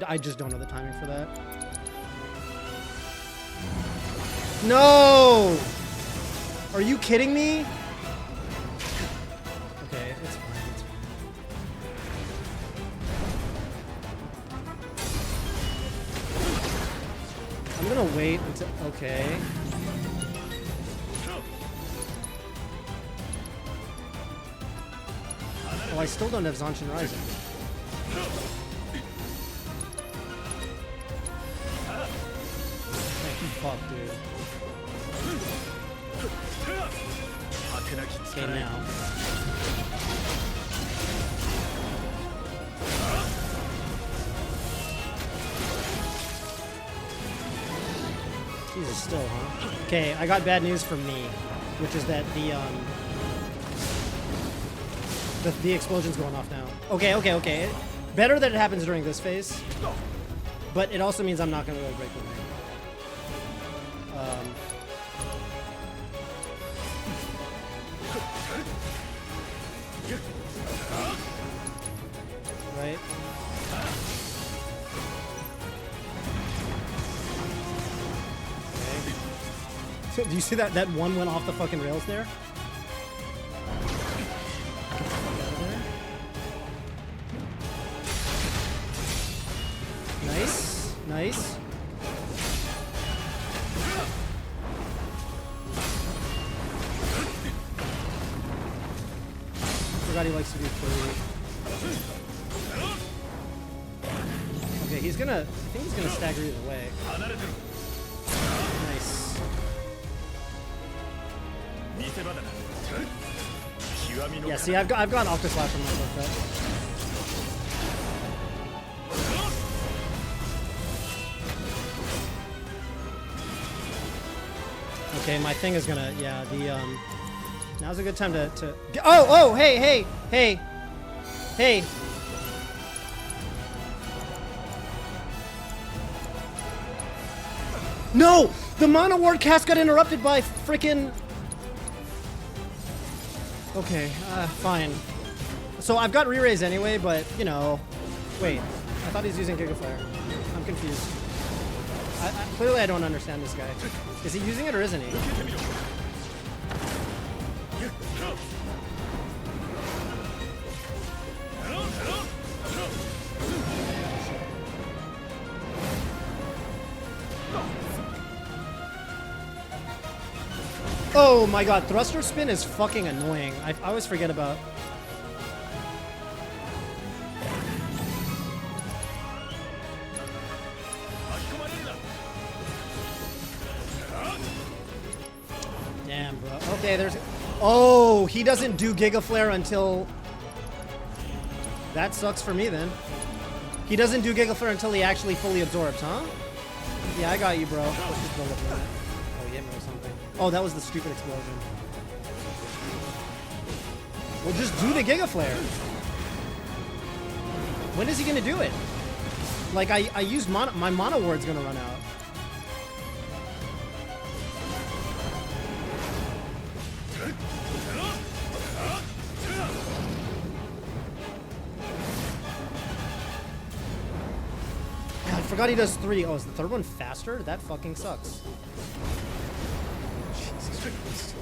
[SPEAKER 1] I just don't know the timing for that. No! Are you kidding me? Okay, it's fine. It's fine. I'm gonna wait until. Okay. Oh, I still don't have Zanshin Rising. Fuck, dude. Okay, now. Jesus, still, huh? Okay, I got bad news from me, which is that the explosion's going off now. Okay. Better that it happens during this phase, but it also means I'm not gonna really break the ring. Right? Okay. So, do you see that one went off the fucking rails there? Nice. Forgot he likes to do 30. Okay, I think he's gonna stagger either way. Nice. Yeah, see, I've gone Octa Slash from myself, right? Okay, my thing is gonna, yeah, now's a good time to oh, hey. No! The Mana Ward cast got interrupted by frickin'... Okay, fine. So I've got re-raise anyway, but, you know... Wait, I thought he's using Giga Flare. I'm confused. Clearly I don't understand this guy. Is he using it or isn't he? Oh my god, thruster spin is fucking annoying. I always forget about... Damn, bro. Okay, there's... Oh, he doesn't do Giga Flare until... That sucks for me then. He doesn't do Giga Flare until he actually fully absorbs, huh? Yeah, I got you, bro. Let's just build up on that. Oh, he hit me with something. Oh, that was the stupid explosion. Well, just do the Giga Flare. When is he gonna do it? Like, I used my Mana Ward's gonna run out. God, I forgot he does 3. Oh, is the third one faster? That fucking sucks. Jesus Christ.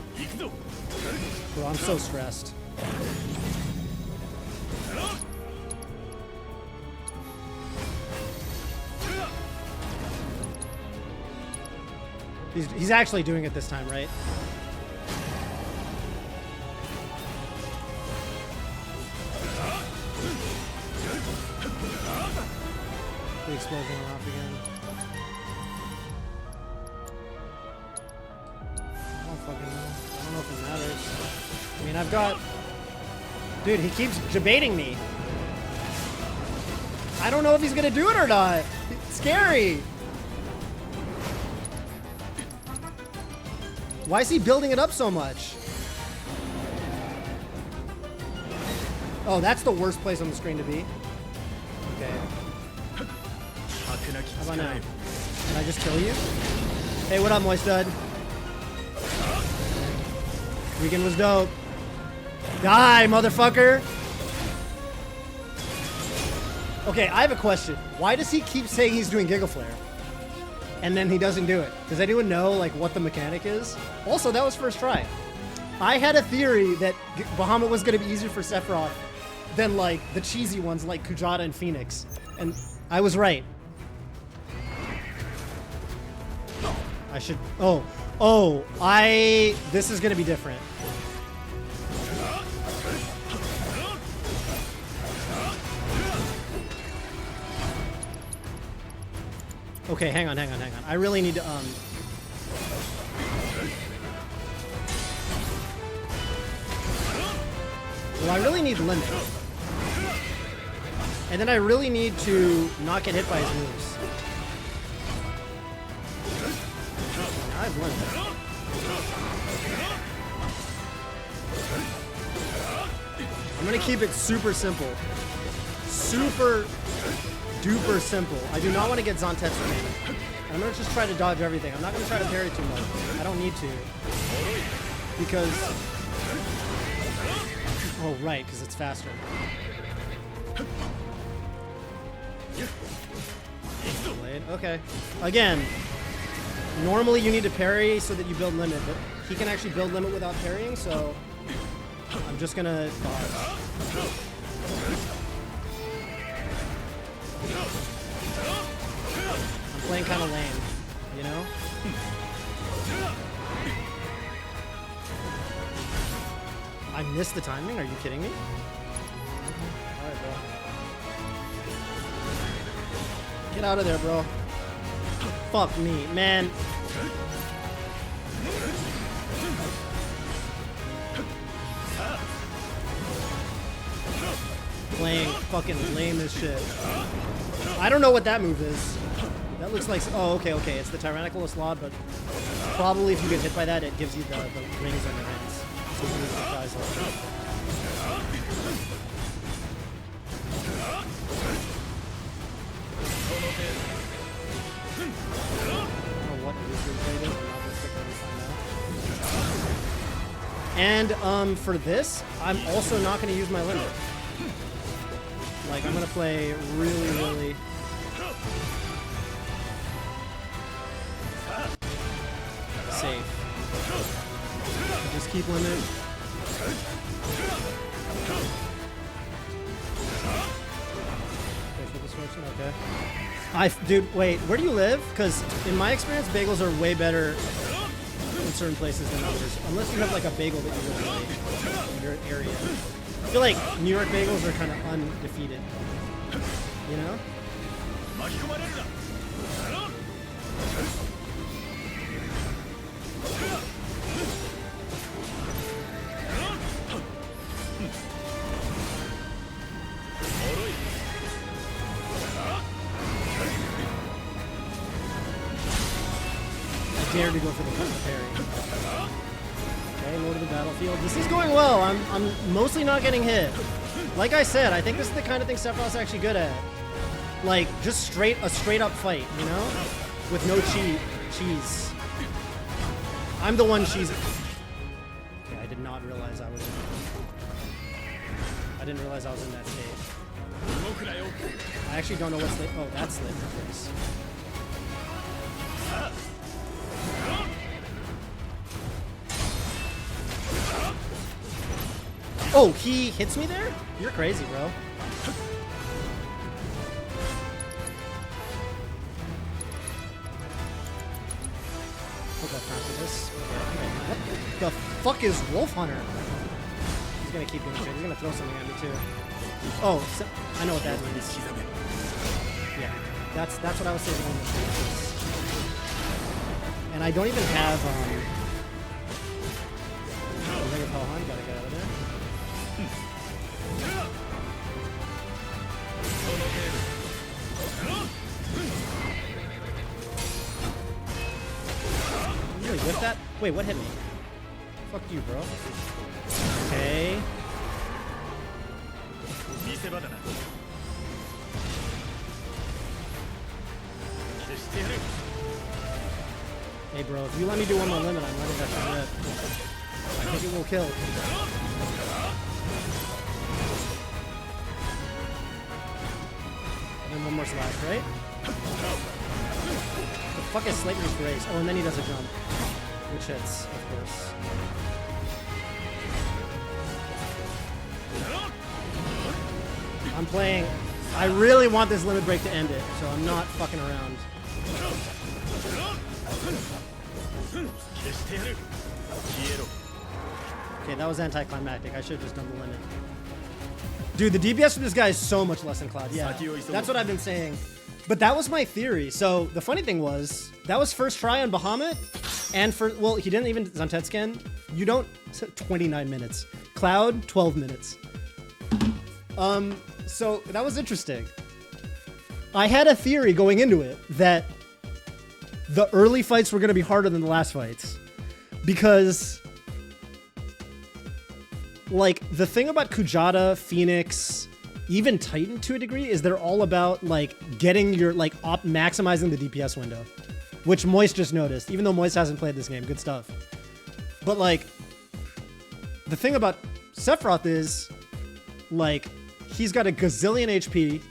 [SPEAKER 1] Bro, I'm so stressed. He's actually doing it this time, right? The explosion went off again. I don't fucking know. I don't know if it matters. I mean, I've got... Dude, he keeps debating me. I don't know if he's gonna do it or not. It's scary. Why is he building it up so much? Oh, that's the worst place on the screen to be. Okay. How about now? Can I just kill you? Hey, what up, Moist Dud? Weekend was dope. Die, motherfucker! Okay, I have a question. Why does he keep saying he's doing Giga Flare? And then he doesn't do it. Does anyone know like what the mechanic is? Also, that was first try. I had a theory that Bahamut was going to be easier for Sephiroth than like the cheesy ones like Kujata and Phoenix. And I was right. I should... This is going to be different. Okay, hang on. I really need to, Well, I really need limit. And then I really need to not get hit by his moves. I have limit. I'm gonna keep it super simple. Super duper simple. I do not want to get Zantetsu mana. I'm gonna just try to dodge everything. I'm not gonna try to parry too much. I don't need to. Because... Oh, right, because it's faster. Blade. Okay. Again, normally you need to parry so that you build limit, but he can actually build limit without parrying, so I'm just gonna dodge. I'm playing kind of lame, you know? I missed the timing? Are you kidding me? Alright, bro. Get out of there, bro. Fuck me, man. Playing fucking lame as shit. I don't know what that move is. That looks like... Oh, okay. It's the Tyrannical Slot, but probably if you get hit by that, it gives you the rings on your hands. So it's really surprising. I don't know what this is. I'm not gonna stick around and find out. And for this, I'm also not going to use my limit. Like, I'm going to play really... safe. Just keep limit. Okay, for this person, okay. Dude, wait, where do you live? Because in my experience, bagels are way better in certain places than others. Unless you have like a bagel that you really like in your area. I feel like New York bagels are kind of undefeated. You know? I dare to go for the parry. Okay, low to the battlefield. This is going well. I'm mostly not getting hit. Like I said, I think this is the kind of thing Sephiroth's actually good at. Like, just a straight up fight, you know? With no cheese. I'm the one cheesing. Okay, I did not realize I was I didn't realize I was in that state. I actually don't know what's lit. Oh, that's lit in place. Oh, he hits me there? You're crazy, bro. Hold up, time for this. What the fuck is Wolf Hunter? He's gonna keep doing shit. He's gonna throw something at me too. Oh, so, I know what that means. Yeah, that's what I was saying. And I don't even have Ring of Hellheim. Gotta get out of there. Really whip that? Wait, what hit me? Fuck you, bro. Okay. Hey, bro, if you let me do one more limit, I'm letting that shit rip. I think it will kill. And one more slash, right? The fuck is Sleipner's Grace? Oh, and then he does a jump. Which hits, of course. I'm playing... I really want this limit break to end it, so I'm not fucking around. Okay, that was anticlimactic. I should have just done the limit. Dude, the DPS from this guy is so much less than Cloud. Yeah, that's what I've been saying. But that was my theory. So the funny thing was, that was first try on Bahamut. And for, well, he didn't even Zantetsuken. You don't, 29 minutes. Cloud, 12 minutes. So that was interesting. I had a theory going into it that the early fights were going to be harder than the last fights. Because, like, the thing about Kujata, Phoenix, even Titan to a degree, is they're all about, like, getting your, like, maximizing the DPS window. Which Moist just noticed, even though Moist hasn't played this game. Good stuff. But, like, the thing about Sephiroth is, like, he's got a gazillion HP.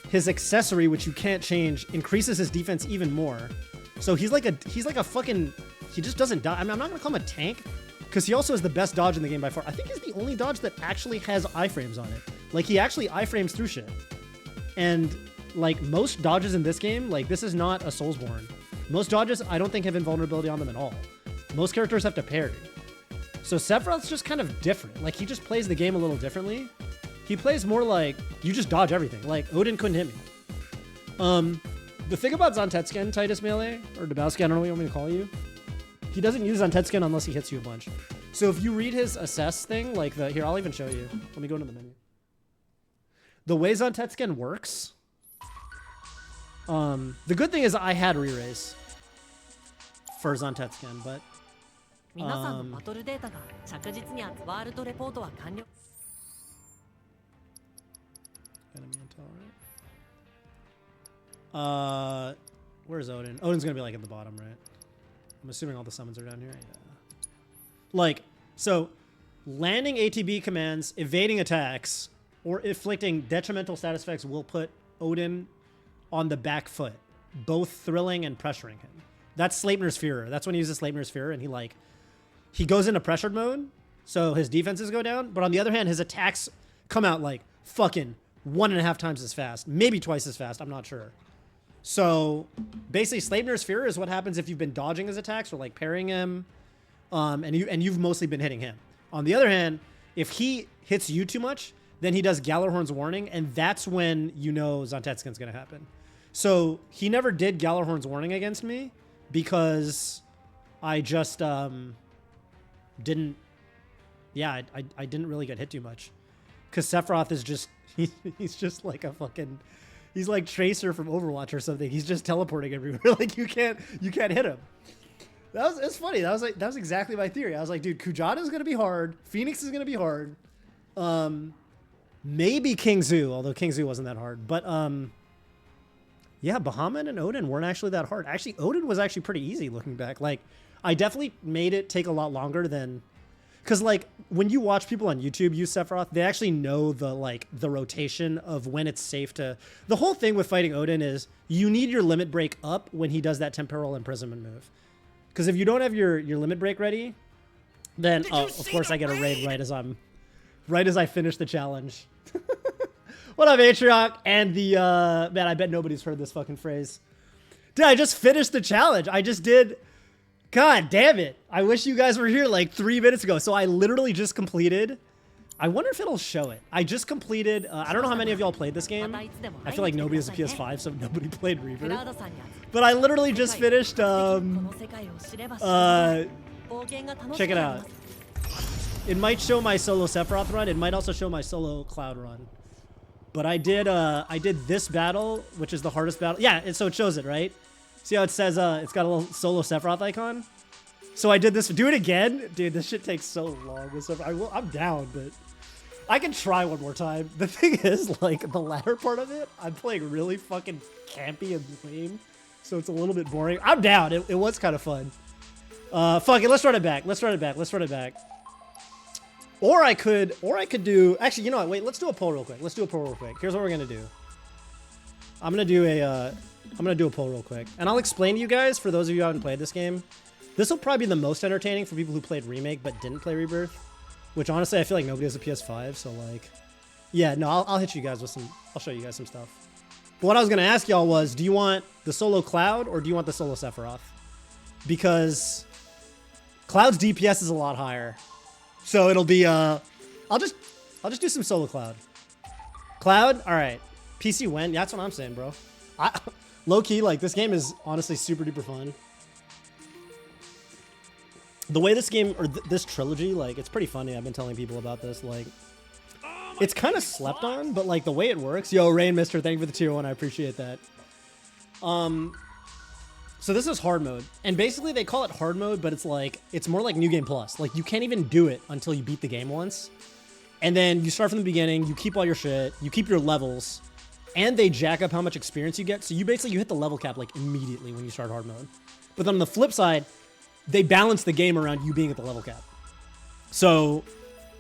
[SPEAKER 1] His accessory, which you can't change, increases his defense even more. So he's like a fucking, he just doesn't die. I mean, I'm not gonna call him a tank, because he also has the best dodge in the game by far. I think he's the only dodge that actually has iframes on it. Like, he actually iframes through shit. And, like, most dodges in this game, like, this is not a Soulsborne. Most dodges, I don't think, have invulnerability on them at all. Most characters have to parry. So Sephiroth's just kind of different. Like, he just plays the game a little differently. He plays more like, you just dodge everything. Like, Odin couldn't hit me. The thing about Zantetsuken, Titus Melee, or Dabowski, I don't know what you want me to call you. He doesn't use Zantetsuken unless he hits you a bunch. So if you read his assess thing, like the, here, I'll even show you. Let me go into the menu. The way Zantetsuken works, the good thing is I had re-raise for Zantetsuken, but
[SPEAKER 6] 皆さんのバトルデータが着実にワールドレポートは完了。
[SPEAKER 1] enemy intel, right? Where's Odin? Odin's gonna be like at the bottom, right? I'm assuming all the summons are down here. Yeah. Like, so landing ATB commands, evading attacks, or inflicting detrimental status effects will put Odin on the back foot, both thrilling and pressuring him. That's Sleipner's Fuhrer. That's when he uses Sleipner's Fuhrer, and he goes into pressured mode, so his defenses go down. But on the other hand, his attacks come out like fucking 1.5 times as fast, maybe twice as fast. I'm not sure. So basically, Sleipner's Fuhrer is what happens if you've been dodging his attacks or like parrying him, and you've mostly been hitting him. On the other hand, if he hits you too much, then he does Gallarhorn's Warning, and that's when you know Zantetsuken's gonna happen. So he never did Gallarhorn's Warning against me because I just didn't. Yeah, I didn't really get hit too much because Sephiroth is just. He's just like a fucking, he's like Tracer from Overwatch or something. He's just teleporting everywhere. Like you can't hit him. It's funny. That was exactly my theory. I was like, dude, Kujata is gonna be hard. Phoenix is gonna be hard. Maybe King Zu, although King Zu wasn't that hard. But yeah, Bahamut and Odin weren't actually that hard. Actually, Odin was actually pretty easy looking back. Like I definitely made it take a lot longer than. Because, like, when you watch people on YouTube use Sephiroth, they actually know the rotation of when it's safe to... The whole thing with fighting Odin is you need your limit break up when he does that temporal imprisonment move. Because if you don't have your limit break ready, then, of course, I get a raid right as I finish the challenge. What up, Atrioc? And the... man, I bet nobody's heard this fucking phrase. Dude, I just finished the challenge. I just did... God damn it. I wish you guys were here like 3 minutes ago. So I literally just completed. I wonder if it'll show it. I just completed. I don't know how many of y'all played this game. I feel like nobody has a PS5, so nobody played Rebirth. But I literally just finished. Check it out. It might show my solo Sephiroth run. It might also show my solo Cloud run. But I did this battle, which is the hardest battle. Yeah, so it shows it, right? See how it says it's got a little solo Sephiroth icon? So I did this. Do it again? Dude, this shit takes so long. I'm down, but I can try one more time. The thing is, like, the latter part of it, I'm playing really fucking campy and lame, so it's a little bit boring. I'm down. It was kind of fun. Fuck it. Let's run it back. Let's run it back. Or I could do... Actually, you know what? Wait, let's do a poll real quick. Here's what we're going to do. I'm gonna do a poll real quick, and I'll explain to you guys, for those of you who haven't played this game. This will probably be the most entertaining for people who played Remake but didn't play Rebirth, which honestly I feel like nobody has a PS5, so like, yeah, no, I'll hit you guys with some, I'll show you guys some stuff. But what I was gonna ask y'all was, do you want the solo Cloud or do you want the solo Sephiroth? Because Cloud's DPS is a lot higher, so it'll be I'll just do some solo Cloud. Cloud, all right. PC win. Yeah, that's what I'm saying, bro. Low key, like, this game is honestly super duper fun. The way this game, or this trilogy, like, it's pretty funny. I've been telling people about this. Like, it's kind of slept on, but, like, the way it works. Yo, Rain Mister, thank you for the tier 1. I appreciate that. So this is hard mode. And basically, they call it hard mode, but it's like, it's more like New Game Plus. Like, you can't even do it until you beat the game once. And then you start from the beginning, you keep all your shit, you keep your levels, and they jack up how much experience you get. So you basically, you hit the level cap like immediately when you start hard mode. But then on the flip side, they balance the game around you being at the level cap. So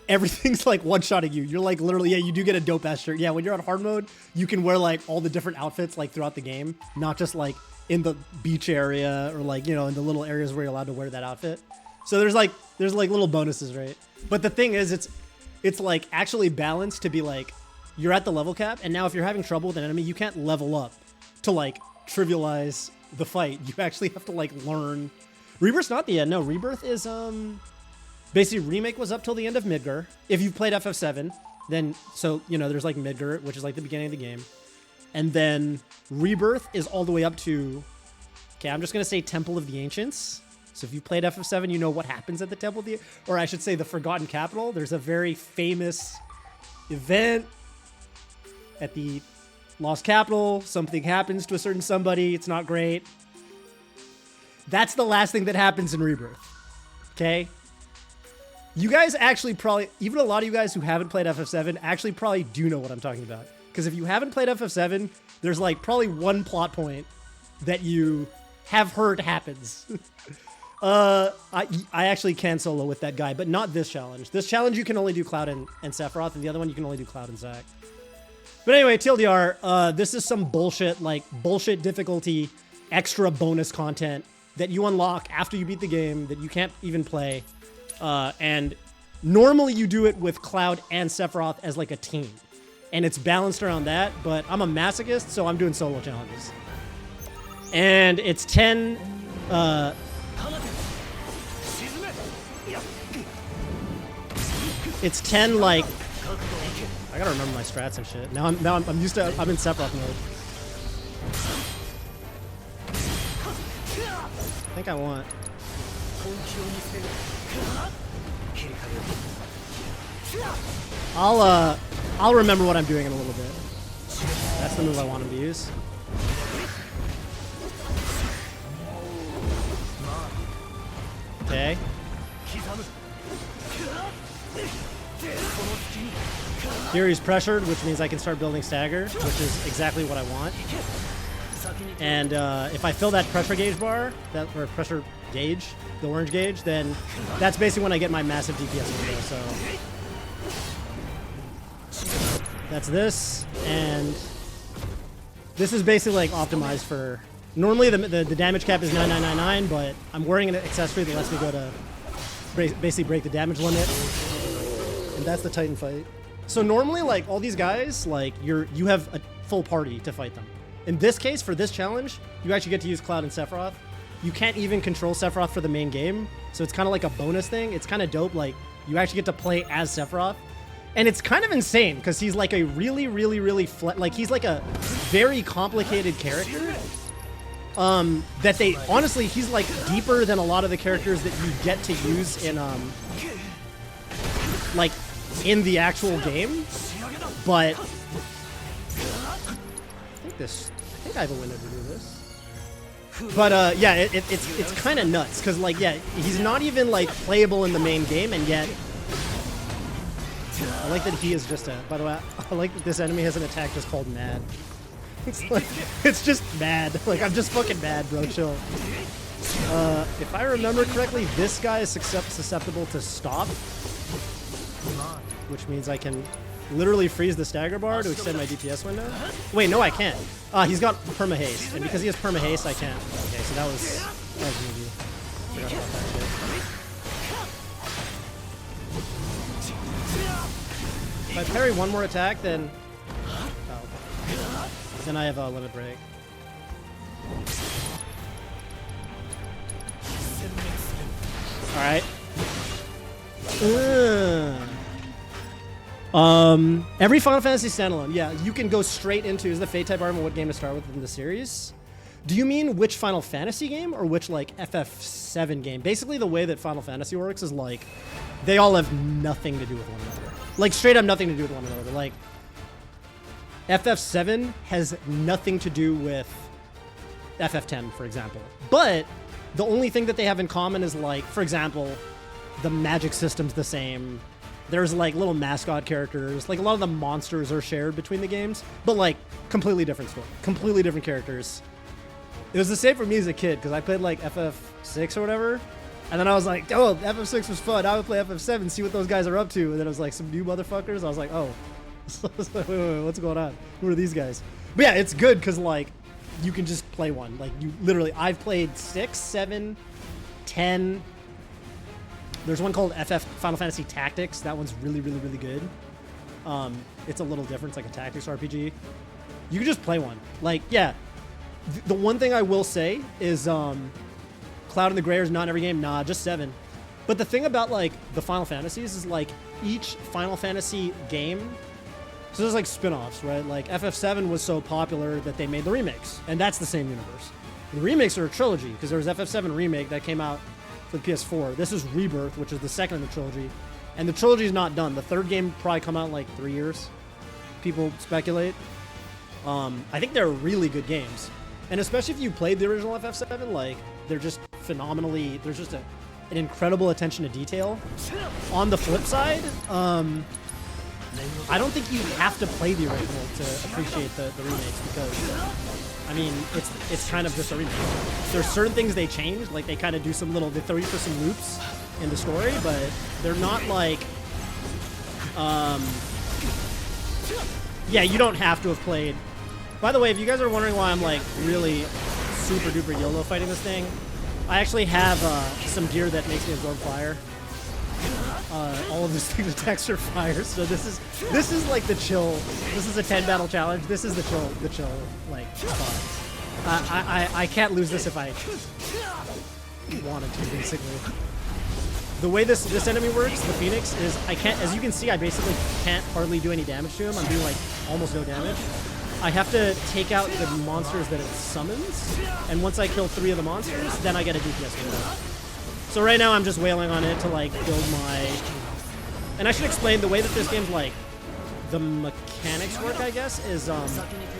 [SPEAKER 1] everything's like one-shotting you. You're like literally, yeah, you do get a dope ass shirt. Yeah, when you're on hard mode, you can wear like all the different outfits like throughout the game, not just like in the beach area or like, you know, in the little areas where you're allowed to wear that outfit. So there's like little bonuses, right? But the thing is, it's like actually balanced to be like, you're at the level cap, and now if you're having trouble with an enemy, you can't level up to like trivialize the fight. You actually have to like learn. Rebirth's not the end. No, Rebirth is basically Remake was up till the end of Midgar. If you've played FF7, then so you know there's like Midgar, which is like the beginning of the game, and then Rebirth is all the way up to, okay, I'm just gonna say Temple of the Ancients. So if you played FF7, you know what happens at the Temple of the, or I should say the Forgotten Capital. There's a very famous event at the Lost Capital. Something happens to a certain somebody. It's not great. That's the last thing that happens in Rebirth. Okay? You guys actually probably, even a lot of you guys who haven't played FF7 actually probably do know what I'm talking about. Because if you haven't played FF7, there's like probably one plot point that you have heard happens. I actually can solo with that guy, but not this challenge. This challenge you can only do Cloud and Sephiroth, and the other one you can only do Cloud and Zack. But anyway, TLDR, this is some bullshit, like bullshit difficulty, extra bonus content that you unlock after you beat the game that you can't even play. And normally you do it with Cloud and Sephiroth as like a team. And it's balanced around that, but I'm a masochist, so I'm doing solo challenges. And it's 10, it's 10 like, I gotta remember my strats and shit. Now I'm used to, I'm in Sephiroth mode. I think I want. I'll remember what I'm doing in a little bit. That's the move I want him to use. Okay. Here he's pressured, which means I can start building stagger, which is exactly what I want. And if I fill that pressure gauge bar, or pressure gauge, the orange gauge, then that's basically when I get my massive DPS window. So that's this, and this is basically like optimized for. Normally the damage cap is 9999, but I'm wearing an accessory that lets me go to basically break the damage limit, and that's the Titan fight. So normally, like all these guys, like you have a full party to fight them. In this case, for this challenge, you actually get to use Cloud and Sephiroth. You can't even control Sephiroth for the main game, so it's kind of like a bonus thing. It's kind of dope. Like you actually get to play as Sephiroth, and it's kind of insane because he's like a really like he's like a very complicated character. That they honestly, he's like deeper than a lot of the characters that you get to use in like in the actual game. But I think I have a window to do this. But yeah, it's kind of nuts because like yeah, he's not even like playable in the main game, and yet I like that he is just a. By the way, I like that this enemy has an attack just called Mad. It's like, it's just mad. Like, I'm just fucking mad, bro. Chill. If I remember correctly, this guy is susceptible to stop, which means I can literally freeze the stagger bar to extend my DPS window. Wait, no, I can't. He's got perma haste, and because he has perma haste, I can't. Okay, so that was easy. Forgot about that shit. If I parry one more attack, then then I have a limit break. All right. Every Final Fantasy standalone, yeah, you can go straight into, is the Fate type argument what game to start with in the series? Do you mean which Final Fantasy game or which like FF7 game? Basically the way that Final Fantasy works is like, they all have nothing to do with one another. Like straight up nothing to do with one another. Like FF7 has nothing to do with FF10, for example. But the only thing that they have in common is like, for example, the magic system's the same. There's like little mascot characters. Like a lot of the monsters are shared between the games, but like completely different story, completely different characters. It was the same for me as a kid because I played like FF6 or whatever. And then I was like, oh, FF6 was fun. I would play FF7, see what those guys are up to. And then it was like some new motherfuckers. I was like, oh, I was like, wait, what's going on? Who are these guys? But yeah, it's good because like you can just play one. Like you literally, I've played 6, 7, 10. There's one called FF Final Fantasy Tactics. That one's really, really, really good. It's a little different. It's like a tactics RPG. You can just play one. Like, yeah. The one thing I will say is Cloud and the Grey is not in every game. Nah, just 7. But the thing about like the Final Fantasies is like each Final Fantasy game, so there's like spin-offs, right? Like FF7 was so popular that they made the remakes, and that's the same universe. The remakes are a trilogy because there was FF7 remake that came out for the PS4. This is Rebirth, which is the second of the trilogy, and the trilogy is not done. The third game probably come out in like 3 years. People speculate. I think they're really good games, and especially if you played the original FF7, like they're just phenomenally. There's just an incredible attention to detail. On the flip side, I don't think you have to play the original to appreciate the remakes because, I mean, it's kind of just a remake. There's certain things they changed, like they kind of do some little, they throw you for some loops in the story, but they're not like, yeah, you don't have to have played. By the way, if you guys are wondering why I'm like really super duper YOLO fighting this thing, I actually have some gear that makes me absorb fire. All of these things attacks are fire, so this is like the chill. This is a 10 battle challenge. This is the chill like spot. I can't lose this if I wanted to, basically. The way this enemy works, the Phoenix, is I can't, as you can see, I basically can't hardly do any damage to him. I'm doing like almost no damage. I have to take out the monsters that it summons, and once I kill 3 of the monsters, then I get a DPS window. So right now I'm just wailing on it to like build my... And I should explain the way that this game's like, the mechanics work, I guess, is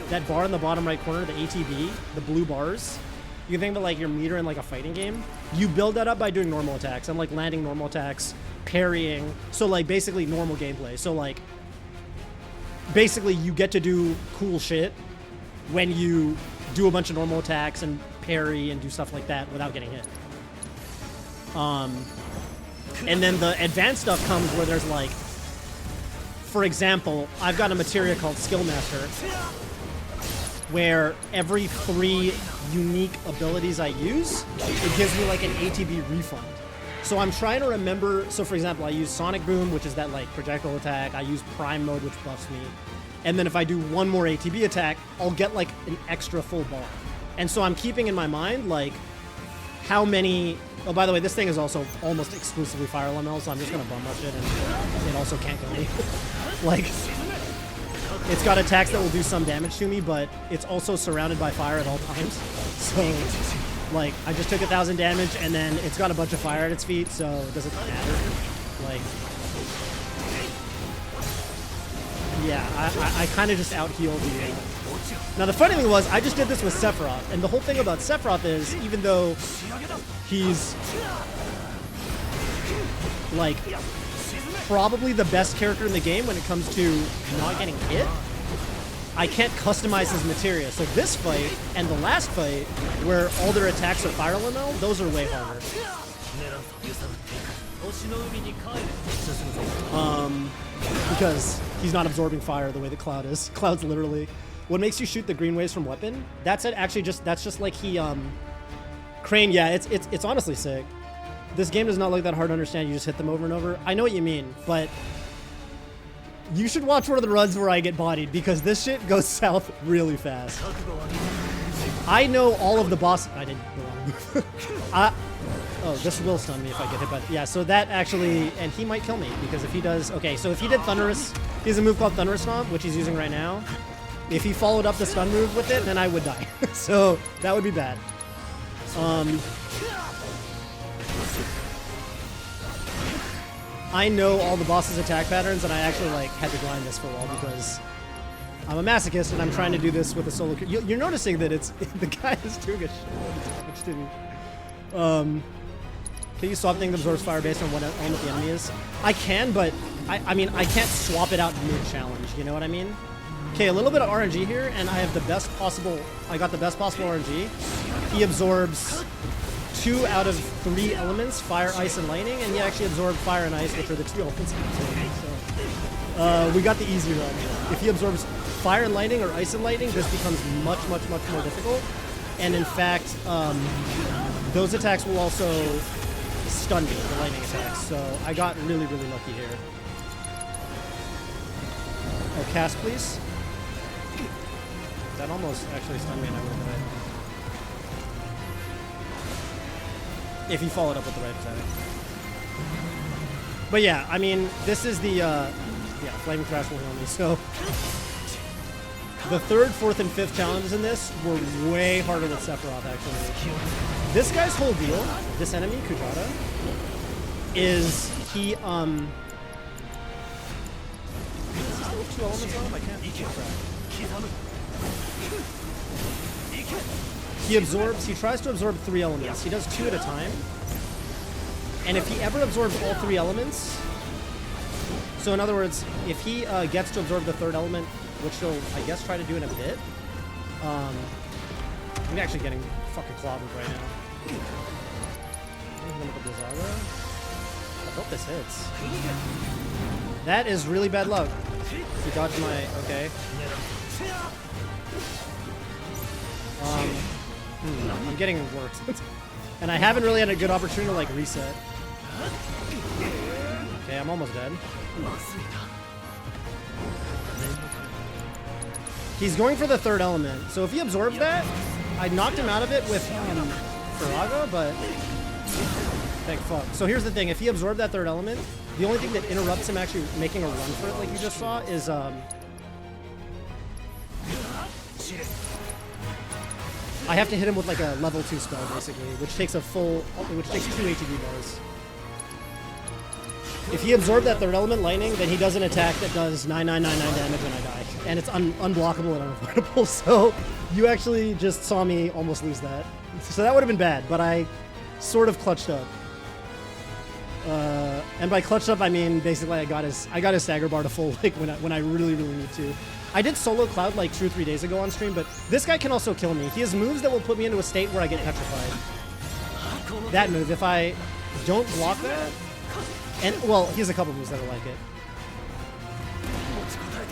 [SPEAKER 1] that bar in the bottom right corner, the ATB, the blue bars. You can think about like your meter in like a fighting game. You build that up by doing normal attacks. I'm like landing normal attacks, parrying. So like basically normal gameplay. So like basically you get to do cool shit when you do a bunch of normal attacks and parry and do stuff like that without getting hit. And then the advanced stuff comes where there's like, for example, I've got a materia called Skill Master where every 3 unique abilities I use, it gives me like an ATB refund. So I'm trying to remember, so for example, I use Sonic Boom, which is that like projectile attack. I use Prime Mode, which buffs me. And then if I do one more ATB attack, I'll get like an extra full bar. And so I'm keeping in my mind like how many... Oh, by the way, this thing is also almost exclusively fire elemental, so I'm just gonna bum rush it, and it also can't kill me. Like, it's got attacks that will do some damage to me, but it's also surrounded by fire at all times. So, like, I just took 1,000 damage, and then it's got a bunch of fire at its feet, so it doesn't matter. Like, yeah, I kind of just out-healed the... Now, the funny thing was, I just did this with Sephiroth, and the whole thing about Sephiroth is, even though he's, like, probably the best character in the game when it comes to not getting hit, I can't customize his materia. So this fight and the last fight, where all their attacks are fire elemental, those are way harder. Because He's not absorbing fire the way the Cloud is. Cloud's literally... What makes you shoot the green waves from weapon? That's it. Actually, that's just like he Crane. Yeah, it's honestly sick. This game does not look that hard to understand. You just hit them over and over. I know what you mean, but you should watch one of the runs where I get bodied because this shit goes south really fast. I know all of the boss. I didn't go on. Oh, this will stun me if I get hit by. Yeah, so that actually, and he might kill me because if he does. Okay, so if he did Thunderous, he has a move called Thunderous Stomp, which he's using right now. If he followed up the stun move with it, then I would die. So that would be bad. I know all the boss's attack patterns, and I actually like had to grind this for a while because I'm a masochist and I'm trying to do this with a solo. You're noticing that it's the guy is doing a shit damage to me. Can you swap things that absorbs fire based on what element the enemy is? I can, but I mean I can't swap it out mid-challenge. You know what I mean? Okay, a little bit of RNG here, and I have the best possible. I got the best possible RNG. He absorbs 2 out of 3 elements: fire, ice, and lightning, and he actually absorbed fire and ice, which are the 2 elements. So we got the easy run. If he absorbs fire and lightning or ice and lightning, this becomes much more difficult. And in fact, those attacks will also stun me, the lightning attacks. So I got really lucky here. Oh, cast, please. That almost actually stunned me and I would have died. If he followed up with the right attack. But yeah, I mean, this is the, yeah, Flaming Thrash will heal me, so. The 3rd, 4th, and 5th challenges in this were way harder with Sephiroth, actually. This guy's whole deal, this enemy, Kujata, is he, Is he still 2 elements on him? I can't keep track. He tries to absorb 3 elements. He does 2 at a time. And if he ever absorbs all 3 elements, so in other words, if he gets to absorb the 3rd element, which he'll, I guess, try to do in a bit, I'm actually getting fucking clobbered right now. I hope this hits. That is really bad luck. He dodged my, okay. I'm getting worked. And I haven't really had a good opportunity to like reset. Okay, I'm almost dead. He's going for the 3rd element. So if he absorbs that, I knocked him out of it with Firaga, but thank fuck. So here's the thing, if he absorbed that 3rd element, the only thing that interrupts him actually making a run for it like you just saw is I have to hit him with like a level 2 spell basically, which takes 2 ATB bars. If he absorbed that 3rd element, lightning, then he does an attack that does 9999 damage when I die. And it's unblockable and unavoidable, so you actually just saw me almost lose that. So that would have been bad, but I sort of clutched up. And by clutched up, I mean basically I got his stagger bar to full like when I really need to. I did solo Cloud like 2 or 3 days ago on stream, but this guy can also kill me. He has moves that will put me into a state where I get petrified. That move, if I don't block that, and well, he has a couple moves that are like it.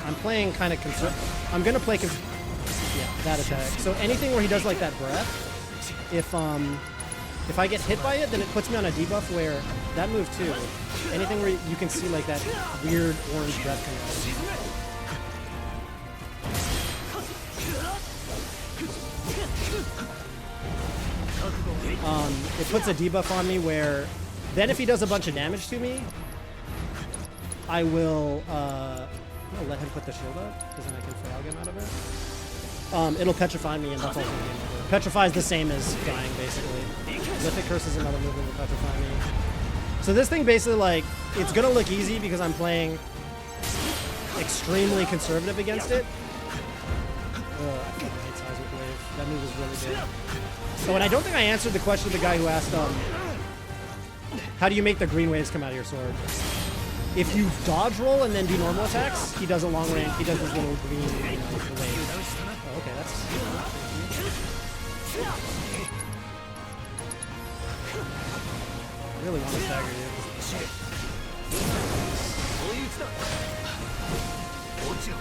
[SPEAKER 1] I'm playing kind of I'm gonna play yeah, that attack. So anything where he does like that breath, if I get hit by it, then it puts me on a debuff where that move too. Anything where you can see like that weird orange breath coming out. It puts a debuff on me where then if he does a bunch of damage to me, I will I'll let him put the shield up, because then I can frog him out of it. It'll petrify me, and that's also game over. Petrify is the same as dying, basically. Lithic Curse is another move that will petrify me. So this thing basically, like, it's gonna look easy because I'm playing extremely conservative against it. I fucking hate Seismic Wave. That move is really good. So, and I don't think I answered the question of the guy who asked, how do you make the green waves come out of your sword? If you dodge roll and then do normal attacks, he does a long range. He does this little green wave. Oh, okay, that's. I really want to stagger you. I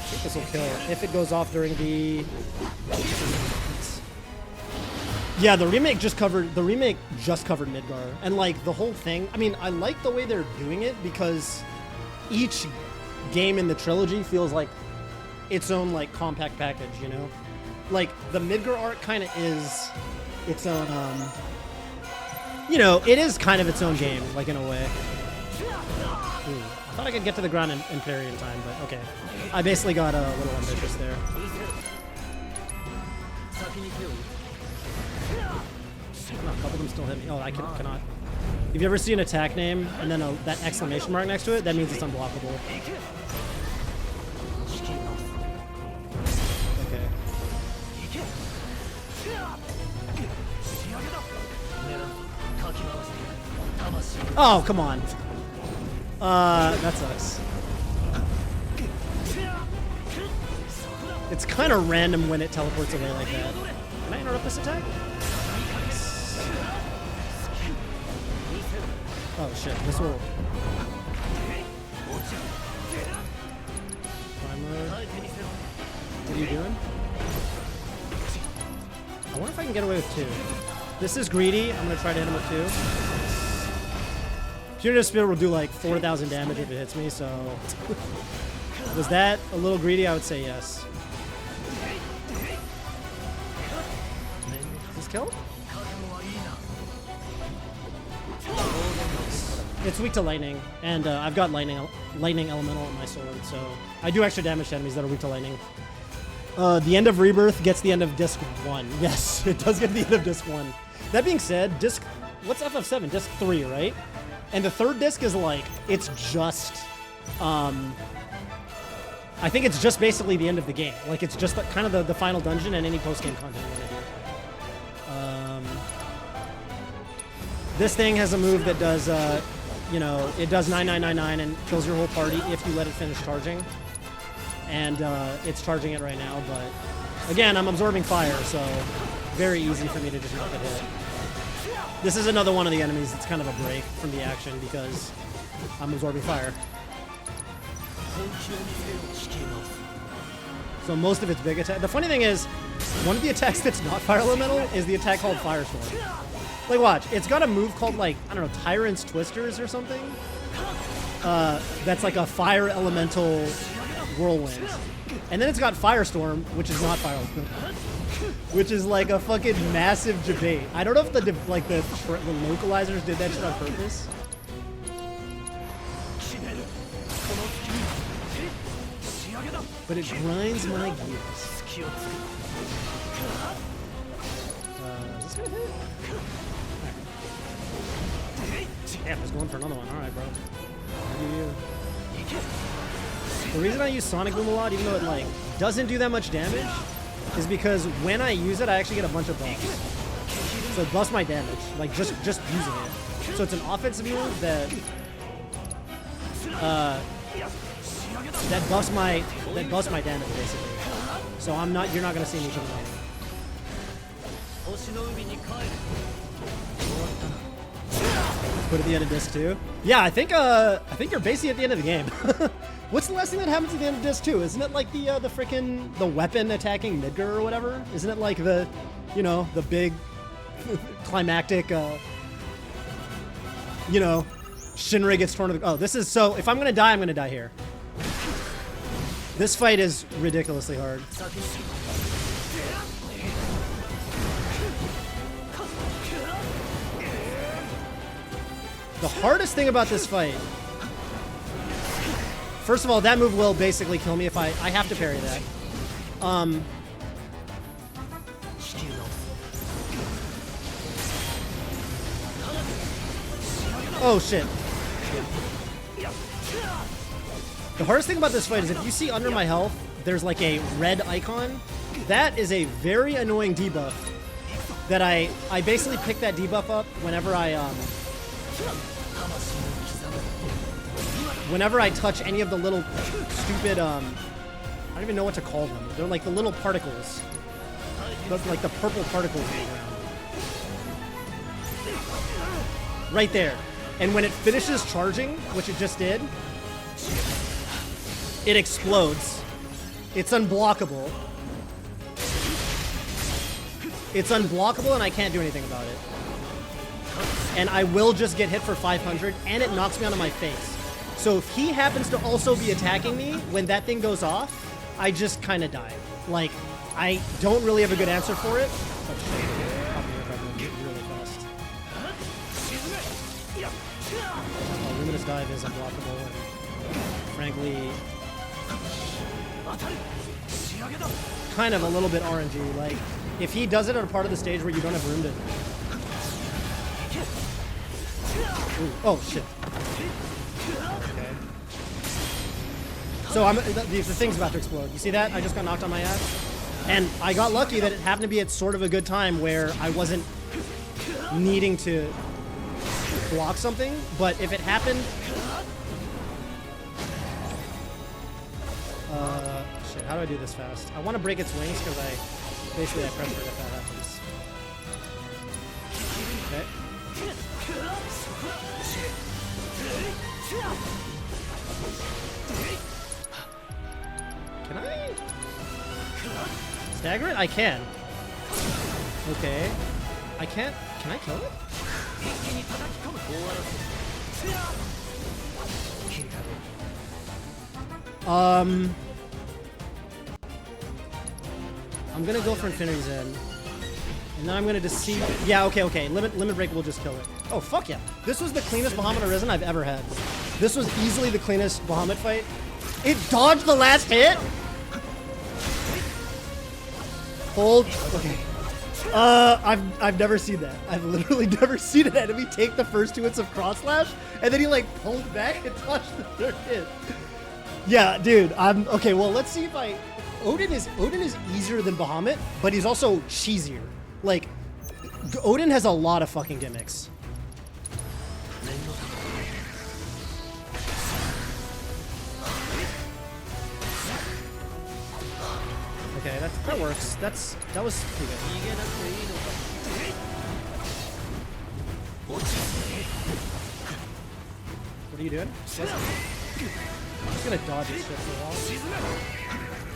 [SPEAKER 1] think this will kill if it goes off during the. Yeah, the remake just covered Midgar, and like the whole thing. I mean, I like the way they're doing it because each game in the trilogy feels like its own like compact package, you know? Like the Midgar arc kind of is its own you know, it is kind of its own game, like in a way. Ooh, I thought I could get to the ground and parry in time, but okay. I basically got a little ambitious there. Oh, a couple of them still hit me. Oh, I cannot. If you ever see an attack name and then that exclamation mark next to it, that means it's unblockable. Okay. Oh, come on. That sucks. It's kind of random when it teleports away like that. Can I interrupt this attack? Oh shit, this will... What are you doing? I wonder if I can get away with 2. This is greedy. I'm gonna try to hit him with 2. Punitive Spirit will do like 4,000 damage if it hits me, so... Was that a little greedy? I would say yes. Is this killed? It's weak to lightning, and I've got lightning elemental on my sword, so I do extra damage to enemies that are weak to lightning. The end of Rebirth gets the end of Disc 1. Yes, it does get the end of Disc 1. That being said, what's FF7? Disc 3, right? And the third disc is like, it's just, I think it's just basically the end of the game. Like, it's just kind of the final dungeon and any post-game content you want to do. This thing has a move that does, you know, it does 9999 and kills your whole party if you let it finish charging. And it's charging it right now, but again, I'm absorbing fire, so very easy for me to just not get hit. This is another one of the enemies that's kind of a break from the action because I'm absorbing fire. So most of its big attack. The funny thing is, one of the attacks that's not fire elemental is the attack called Firestorm. Like, watch. It's got a move called, like, I don't know, Tyrant's Twisters or something. That's like a fire elemental whirlwind. And then it's got Firestorm, which is not fire elemental. Which is like a fucking massive debate. I don't know if the localizers did that shit on purpose. But it grinds my gears. Is this gonna hit? Damn, I was going for another one. Alright, bro. The reason I use Sonic Boom a lot, even though it like doesn't do that much damage, is because when I use it, I actually get a bunch of buffs. So it buffs my damage, like just using it. So it's an offensive move that buffs my damage basically. So you're not gonna see me coming. Put at the end of disc 2. Yeah, I think you're basically at the end of the game. What's the last thing that happens at the end of disc 2? Isn't it like the weapon attacking Midgar or whatever? Isn't it like the big climactic Shinra gets torn to the... Oh, this is... So, if I'm gonna die, I'm gonna die here. This fight is ridiculously hard. The hardest thing about this fight... First of all, that move will basically kill me if I have to parry that. Oh, shit. The hardest thing about this fight is if you see under my health, there's like a red icon. That is a very annoying debuff that I basically pick that debuff up whenever I touch any of the little stupid, I don't even know what to call them. They're like the little particles. Like the purple particles in the ground. right there. And when it finishes charging, which it just did, it explodes. It's unblockable. It's unblockable and I can't do anything about it. And I will just get hit for 500 and it knocks me onto my face. So if he happens to also be attacking me when that thing goes off, I just kind of die. Like, I don't really have a good answer for it. Oh, shit. Really fast. Oh, Luminous Dive is unblockable and frankly, kind of a little bit RNG. Like, if he does it on a part of the stage where you don't have room to... Ooh. Oh, shit. Okay. So the thing's about to explode. You see that? I just got knocked on my ass. And I got lucky that it happened to be at sort of a good time where I wasn't needing to block something. But if it happened... shit, how do I do this fast? I want to break its wings because basically I pressure it if that happens. Okay. Can I stagger it? I can. Okay. I can't. Can I kill it? I'm gonna go for Infinity's End. And then I'm gonna deceive. Yeah, okay. Limit Break will just kill it. Oh, fuck yeah. This was the cleanest Bahamut Arisen I've ever had. This was easily the cleanest Bahamut fight. It dodged the last hit? Hold. Okay. I've never seen that. I've literally never seen an enemy take the first 2 hits of Cross Slash, and then he like pulled back and dodged the 3rd hit. Yeah, dude. Okay. Well, let's see if Odin is easier than Bahamut, but he's also cheesier. Like, Odin has a lot of fucking gimmicks. Okay, that works. That was pretty good. What are you doing? I'm just gonna dodge this shit for a while.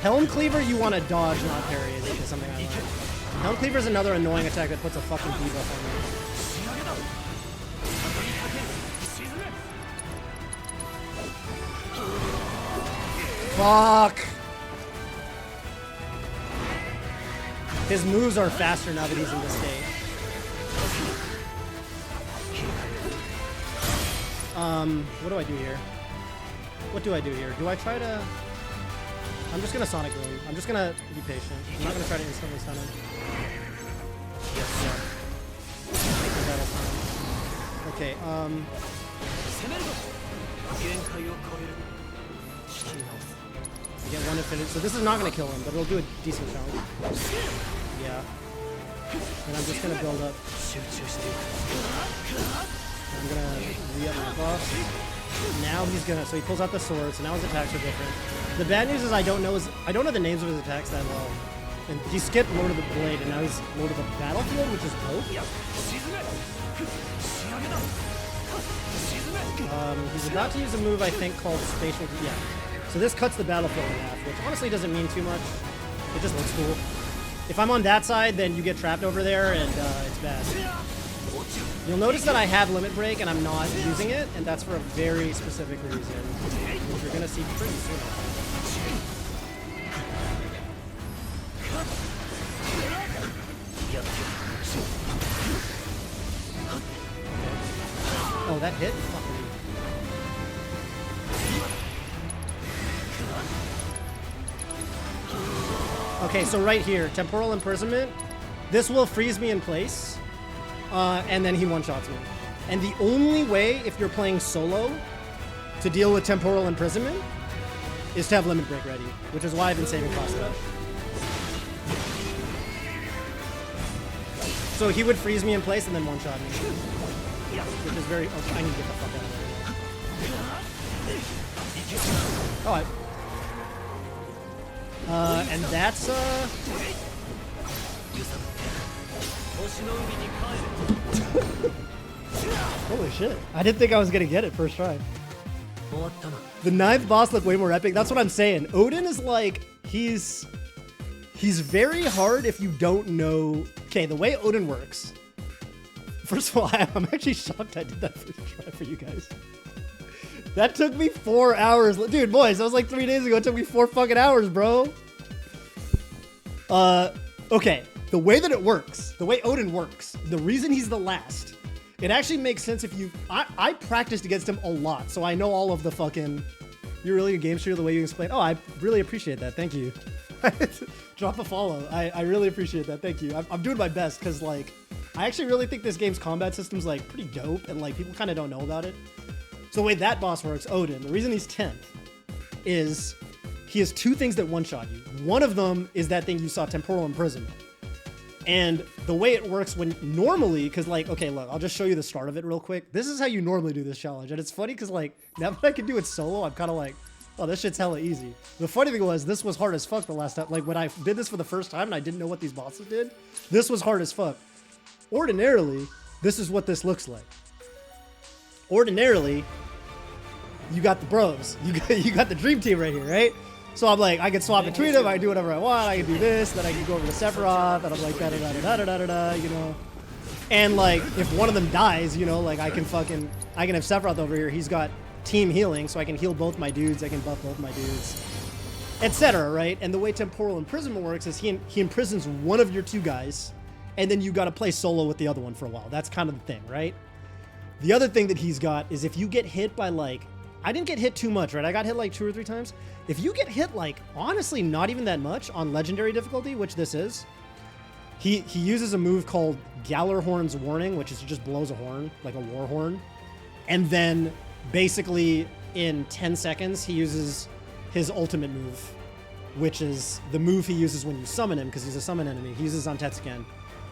[SPEAKER 1] Helm Cleaver, you want to dodge, not parry, is something I like. Helm Cleaver is another annoying attack that puts a fucking debuff on you. Fuck! His moves are faster now that he's in this state. What do I do here? What do I do here? Do I try to... I'm just gonna Sonic Boom. I'm just gonna be patient. I'm not gonna try to instantly stun him. Yeah. Okay, I get 1 infinite. So this is not gonna kill him, but it'll do a decent challenge. Yeah. And I'm just gonna build up. I'm gonna re-up my buff. Now he's gonna, so he pulls out the sword, so now his attacks are different. The bad news is I don't know the names of his attacks that well. And he skipped Lord of the Blade, and now he's Lord of the Battlefield, which is dope. He's about to use a move I think called Spatial. Yeah. So this cuts the battlefield in half, which honestly doesn't mean too much. It just looks cool. If I'm on that side, then you get trapped over there, and it's bad. You'll notice that I have Limit Break, and I'm not using it, and that's for a very specific reason, which you're going to see pretty soon. Oh, that hit? Fuck me. Okay, so right here, Temporal Imprisonment. This will freeze me in place, and then he one-shots me. And the only way, if you're playing solo, to deal with Temporal Imprisonment is to have Limit Break ready, which is why I've been saving Cross Slash. So he would freeze me in place and then one-shot me. Which is very... Oh, I need to get the fuck out of there. Alright. And that's, Holy shit. I didn't think I was gonna get it first try.
[SPEAKER 2] 終わったな。
[SPEAKER 1] The 9th boss looked way more epic. That's what I'm saying. Odin is like, he's very hard if you don't know. Okay, the way Odin works. First of all, I'm actually shocked I did that first try for you guys. That took me 4 hours. Dude, boys, that was like 3 days ago. It took me 4 fucking hours, bro. Okay, the way that it works, the way Odin works, the reason he's the last, it actually makes sense if you... I practiced against him a lot, so I know all of the fucking... You're really a game streamer the way you explain. Oh, I really appreciate that. Thank you. Drop a follow. I really appreciate that. Thank you. I'm doing my best because, like, I actually really think this game's combat system's, like, pretty dope, and, like, people kind of don't know about it. So the way that boss works, Odin, the reason he's 10th is he has 2 things that one-shot you. One of them is that thing you saw, temporal imprisonment. And the way it works when normally, because like, okay, look, I'll just show you the start of it real quick. This is how you normally do this challenge. And it's funny because like, now that I can do it solo, I'm kind of like, oh, this shit's hella easy. The funny thing was, this was hard as fuck the last time. Like when I did this for the first time and I didn't know what these bosses did, this was hard as fuck. Ordinarily, this is what this looks like. Ordinarily, you got the bros. You got the dream team right here, right? So I'm like, I can swap between them. I can do whatever I want. I can do this. Then I can go over to Sephiroth. And I'm like, da-da-da-da-da-da-da-da, you know. And like, if one of them dies, you know, like I can have Sephiroth over here. He's got team healing, so I can heal both my dudes. I can buff both my dudes, etc. Right? And the way temporal imprisonment works is he imprisons one of your 2 guys, and then you got to play solo with the other one for a while. That's kind of the thing, right? The other thing that he's got is if you get hit by like, I didn't get hit too much, right? I got hit like 2 or 3 times. If you get hit like, honestly, not even that much on legendary difficulty, which this is, he uses a move called Gallarhorn's Warning, which is he just blows a horn, like a war horn. And then basically in 10 seconds, he uses his ultimate move, which is the move he uses when you summon him, because he's a summon enemy. He uses Zantetsuken.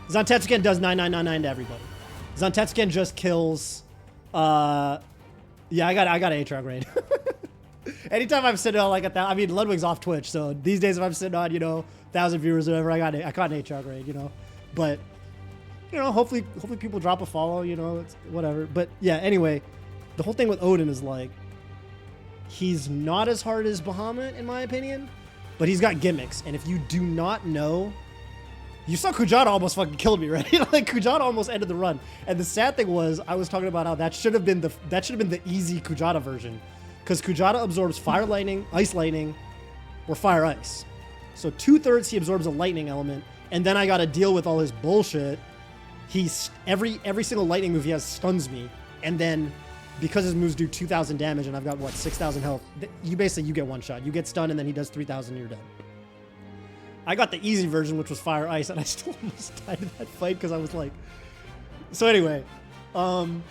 [SPEAKER 1] Zantetsuken does 9999 to everybody. Zantetsuken just kills, yeah, I got Aatrox raid. Anytime I'm sitting on like I mean, Ludwig's off Twitch, so these days if I'm sitting on, you know, 1,000 viewers or whatever, I got an Aatrox raid, you know. But, you know, hopefully people drop a follow, you know, it's whatever. But yeah, anyway, the whole thing with Odin is like, he's not as hard as Bahamut in my opinion, but he's got gimmicks. And if you do not know, you saw Kujata almost fucking killed me, right? Like Kujata almost ended the run. And the sad thing was, I was talking about how that should have been the easy Kujata version, because Kujata absorbs fire lightning, ice lightning, or fire ice. So 2/3 he absorbs a lightning element, and then I got to deal with all his bullshit. Every single lightning move he has stuns me, and then because his moves do 2,000 damage and I've got what 6,000 health, you get one shot. You get stunned and then he does 3,000 and you're dead. I got the easy version, which was fire ice, and I still almost died in that fight because I was like... So anyway, no,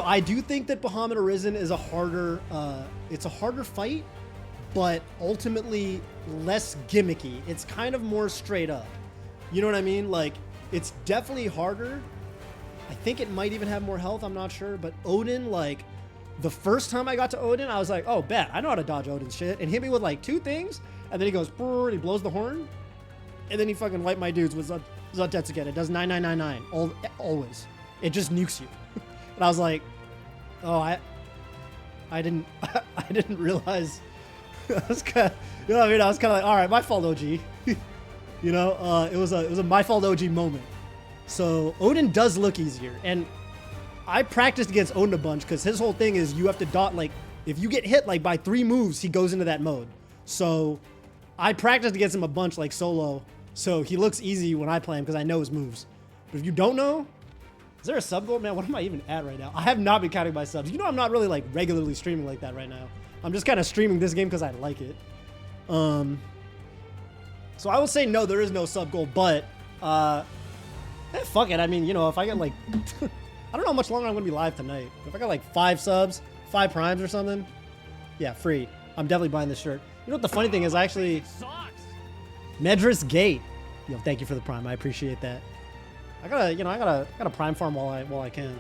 [SPEAKER 1] I do think that Bahamut Arisen is a harder, it's a harder fight, but ultimately less gimmicky. It's kind of more straight up. You know what I mean? Like, it's definitely harder. I think it might even have more health, I'm not sure, but Odin, like, the first time I got to Odin, I was like, oh, bet, I know how to dodge Odin's shit, and hit me with like 2 things, and then he goes, and he blows the horn, and then he fucking wiped my dudes with Zantetsuken. It does 9999, always. It just nukes you. And I was like, oh, I didn't realize. I was kind of, you know what I mean? I was kind of like, all right, my fault, OG. You know, it was a my fault OG moment. So Odin does look easier, and I practiced against Odin a bunch because his whole thing is you have to dot, like, if you get hit like by 3 moves, he goes into that mode. So I practiced against him a bunch, like solo. So he looks easy when I play him because I know his moves. But if you don't know, is there a sub goal? Man, what am I even at right now? I have not been counting my subs. You know, I'm not really like regularly streaming like that right now. I'm just kind of streaming this game because I like it. So I will say no, there is no sub goal, but fuck it. I mean, you know, if I get like, I don't know how much longer I'm gonna be live tonight. If I got like 5 subs, 5 primes or something, yeah, free. I'm definitely buying this shirt. You know what the funny thing is? I actually, Medris Gate. Yo, thank you for the prime. I appreciate that. I gotta prime farm while I can.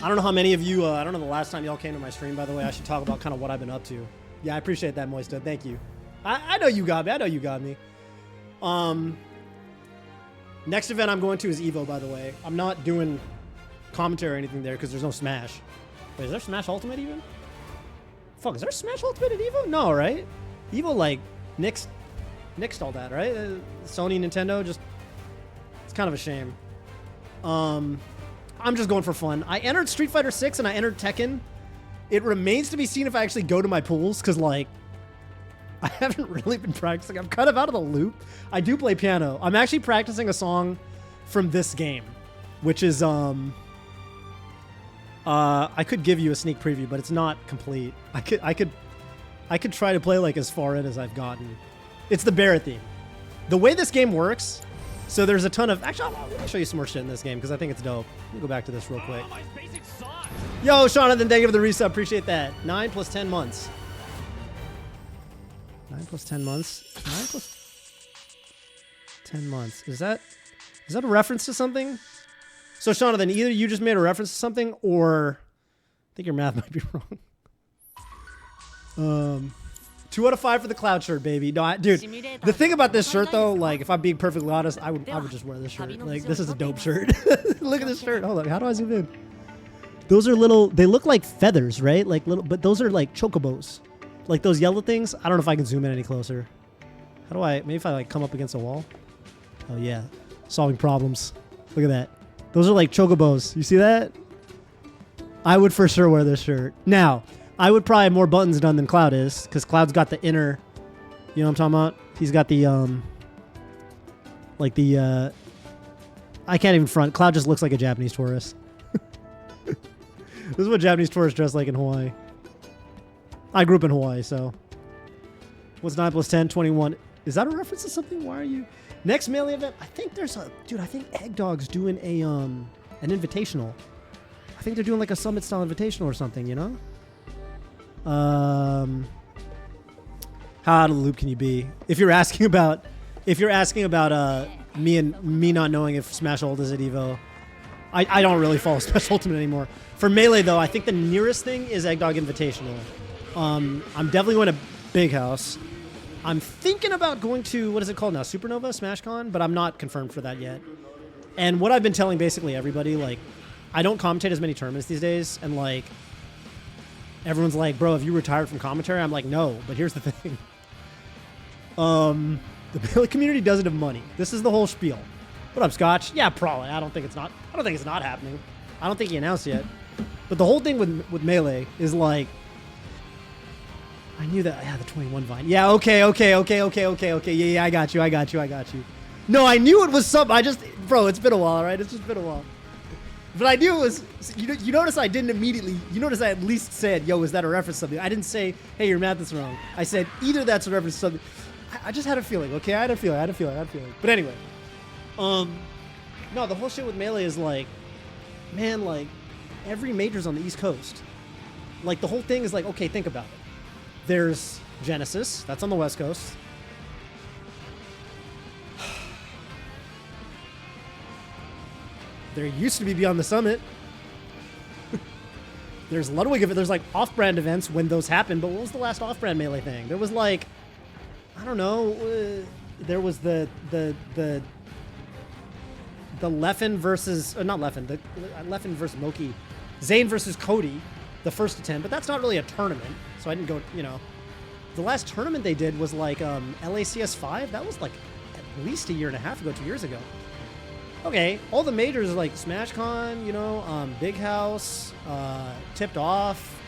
[SPEAKER 1] I don't know how many of you, I don't know the last time y'all came to my stream, by the way. I should talk about kind of what I've been up to. Yeah, I appreciate that, Moista. Thank you. I know you got me. I know you got me. Next event I'm going to is Evo, by the way. I'm not doing commentary or anything there because there's no Smash. Wait, is there Smash Ultimate even? Fuck, is there Smash Ultimate at Evo? No, right? Evo, like, nixed all that, right? Sony, Nintendo, just... It's kind of a shame. I'm just going for fun. I entered Street Fighter 6 and I entered Tekken. It remains to be seen if I actually go to my pools, because, like, I haven't really been practicing. I'm kind of out of the loop. I do play piano. I'm actually practicing a song from this game, which is, I could give you a sneak preview, but it's not complete. I could try to play, like, as far in as I've gotten. It's the Barrett theme. The way this game works, so there's a ton of... Actually, let me show you some more shit in this game, because I think it's dope. Let me go back to this real quick. Yo, Jonathan, thank you for the resub. Appreciate that. 9 plus 10 months. 9 plus 10 months. 9 plus 10 months. Is that a reference to something? So, Jonathan, either you just made a reference to something, or I think your math might be wrong. 2 out of 5 for the Cloud shirt, baby. No, dude, the thing about this shirt, though, like, if I'm being perfectly honest, I would just wear this shirt. Like, this is a dope shirt. Look at this shirt. Hold on. How do I zoom in? Those are little, they look like feathers, right? Like little, but those are like chocobos. Like those yellow things. I don't know if I can zoom in any closer. How do I, maybe if I like come up against a wall? Oh yeah. Solving problems. Look at that. Those are like chocobos. You see that? I would for sure wear this shirt. Now, I would probably have more buttons done than Cloud is, because Cloud's got the inner, you know what I'm talking about? He's got the, like the, I can't even front. Cloud just looks like a Japanese tourist. This is what Japanese tourists dress like in Hawaii. I grew up in Hawaii, so. What's 9 plus 10? 21. Is that a reference to something? Why are you? Next Melee event, I think there's a, dude, I think Egg Dog's doing a, an invitational. I think they're doing like a summit style invitational or something, you know? How out of the loop can you be? If you're asking about me not knowing if Smash Ult is at Evo, I don't really follow Smash Ultimate anymore. For Melee though, I think the nearest thing is Egg Dog Invitational. I'm definitely going to Big House. I'm thinking about going to, what is it called now? Supernova SmashCon, but I'm not confirmed for that yet. And what I've been telling basically everybody, like, I don't commentate as many tournaments these days, and like, everyone's like, bro, have you retired from commentary? I'm like, no, but here's the thing. The Melee community doesn't have money. This is the whole spiel. What up, Scotch? Yeah, probably. I don't think it's not happening. I don't think he announced yet. But the whole thing with Melee is like, I knew that. Yeah, the 21 Vine. Yeah, okay. Yeah, I got you. No, I knew it was something. Bro, it's been a while, right? It's just been a while. But I knew it was, you notice I didn't immediately, you notice I at least said, yo, is that a reference to something? I didn't say, hey, your math is wrong. I said, either that's a reference to something. I just had a feeling, okay? I had a feeling. But anyway. No, the whole shit with Melee is like, man, like, every major's on the East Coast. Like, the whole thing is like, okay, think about it. There's Genesis, that's on the West Coast. There used to be Beyond the Summit. There's Ludwig event. There's like off-brand events when those happen. But what was the last off-brand Melee thing? There was like, I don't know. There was the Leffen versus not Leffen. The Leffen versus Moki, Zane versus Cody, the first attempt. But that's not really a tournament, so I didn't go. You know, the last tournament they did was like LACS 5. That was like at least a year and a half ago, 2 years ago. Okay, all the majors like SmashCon, you know, Big House, Tipped Off,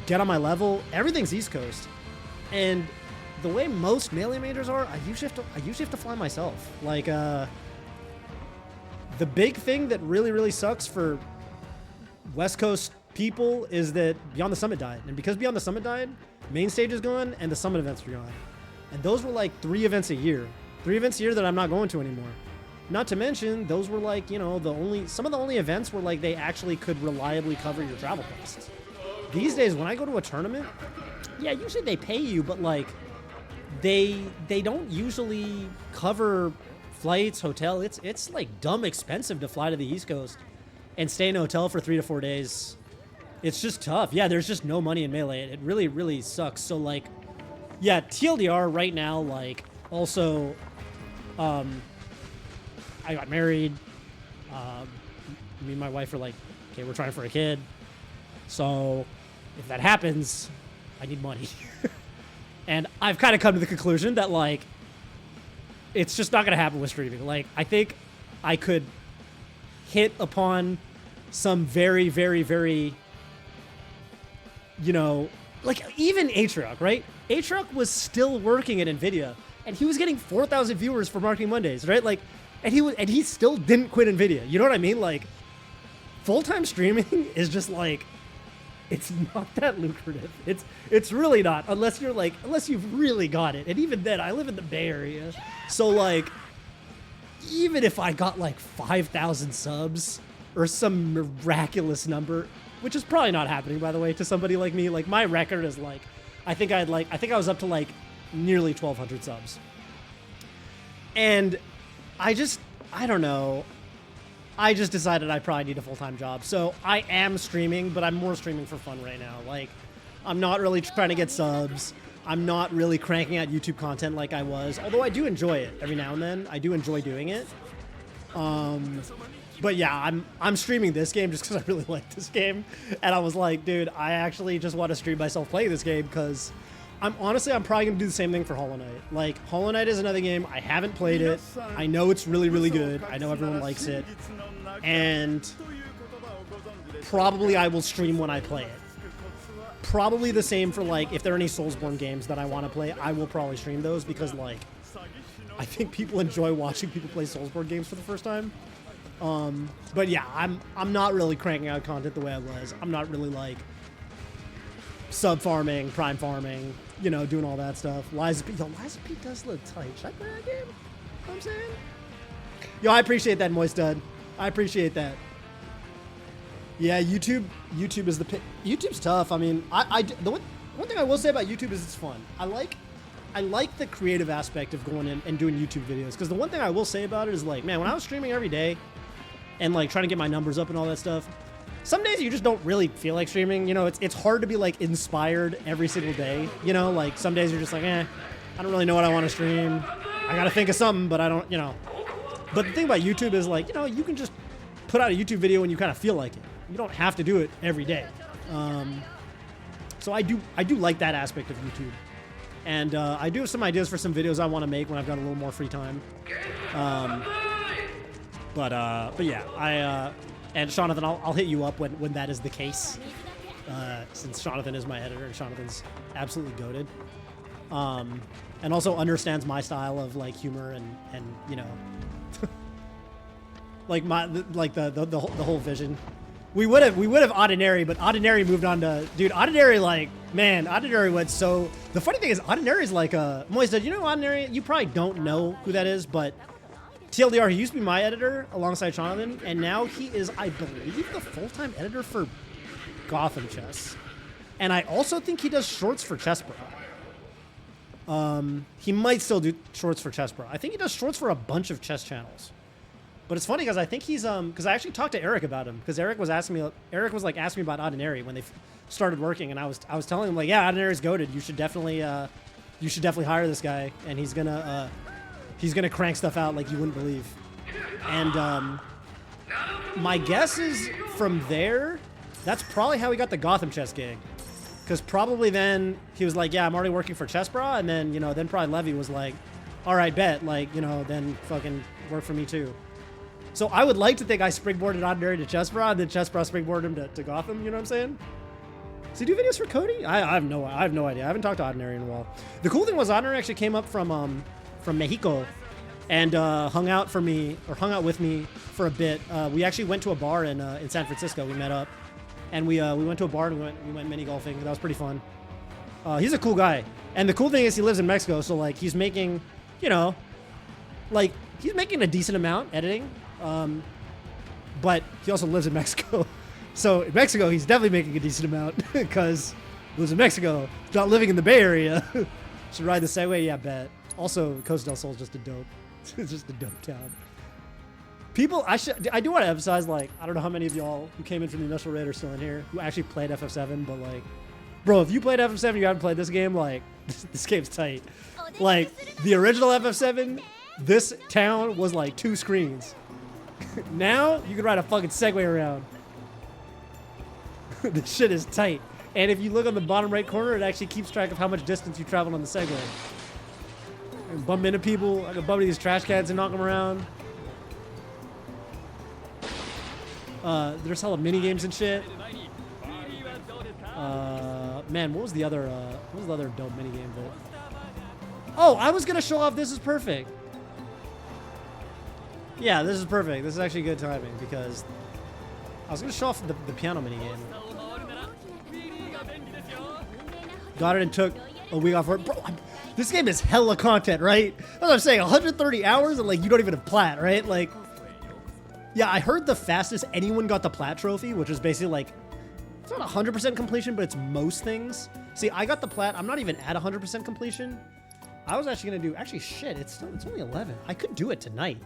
[SPEAKER 1] Get on My Level, everything's East Coast. And the way most Melee majors are, I usually have to fly myself. Like, the big thing that really sucks for West Coast people is that Beyond the Summit died. And because Beyond the Summit died, main stage is gone and the Summit events are gone. And those were like 3 events a year. 3 events a year that I'm not going to anymore. Not to mention, those were like, you know, some of the only events where like they actually could reliably cover your travel costs. These days, when I go to a tournament, yeah, usually they pay you, but like, they don't usually cover flights, hotel. It's like dumb expensive to fly to the East Coast and stay in a hotel for 3 to 4 days. It's just tough. Yeah, there's just no money in Melee. It really sucks. So like, yeah, TLDR right now, like, also, I got married. Me and my wife are like, okay, we're trying for a kid. So if that happens, I need money. And I've kind of come to the conclusion that like, it's just not going to happen with streaming. Like, I think I could hit upon some very, very, very, you know, like even Atrioc, right? Atrioc was still working at NVIDIA, and he was getting 4,000 viewers for Marketing Mondays, right? Like, and he still didn't quit NVIDIA. You know what I mean? Like, full-time streaming is just like, it's not that lucrative. It's really not, unless you've really got it. And even then, I live in the Bay Area, so like, even if I got like 5,000 subs or some miraculous number, which is probably not happening, by the way, to somebody like me. Like, my record is like, I think I was up to like nearly 1,200 subs. And I don't know. I just decided I probably need a full-time job. So I am streaming, but I'm more streaming for fun right now. Like, I'm not really trying to get subs. I'm not really cranking out YouTube content like I was, although I do enjoy it every now and then. I do enjoy doing it. But yeah, I'm streaming this game just because I really like this game. And I was like, dude, I actually just want to stream myself playing this game because I'm probably going to do the same thing for Hollow Knight. Like, Hollow Knight is another game. I haven't played it. I know it's really, really good. I know everyone likes it. And probably I will stream when I play it. Probably the same for, like, if there are any Soulsborne games that I want to play, I will probably stream those because, like, I think people enjoy watching people play Soulsborne games for the first time. But yeah, I'm not really cranking out content the way I was. I'm not really, like, sub farming, prime farming, you know, doing all that stuff. Liza P does look tight. Should I play that game? You know what I'm saying? Yo, I appreciate that, Moist Dud. I appreciate that. Yeah, YouTube is YouTube's tough. I mean, the one thing I will say about YouTube is it's fun. I like the creative aspect of going in and doing YouTube videos, because the one thing I will say about it is, like, man, when I was streaming every day and like trying to get my numbers up and all that stuff, some days you just don't really feel like streaming. You know, it's hard to be like inspired every single day. You know, like some days you're just like, I don't really know what I want to stream. I gotta think of something, but I don't, you know. But the thing about YouTube is, like, you know, you can just put out a YouTube video when you kind of feel like it. You don't have to do it every day. So I do like that aspect of YouTube. And I do have some ideas for some videos I want to make when I've got a little more free time. But yeah, and Jonathan, I'll hit you up when that is the case. Since Jonathan is my editor, and Jonathan's absolutely goated. And also understands my style of, like, humor and you know, like the whole vision. We would have Ordinary, but Ordinary moved on to, dude, Ordinary, like, man, Ordinary went so... The funny thing is, Ordinary's like a... Moist, you know Ordinary? You probably don't know who that is, but TLDR, he used to be my editor alongside Jonathan, and now he is, I believe, the full-time editor for Gotham Chess. And I also think he does shorts for Chess Pro. He might still do shorts for Chess Pro. I think he does shorts for a bunch of chess channels. But it's funny because I think he's because I actually talked to Eric about him, because Eric was asking me about Ordinary when they started working, and I was telling him, like, yeah, Ordinary's goated. You should definitely hire this guy, and he's gonna crank stuff out like you wouldn't believe. And my guess is from there, that's probably how he got the Gotham Chess gig, because probably then he was like, yeah, I'm already working for Chess Bra, and then, you know, then probably Levy was like, all right, bet, like, you know, then fucking work for me too. So I would like to think I springboarded Ordinary to Chess Bra, and then Chess Bra springboarded him to Gotham. You know what I'm saying? Does he do videos for Cody? I have no idea. I haven't talked to Ordinary in a while. The cool thing was Ordinary actually came up from Mexico, and hung out with me for a bit. We actually went to a bar in San Francisco. We met up, and we went to a bar and we went mini golfing. That was pretty fun. He's a cool guy, and the cool thing is he lives in Mexico, so, like, he's making, you know, like, he's making a decent amount editing. But he also lives in Mexico. So in Mexico, he's definitely making a decent amount because he lives in Mexico, not living in the Bay Area. Should ride the Segway? Yeah, bet. Also, Costa del Sol is just a dope. It's just a dope town. People, I do want to emphasize, like, I don't know how many of y'all who came in from the initial raid are still in here who actually played FF7, but, like, bro, if you played FF7 and you haven't played this game, like, this game's tight. Like, the original FF7 this town was like 2 screens. Now you can ride a fucking Segway around. This shit is tight. And if you look on the bottom right corner, it actually keeps track of how much distance you traveled on the Segway. And bump into people. I can bump into these trash cans and knock them around. There's hella mini games and shit. Man, what was the other dope mini game that? Oh, I was gonna show off This Is Perfect. Yeah, this is perfect. This is actually good timing because I was gonna show off the piano mini game. Got it and took a week off work. Bro, this game is hella content, right? That's what I'm saying. 130 hours and like you don't even have plat, right? Like, yeah, I heard the fastest anyone got the plat trophy, which is basically like, it's not 100% completion, but it's most things. See, I got the plat. I'm not even at 100% completion. I was actually gonna do, actually shit, it's only 11. I could do it tonight.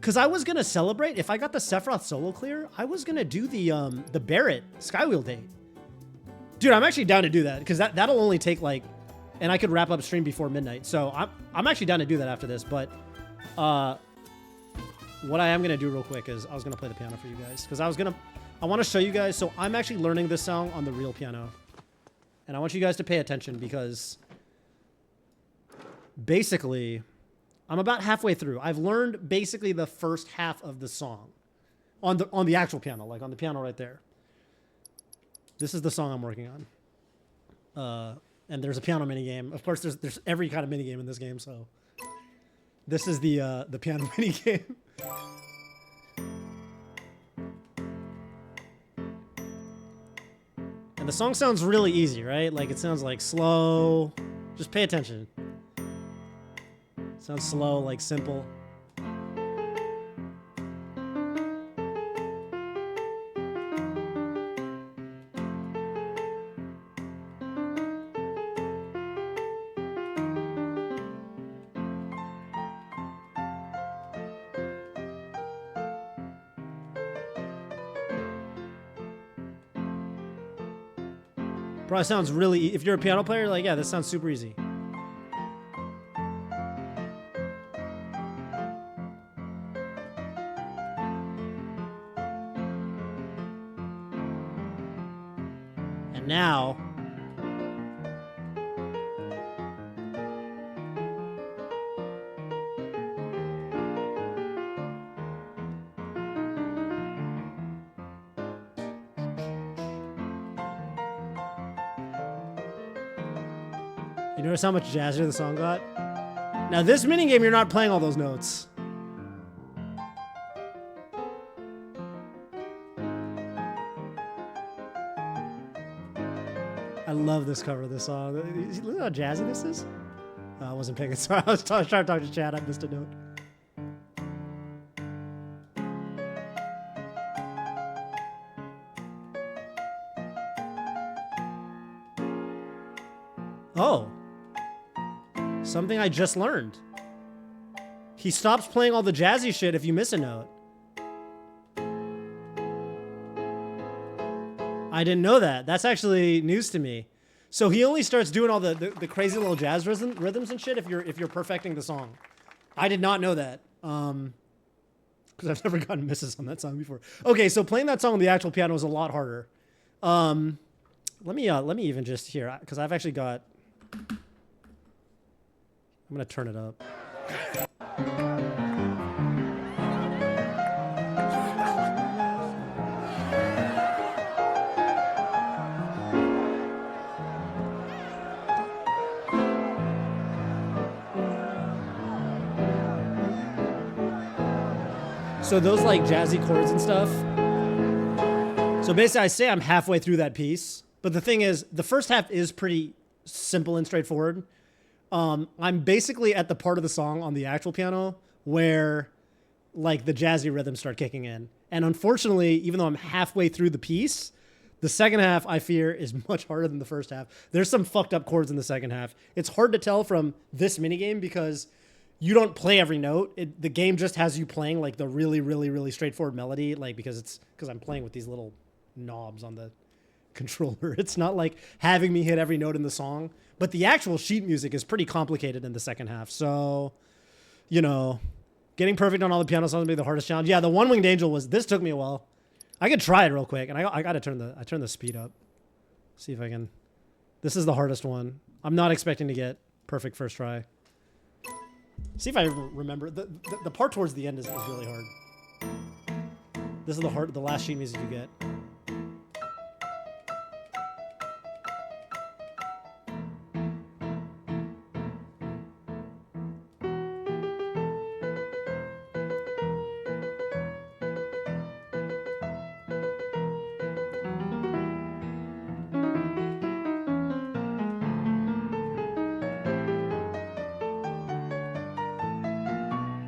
[SPEAKER 1] Cause I was gonna celebrate, if I got the Sephiroth solo clear, I was gonna do the Barrett Skywheel date. Dude, I'm actually down to do that because that'll only take like, and I could wrap up stream before midnight. So I'm actually down to do that after this. But what I am gonna do real quick is I was gonna play the piano for you guys because I want to show you guys. So I'm actually learning this song on the real piano, and I want you guys to pay attention because basically I'm about halfway through. I've learned basically the first half of the song on the actual piano, like on the piano right there. This is the song I'm working on. And there's a piano mini game. Of course, there's every kind of mini game in this game. So this is the piano mini game. And the song sounds really easy, right? Like it sounds like slow. Just pay attention. Sounds slow, like simple. Probably sounds really, if you're a piano player, like, yeah, this sounds super easy. And now, you notice how much jazzier the song got? Now this minigame, you're not playing all those notes. I love this cover of this song. Look how jazzy this is. I wasn't paying it. Sorry, I was trying to talk to Chad. I missed a note. Oh. Something I just learned. He stops playing all the jazzy shit if you miss a note. I didn't know that. That's actually news to me. So he only starts doing all the crazy little jazz rhythms and shit if you're perfecting the song. I did not know that. Because I've never gotten misses on that song before. Okay, so playing that song on the actual piano is a lot harder. Let me even just here, because I've actually got. I'm gonna turn it up. So those like jazzy chords and stuff. So basically I say I'm halfway through that piece, but the thing is the first half is pretty simple and straightforward. I'm basically at the part of the song on the actual piano where like the jazzy rhythms start kicking in. And unfortunately, even though I'm halfway through the piece, the second half I fear is much harder than the first half. There's some fucked up chords in the second half. It's hard to tell from this minigame because you don't play every note. The game just has you playing like the really, really, really straightforward melody, like because I'm playing with these little knobs on the controller. It's not like having me hit every note in the song, but the actual sheet music is pretty complicated in the second half. So you know, getting perfect on all the piano songs would be the hardest challenge. Yeah, the One Winged Angel was. This took me a while. I could try it real quick, and I gotta turn the speed up. See if I can. This is the hardest one. I'm not expecting to get perfect first try. See if I remember. The part towards the end is really hard. This is the last sheet music you get.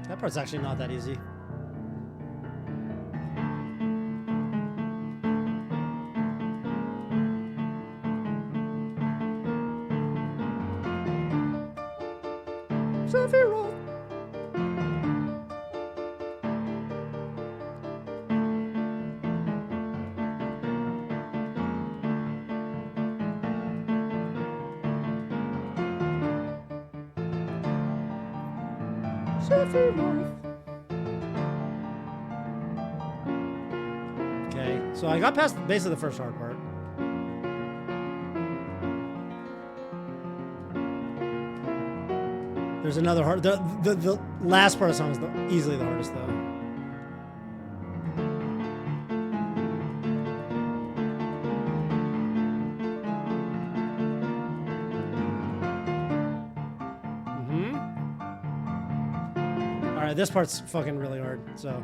[SPEAKER 1] That part's actually not that easy. SEPHIROTH. SEPHIROTH. Okay, so I got past basically the first hard part. There's another hard. The last part of the song is easily the hardest though. All right, this part's fucking really hard. So.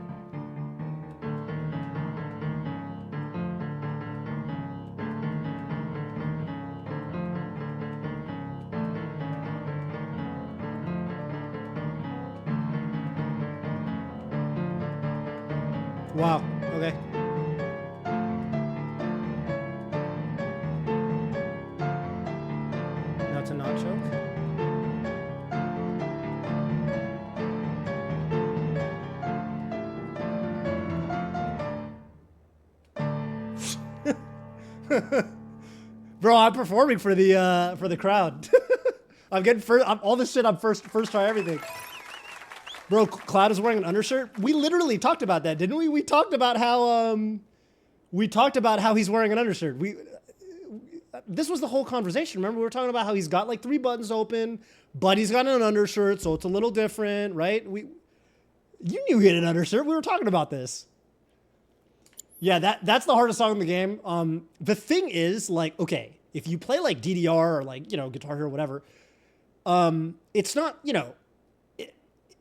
[SPEAKER 1] Wow, okay. Now to not choke. Bro, I'm performing for the crowd. I'm getting all this shit on first try everything. Bro, Cloud is wearing an undershirt. We literally talked about that, didn't we? We talked about how he's wearing an undershirt. This was the whole conversation. Remember, we were talking about how he's got like 3 buttons open, but he's got an undershirt, so it's a little different, right? You knew he had an undershirt. We were talking about this. Yeah, that's the hardest song in the game. The thing is, like, okay, if you play like DDR or like, you know, Guitar Hero or whatever, it's not, you know,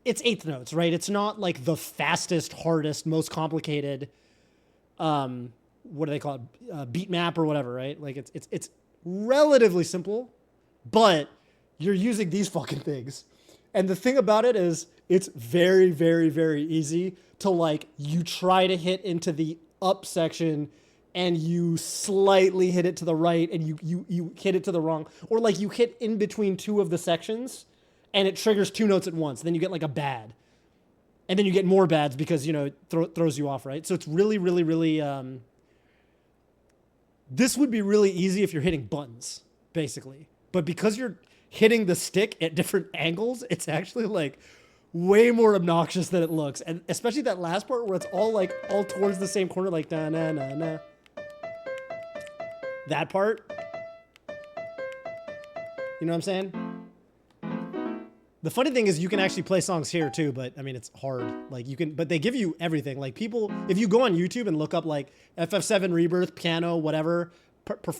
[SPEAKER 1] it's 8th notes, right? It's not like the fastest, hardest, most complicated, what do they call it? Beat map or whatever, right? Like it's relatively simple, but you're using these fucking things. And the thing about it is it's very, very, very easy to like, you try to hit into the up section and you slightly hit it to the right and you hit it to the wrong, or like you hit in between 2 of the sections and it triggers 2 notes at once. Then you get like a bad. And then you get more bads because, you know, it throws you off, right? So it's really, really, really... this would be really easy if you're hitting buttons, basically. But because you're hitting the stick at different angles, it's actually like way more obnoxious than it looks. And especially that last part where it's all towards the same corner, like da-na-na-na. That part. You know what I'm saying? The funny thing is you can actually play songs here too, but I mean, it's hard. Like you can, but they give you everything. Like people, if you go on YouTube and look up like FF7 Rebirth, piano, whatever,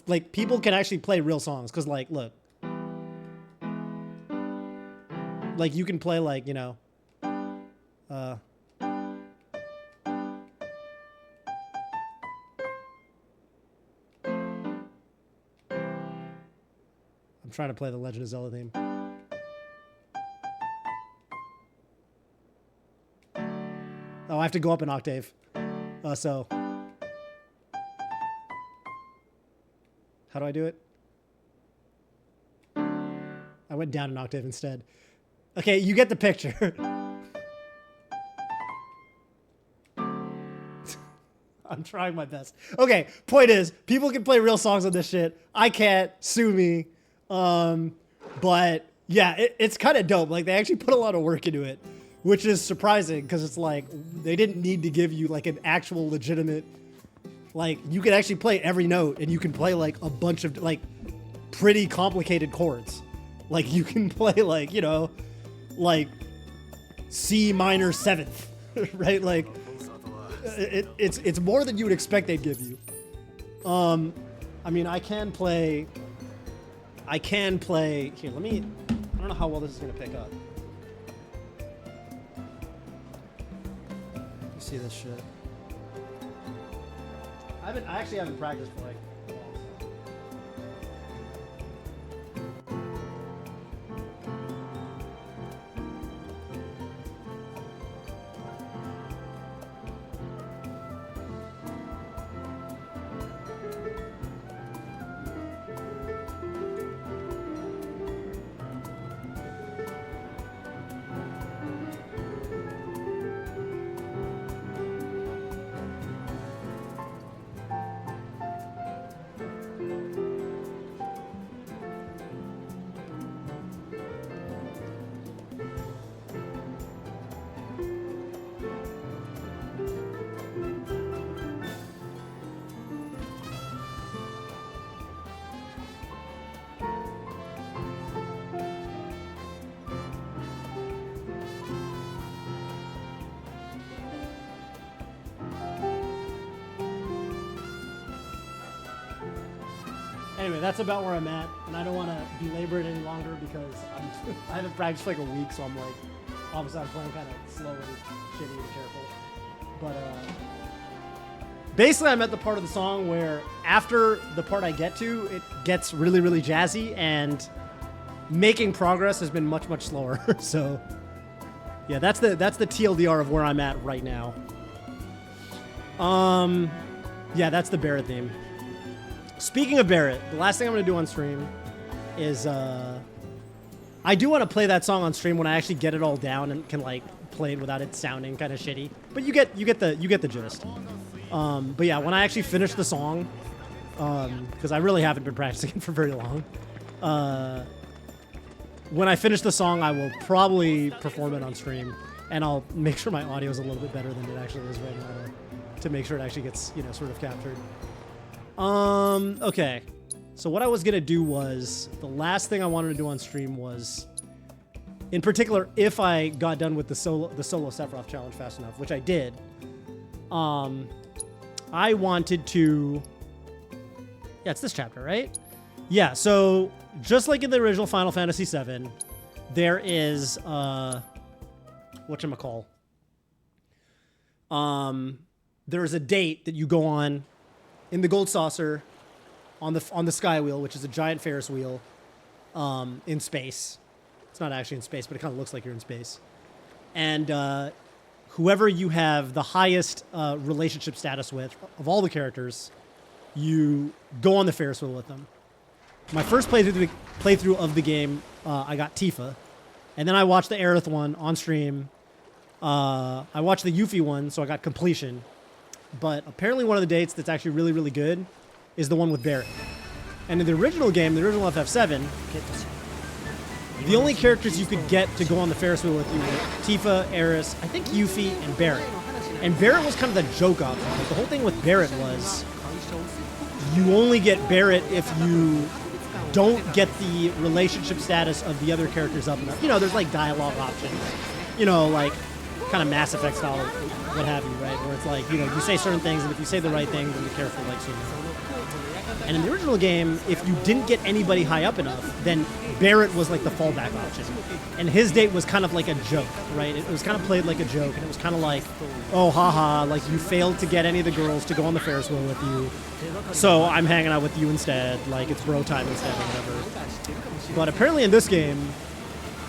[SPEAKER 1] like people can actually play real songs. Cause like, look, like you can play like, you know, I'm trying to play the Legend of Zelda theme. Oh, I have to go up an octave. So. How do I do it? I went down an octave instead. Okay, you get the picture. I'm trying my best. Okay, point is, people can play real songs on this shit. I can't. Sue me. But yeah, it's kind of dope. Like they actually put a lot of work into it. which is surprising because it's like they didn't need to give you like an actual legitimate, like you can actually play every note and you can play like a bunch of like pretty complicated chords. Like you can play like, you know, like C minor 7th, right? Like it's more than you would expect they'd give you. I mean, I can play here. Let me, I don't know how well this is going to pick up. You see this shit. I actually haven't practiced for like a while, so. Anyway, that's about where I'm at, and I don't want to belabor it any longer because I haven't practiced for like a week, so I'm like, obviously I'm playing kind of slow and shitty and careful. But basically I'm at the part of the song where after the part I get to, it gets really, really jazzy, and making progress has been much, much slower. So yeah, that's the TLDR of where I'm at right now. Yeah, that's the Barrett theme. Speaking of Barrett, the last thing I'm going to do on stream is I do want to play that song on stream when I actually get it all down and can like play it without it sounding kind of shitty. But you get the gist. But yeah, when I actually finish the song, because I really haven't been practicing it for very long, when I finish the song, I will probably perform it on stream, and I'll make sure my audio is a little bit better than it actually is right now to make sure it actually gets, you know, sort of captured. Okay. So what I was going to do was, the last thing I wanted to do on stream was, in particular, if I got done with the solo Sephiroth challenge fast enough, which I did, I wanted to, yeah, it's this chapter, right? Yeah, so just like in the original Final Fantasy VII, there is, whatchamacall? There's a date that you go on in the Gold Saucer on the Sky Wheel, which is a giant Ferris wheel in space. It's not actually in space, but it kind of looks like you're in space. And whoever you have the highest relationship status with of all the characters, you go on the Ferris wheel with them. My first playthrough of the game, I got Tifa. And then I watched the Aerith one on stream. I watched the Yuffie one, so I got completion. But apparently one of the dates that's actually really, really good is the one with Barrett. And in the original game, the original FF7, the only characters you could get to go on the Ferris wheel with you were Tifa, Aerith, I think Yuffie, and Barrett. And Barrett was kind of the joke option. Like, the whole thing with Barrett was you only get Barrett if you don't get the relationship status of the other characters up enough. You know, there's like dialogue options. You know, like kind of Mass Effect style, what have you, right? Where it's like, you know, you say certain things, and if you say the right thing, then the character likes you. And in the original game, if you didn't get anybody high up enough, then Barrett was like the fallback option. And his date was kind of like a joke, right? It was kind of played like a joke, and it was kind of like, oh, haha, like you failed to get any of the girls to go on the Ferris wheel with you, so I'm hanging out with you instead, like it's bro time instead or whatever. But apparently in this game,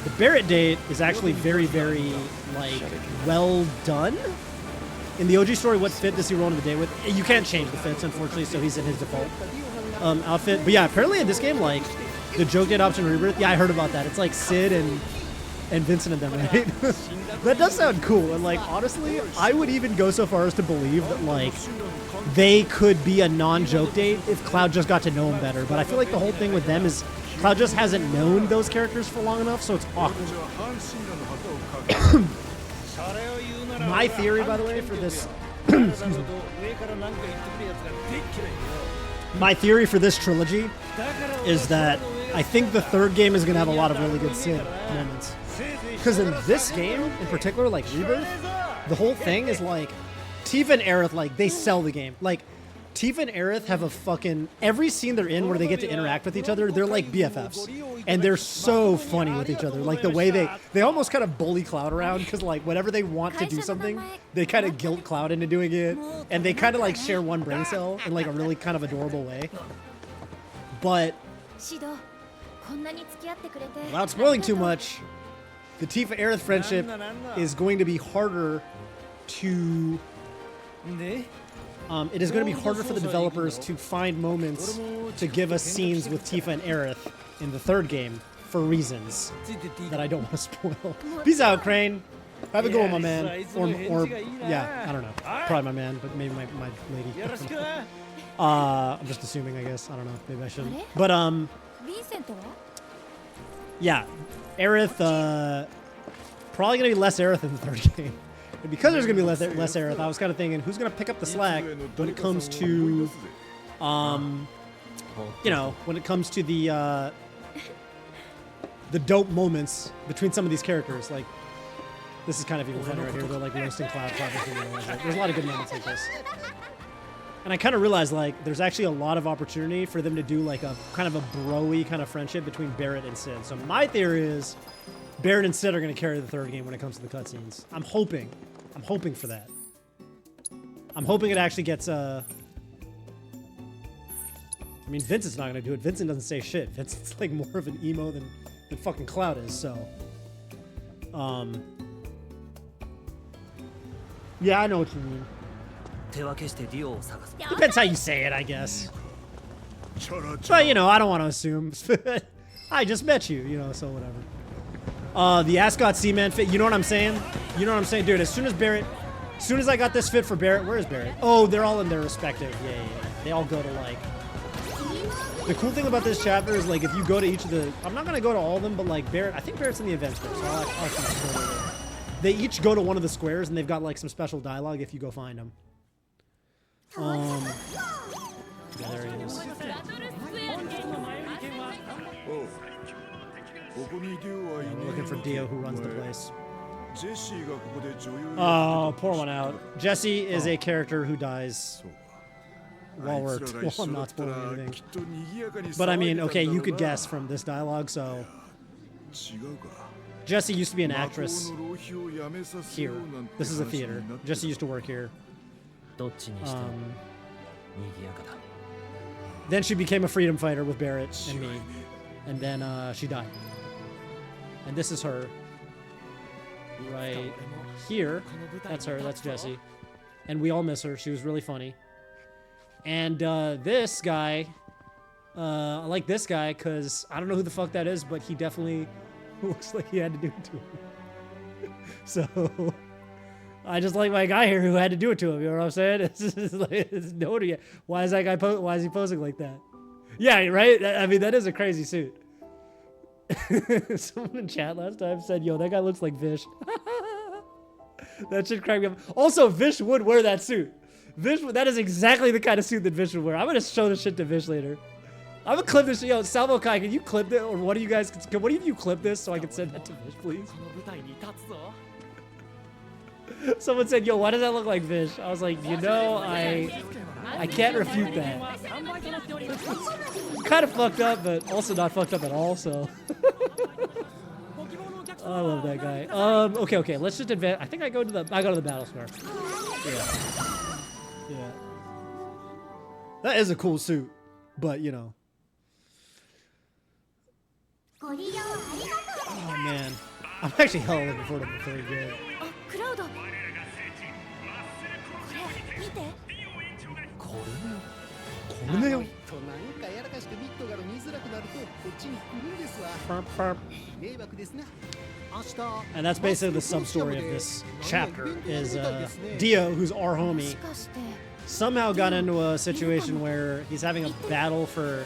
[SPEAKER 1] the Barrett date is actually very, very, like, well done. In the OG story, what fit does he roll into the date with? You can't change the fits, unfortunately, so he's in his default outfit. But yeah, apparently in this game, like, the joke date option Rebirth, yeah, I heard about that. It's like Sid and Vincent and them, right? That does sound cool. And, like, honestly, I would even go so far as to believe that, like, they could be a non-joke date if Cloud just got to know him better. But I feel like the whole thing with them is Cloud just hasn't known those characters for long enough, so it's awkward. My theory, by the way, for this my theory for this trilogy is that I think the third game is going to have a lot of really good Sid moments. Because in this game, in particular, like Rebirth, the whole thing is like, Tifa and Aerith, like, they sell the game. Like, Tifa and Aerith have a fucking... Every scene they're in where they get to interact with each other, they're like BFFs. And they're so funny with each other. Like, the way they almost kind of bully Cloud around, because, like, whenever they want to do something, they kind of guilt Cloud into doing it. And they kind of, like, share one brain cell in, like, a really kind of adorable way. But... without spoiling too much, the Tifa-Aerith friendship is going to be harder to... it is going to be harder for the developers to find moments to give us scenes with Tifa and Aerith in the third game for reasons that I don't want to spoil. Peace out, Crane. Have a go, my man. Or yeah, I don't know. Probably my man, but maybe my lady. I'm just assuming, I guess. I don't know. Maybe I shouldn't. But yeah, Aerith. Probably gonna be less Aerith in the third game. And because there's going to be less Aerith, I was kind of thinking, who's going to pick up the slack when it comes to, you know, when it comes to the dope moments between some of these characters. Like, this is kind of even funny right here. They're like roasting Cloud. Like, there's a lot of good moments like this. And I kind of realized, like, there's actually a lot of opportunity for them to do, like, a kind of a bro-y kind of friendship between Barrett and Sid. So my theory is Barrett and Sid are going to carry the third game when it comes to the cutscenes. I'm hoping for that. I'm hoping it actually gets, I mean, Vincent's not going to do it. Vincent doesn't say shit. Vincent's like more of an emo than fucking Cloud is, so. Yeah, I know what you mean. Depends how you say it, I guess. But, you know, I don't want to assume. I just met you, you know, so whatever. The Ascot Seaman fit, you know what I'm saying? You know what I'm saying? Dude, as soon as I got this fit for Barrett, where is Barrett? Oh, they're all in their respective, yeah. They all go to, like... The cool thing about this chapter is, like, if you go to each of the... I'm not going to go to all of them, but, like, Barrett... I think Barrett's in the event square, so I'll actually go to it. They each go to one of the squares, and they've got, like, some special dialogue if you go find them. Yeah, there he is. We're looking for Dio, who runs the place. Oh, pour one out. Jesse is a character who dies while I'm not spoiling anything. But I mean, okay, you could guess from this dialogue, so... Jesse used to be an actress here. This is a theater. Jesse used to work here. Then she became a freedom fighter with Barrett and me. And then she died. And this is her. Right here. That's her. That's Jessie. And we all miss her. She was really funny. And this guy, I like this guy because I don't know who the fuck that is, but he definitely looks like he had to do it to him. So I just like my guy here who had to do it to him. You know what I'm saying? It's just like, it's nobody. Why is that guy? Why is he posing like that? Yeah, right. I mean, that is a crazy suit. Someone in chat last time said, "Yo, that guy looks like Vish." That should crack me up. Also, Vish would wear that suit. That is exactly the kind of suit that Vish would wear. I'm gonna show this shit to Vish later. I'm gonna clip this. Yo, Salvo Kai, can you clip it? Or what do you guys? Can one of you clip this so I can send that to Vish, please? Someone said, "Yo, why does that look like Vish?" I was like, you know, I can't refute that. Kind of fucked up, but also not fucked up at all. So I love that guy. Okay. Let's just advance. I think I go to the battle square. Yeah. That is a cool suit, but you know. Oh man, I'm actually hella looking forward to the third game. And that's basically the sub-story of this chapter, is Dio, who's our homie, somehow got into a situation where he's having a battle for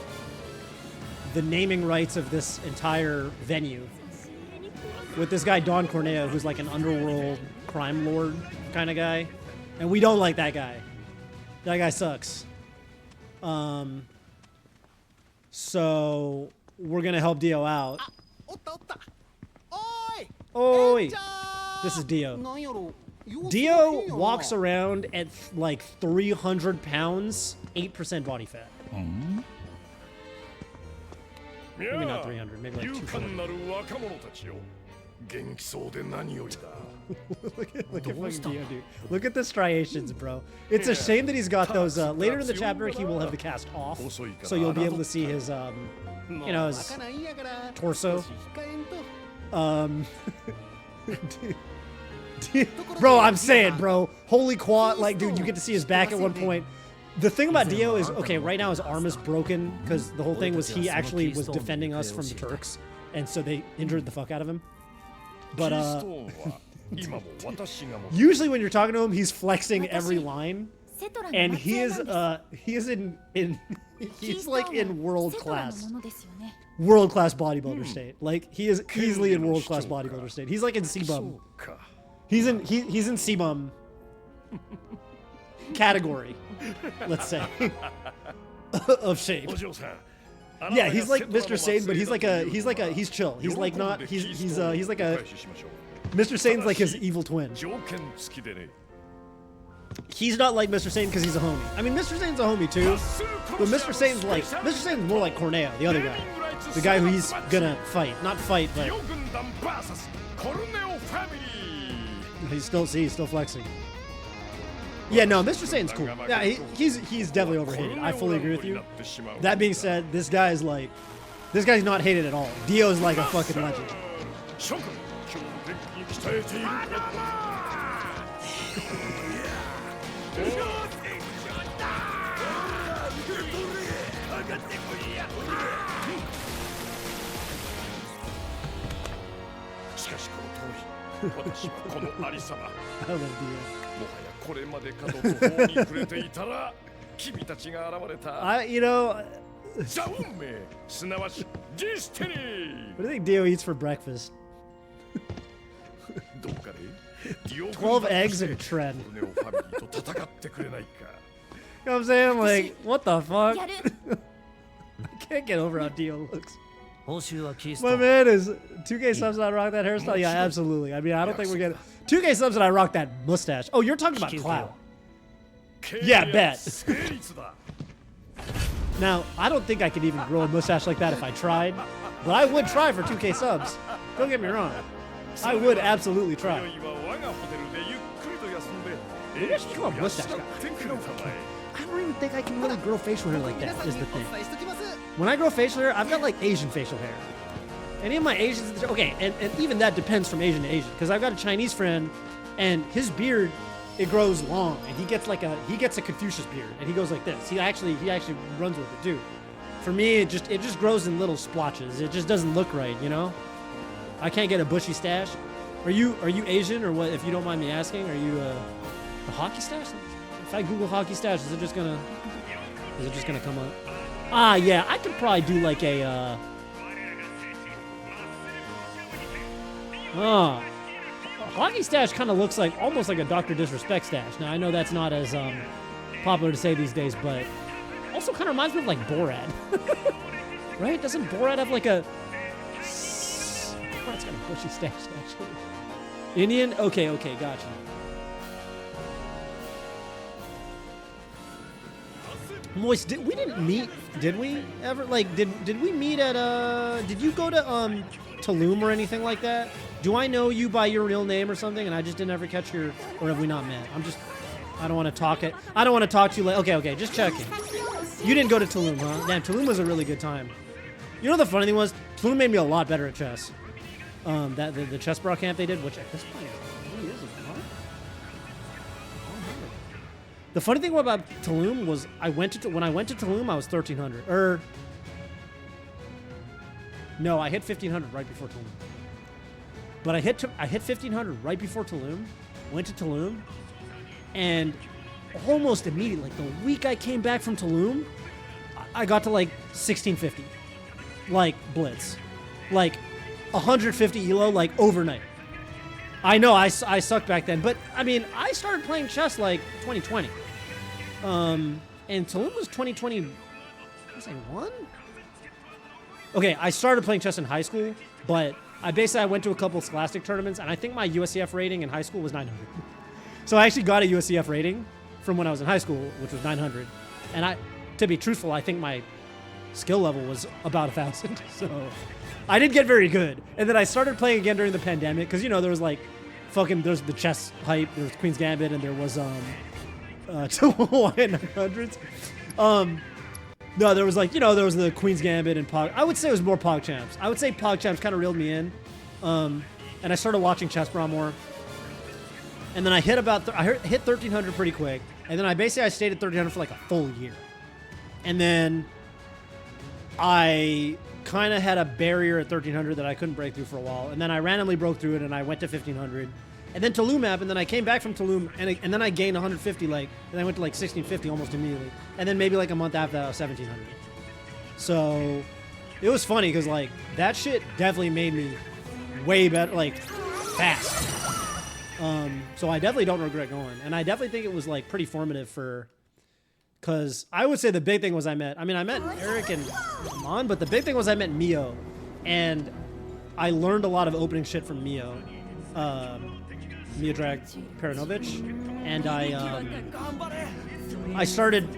[SPEAKER 1] the naming rights of this entire venue. with this guy Don Corneo, who's like an underworld crime lord kind of guy, and we don't like that guy. That guy sucks. So we're gonna help Dio out. Oi! This is Dio. Dio walks around at like 300 pounds, 8% body fat. Maybe not 300, maybe like 200. Look at fucking Dio, dude. Look at the striations, bro. It's a shame that he's got those. Later in the chapter, he will have the cast off, so you'll be able to see his, you know, his torso. Bro, I'm saying, bro. Holy quad, like, dude, you get to see his back at one point. The thing about Dio is, okay, right now his arm is broken because the whole thing was he actually was defending us from the Turks, and so they injured the fuck out of him. But usually when you're talking to him, he's flexing every line, and he is he's like in world class bodybuilder state. Like he is easily in world class bodybuilder state. He's like in C-bum. He's in C-bum category, let's say, of shape. Yeah, he's like Mr. Sane, but he's chill. He's like not he's like a Mr. Sane's like his evil twin. He's not like Mr. Sane because he's a homie. I mean, Mr. Sane's a homie too, but Mr. Sane's more like Corneo, the other guy, the guy who he's gonna fight, not fight, but he's still flexing. Yeah, no, Mr. Sane's cool. Yeah, he's definitely overhated. I fully agree with you. That being said, this guy's not hated at all. Dio's like a fucking legend. I love Dio. You know, what do you think Dio eats for breakfast? 12 eggs and Tren. You know what I'm saying? Like, what the fuck? I can't get over how Dio looks. My man is 2K subs and I rock that hairstyle? Yeah, absolutely. I mean, I don't think we're getting 2K subs and I rock that mustache. Oh, you're talking about Cloud. Yeah, bet. Now, I don't think I could even grow a mustache like that if I tried, but I would try for 2K subs. Don't get me wrong. I would absolutely try. Maybe I should grow a mustache. I don't even think I can really grow facial hair like that, is the thing. When I grow facial hair, I've got like Asian facial hair. Any of my Asians, okay, and even that depends from Asian to Asian, because I've got a Chinese friend, and his beard, it grows long, and he gets a Confucius beard, and he goes like this. He actually runs with it too. For me, it just grows in little splotches. It just doesn't look right, you know. I can't get a bushy stash. Are you Asian or what? If you don't mind me asking, are you a hockey stash? If I Google hockey stash, is it just gonna come up? Ah, yeah, I could probably do like a hockey stash kind of looks like almost like a Dr. Disrespect stash. Now I know that's not as popular to say these days, but also kind of reminds me of like Borat, right? Doesn't Borat have like a? Borat's got a bushy stash actually. Indian? Okay, gotcha. Moist, we didn't meet, did we ever? Like, did we meet at did you go to Tulum or anything like that? Do I know you by your real name or something, and I just didn't ever catch your, or have we not met? I don't want to talk to you like, okay, just checking. You didn't go to Tulum, huh? Damn, Tulum was a really good time. You know the funny thing was, Tulum made me a lot better at chess. The chess bra camp they did, which at this point, how many years ago, huh? The funny thing about Tulum was when I went to Tulum, I was 1300. No, I hit 1500 right before Tulum. But I hit 1500 right before Tulum. Went to Tulum, and almost immediately, like the week I came back from Tulum, I got to like 1650, like blitz, like 150 elo like overnight. I know I sucked back then, but I mean, I started playing chess like 2020. And Tulum was 2020, was I 1? Okay, I started playing chess in high school, but I went to a couple Scholastic tournaments, and I think my USCF rating in high school was 900. So I actually got a USCF rating from when I was in high school, which was 900. And to be truthful, I think my skill level was about 1,000. So I didn't get very good. And then I started playing again during the pandemic, because, you know, there was like there's the chess hype, there was Queen's Gambit, and there was Hawaiian 900s. No, there was like, you know, there was the Queen's Gambit and Pog. I would say it was more PogChamps. I would say PogChamps kind of reeled me in. And I started watching Chess Brawl more. And then I hit I hit 1,300 pretty quick. And then I stayed at 1,300 for like a full year. And then I kind of had a barrier at 1,300 that I couldn't break through for a while. And then I randomly broke through it and I went to 1,500. And then Tulum happened, and then I came back from Tulum, and then I gained 150, like, and I went to like 1,650 almost immediately. And then maybe like a month after that, I was 1,700. So it was funny because like that shit definitely made me way better, like fast. So I definitely don't regret going, and I definitely think it was like pretty formative because I would say the big thing was I met Eric and Amon, but the big thing was I met Mio, and I learned a lot of opening shit from Mio. Miodrag Perinovic, and I started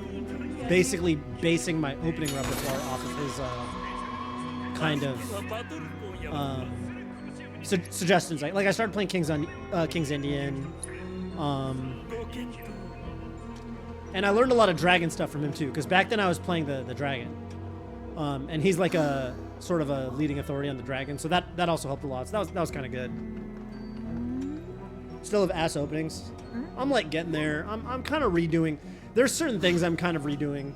[SPEAKER 1] basically basing my opening repertoire off of his kind of suggestions. Like I started playing King's Indian, and I learned a lot of dragon stuff from him too, because back then I was playing the dragon, and he's like a sort of a leading authority on the dragon, so that also helped a lot. So that was kind of good. Still have ass openings. I'm like getting there. I'm kind of redoing. There's certain things I'm kind of redoing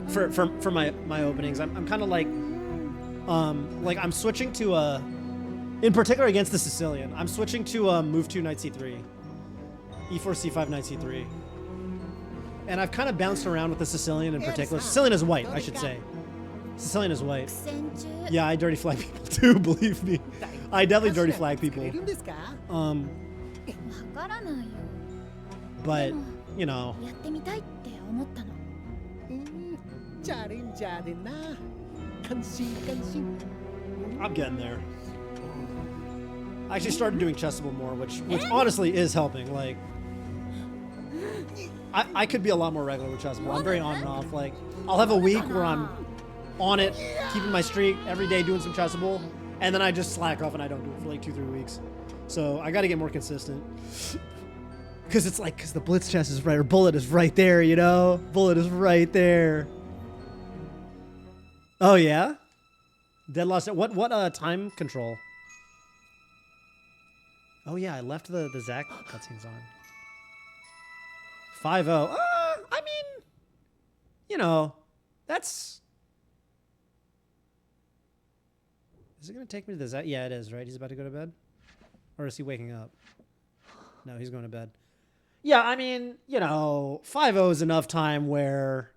[SPEAKER 1] for my openings. I'm kind of like I'm switching to in particular against the Sicilian. I'm switching to move 2 knight c3, e4 c5 knight c3, and I've kind of bounced around with the Sicilian in particular. Sicilian is white, I should say. Sicilian is white. Yeah, I dirty flag people too. Believe me. I definitely dirty flag people. But, you know. I'm getting there. I actually started doing chessable more, which honestly is helping. Like, I could be a lot more regular with chessable. I'm very on and off. Like, I'll have a week where I'm on it, keeping my streak every day, doing some chessable. And then I just slack off and I don't do it for like 2-3 weeks. So I got to get more consistent. Because it's like, because the blitz chess is right, or bullet is right there, you know? Bullet is right there. Oh, yeah? Dead lost. What time control? Oh, yeah, I left the Zach cutscenes on. 5-0. I mean, you know, that's... Is it going to take me to the Zach? Yeah, it is, right? He's about to go to bed? Or is he waking up? No, he's going to bed. Yeah, I mean, you know, 5-0 is enough time where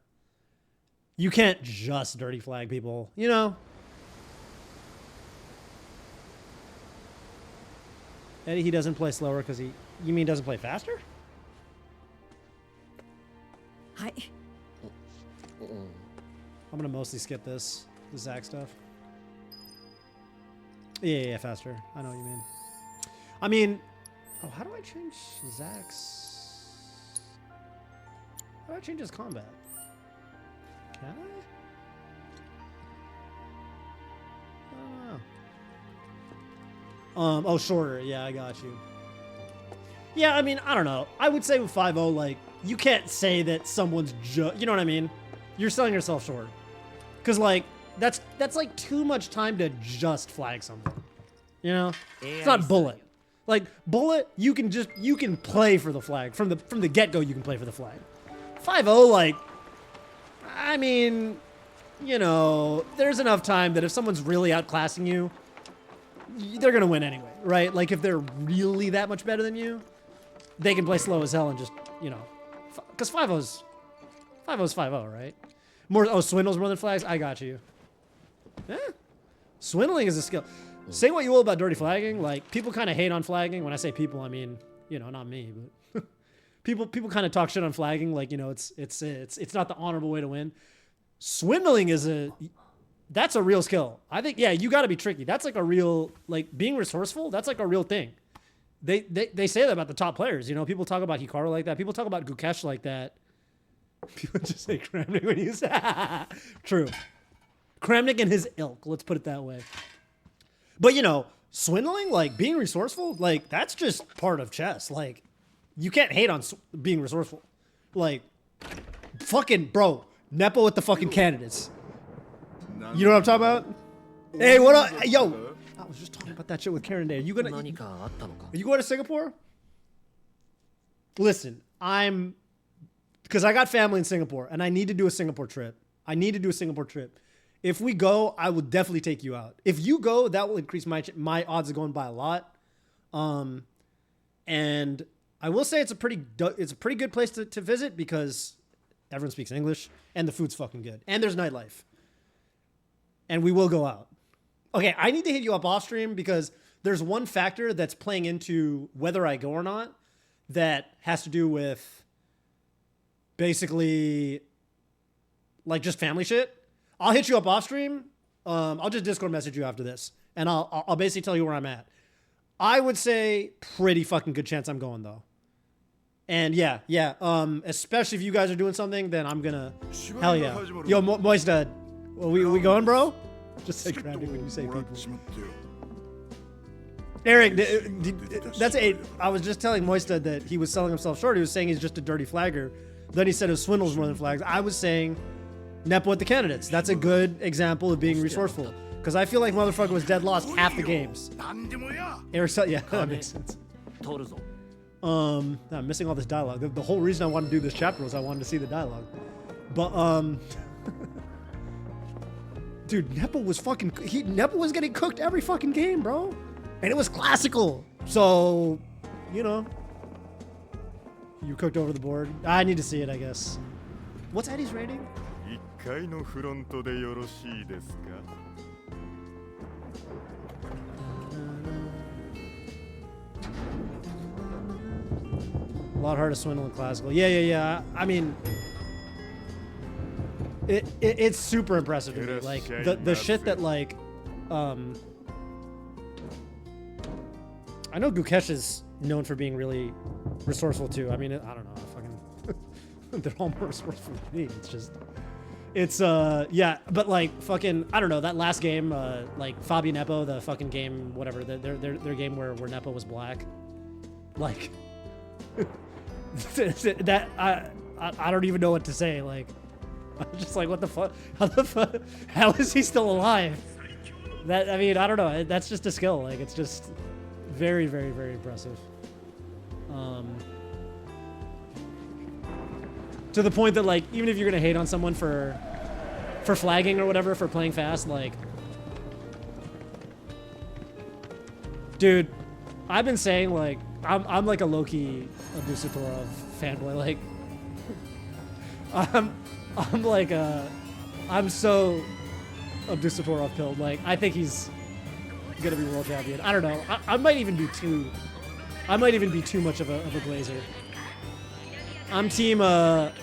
[SPEAKER 1] you can't just dirty flag people, you know? Eddie, he doesn't play slower because you mean doesn't play faster?
[SPEAKER 6] Hi.
[SPEAKER 1] I'm going to mostly skip the Zach stuff. Yeah, faster. I know what you mean. I mean, oh, how do I change Zach's? How do I change his combat? Can I? Oh, shorter. Yeah, I got you. Yeah, I mean, I don't know. I would say with 5-0, like, you can't say that someone's just, you know what I mean? You're selling yourself short. Because, like, that's like too much time to just flag something. You know? It's not bullet. Like, bullet, you can play for the flag. From the get-go, you can play for the flag. 5-0, like, I mean, you know, there's enough time that if someone's really outclassing you, they're going to win anyway, right? Like, if they're really that much better than you, they can play slow as hell and just, you know, because 5-0's 5-0, right? Swindles more than flags? I got you. Yeah. Swindling is a skill. Say what you will about dirty flagging. Like, people kind of hate on flagging. When I say people, I mean, you know, not me, but people kind of talk shit on flagging. Like, you know, it's not the honorable way to win. Swindling is that's a real skill. I think, yeah, you got to be tricky. That's like a real, like, being resourceful. That's like a real thing. They say that about the top players. You know, people talk about Hikaru like that. People talk about Gukesh like that. People just say Kramnik when you say true. Kramnik and his ilk. Let's put it that way. But, you know, swindling, like, being resourceful, like, that's just part of chess. Like, you can't hate on being resourceful. Like, fucking, bro, Nepo with the fucking candidates. You know what I'm talking about? Hey, what up? Hey, yo, I was just talking about that shit with Karen Day. Are you going to Singapore? Listen, because I got family in Singapore, and I need to do a Singapore trip. If we go, I will definitely take you out. If you go, that will increase my odds of going by a lot. And I will say it's a pretty good place to visit because everyone speaks English and the food's fucking good and there's nightlife. And we will go out. Okay, I need to hit you up off stream because there's one factor that's playing into whether I go or not that has to do with basically like just family shit. I'll hit you up off stream. I'll just Discord message you after this, and I'll basically tell you where I'm at. I would say pretty fucking good chance I'm going though. And yeah. Especially if you guys are doing something, then I'm gonna hell yeah. Yo, Moist Dad, we going, bro? Just say Kramnik when you say people. Eric, that's a. I was just telling Moistad that he was selling himself short. He was saying he's just a dirty flagger. Then he said his swindles more than flags. I was saying Nepo with the candidates. That's a good example of being resourceful. Because I feel like motherfucker was dead lost half the games. Eric said, yeah, that makes sense. I'm missing all this dialogue. The whole reason I wanted to do this chapter was I wanted to see the dialogue. But dude, Nepo was getting cooked every fucking game, bro. And it was classical. So, you know, you cooked over the board. I need to see it, I guess. What's Eddie's rating? A lot harder to swindle in classical. Yeah. I mean, it's super impressive to me. Like the shit that like, I know Gukesh is known for being really resourceful too. I mean, I don't know. They're all more resourceful than me. Yeah, but like fucking, I don't know, that last game, like Fabi Nepo, the fucking game, whatever, their game where Nepo was black, like that I don't even know what to say. Like, I'm just like, what the fuck? How is he still alive? That, I mean, I don't know. That's just a skill. Like, it's just very, very, very impressive. To the point that, like, even if you're gonna hate on someone for flagging or whatever, for playing fast, like, dude, I've been saying, like, I'm like a low-key Abdussatorov fanboy. Like, I'm so Abdussatorov pilled. Like, I think he's gonna be world champion. I don't know. I might even be too much of a blazer. I'm team, I'm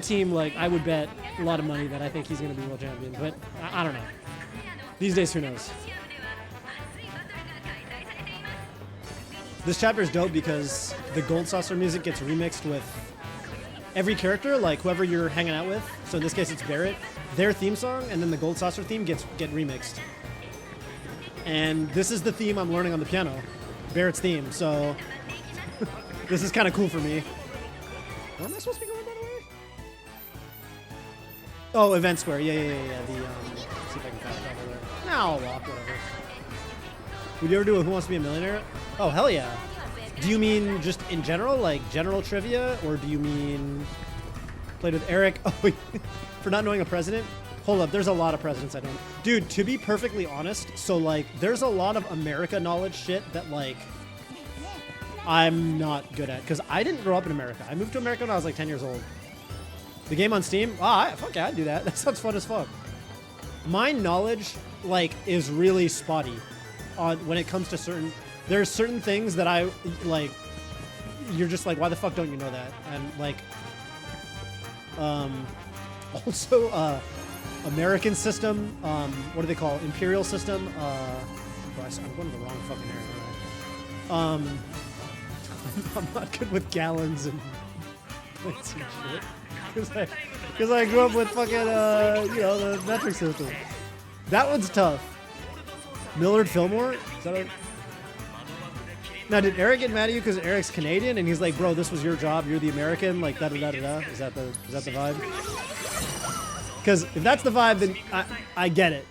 [SPEAKER 1] team, like, I would bet a lot of money that I think he's going to be world champion, but I don't know. These days, who knows? This chapter is dope because the Gold Saucer music gets remixed with every character, like whoever you're hanging out with. So in this case, it's Barrett. Their theme song, and then the Gold Saucer theme get remixed. And this is the theme I'm learning on the piano. Barrett's theme, so this is kind of cool for me. Where am I supposed to be going, by the way? Oh, Event Square. Yeah. See if I can fast travel there. No, I'll walk, whatever. Would you ever do a Who Wants to Be a Millionaire? Oh, hell yeah. Do you mean just in general, like general trivia? Or do you mean played with Eric? Oh, wait. For not knowing a president? Hold up, there's a lot of presidents I don't. Dude, to be perfectly honest, so like, there's a lot of America knowledge shit that like, I'm not good at, because I didn't grow up in America. I moved to America when I was like 10 years old. The game on Steam? Fuck yeah, I'd do that. That sounds fun as fuck. My knowledge like is really spotty on when it comes to certain. There's certain things that I like. You're just like, why the fuck don't you know that? And like, also American system. What do they call it? Imperial system? I'm going to the wrong fucking area. I'm not good with gallons and points and shit. Because I grew up with fucking, the metric system. That one's tough. Millard Fillmore? Is that Now, did Eric get mad at you because Eric's Canadian and he's like, bro, this was your job, you're the American, like da-da-da-da-da? Is that the vibe? Because if that's the vibe, then I get it.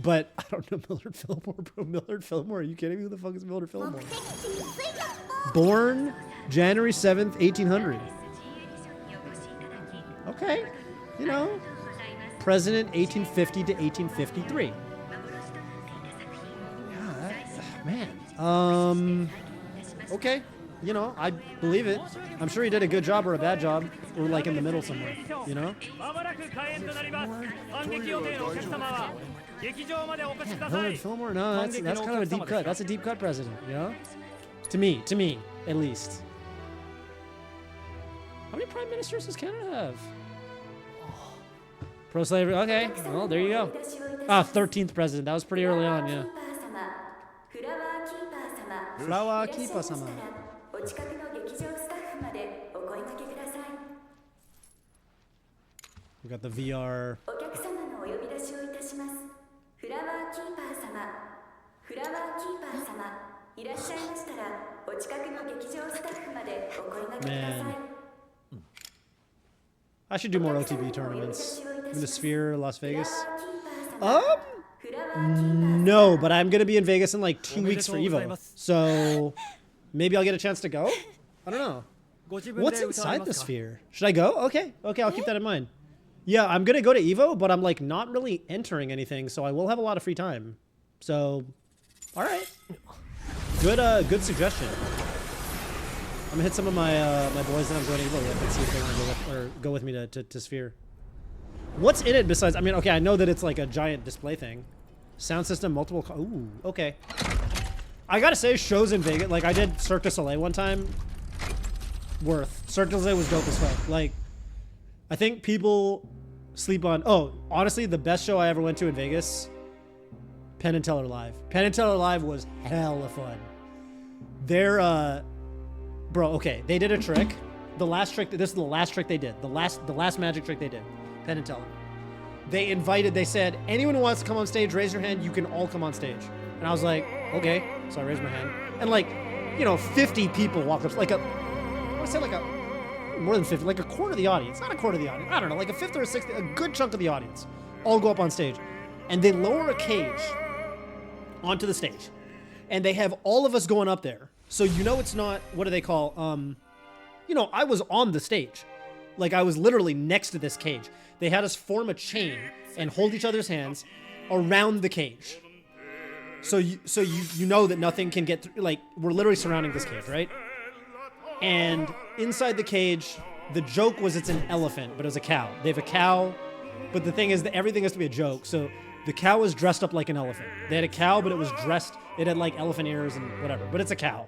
[SPEAKER 1] But I don't know Millard Fillmore, bro. Millard Fillmore? Are you kidding me? Who the fuck is Millard Fillmore? Born January 7th, 1800. Okay. You know, president 1850 to 1853. Yeah, man. Okay. You know, I believe it. I'm sure he did a good job or a bad job. Or like in the middle somewhere, you know? Man, Millard Fillmore? No, that's kind of a deep cut. That's a deep cut president, you know? To me, at least. How many prime ministers does Canada have? Pro-slavery, okay. Well, there you go. 13th president. That was pretty early on, yeah. Flower Keeper-sama. We got the VR. Man. I should do more OTB tournaments. In the Sphere, Las Vegas. No, but I'm gonna be in Vegas in like 2 weeks for Evo. So maybe I'll get a chance to go? I don't know. What's inside the Sphere? Should I go? Okay, I'll keep that in mind. Yeah, I'm gonna go to Evo, but I'm like not really entering anything, so I will have a lot of free time. So, all right, good suggestion. I'm gonna hit some of my my boys that I'm going to Evo with and see if they want to go with me to Sphere. What's in it besides? I mean, okay, I know that it's like a giant display thing. Sound system, multiple. Ooh, okay. I gotta say, shows in Vegas. Like I did Cirque du Soleil one time. Worth. Cirque du Soleil was dope as fuck. Like, I think people sleep on. Oh, honestly, the best show I ever went to in Vegas. Penn and Teller Live. Penn and Teller Live was hella fun. They're bro, okay, they did a trick. The last trick. This is the last trick they did. The last magic trick they did. Penn and Teller. They said, anyone who wants to come on stage, raise your hand. You can all come on stage. And I was like, okay. So I raised my hand. And like, 50 people walked up. Like more than 50, like a quarter of the audience. Not a quarter of the audience. I don't know, like a fifth or a sixth, a good chunk of the audience. All go up on stage. And they lower a cage onto the stage. And they have all of us going up there. So it's not, what do they call, I was on the stage. Like I was literally next to this cage. They had us form a chain and hold each other's hands around the cage. So you know that nothing can get through. Like we're literally surrounding this cage, right? And inside the cage, the joke was it's an elephant, but it was a cow. They have a cow, but the thing is that everything has to be a joke. So the cow was dressed up like an elephant. They had a cow, but it was dressed. It had like elephant ears and whatever, but it's a cow.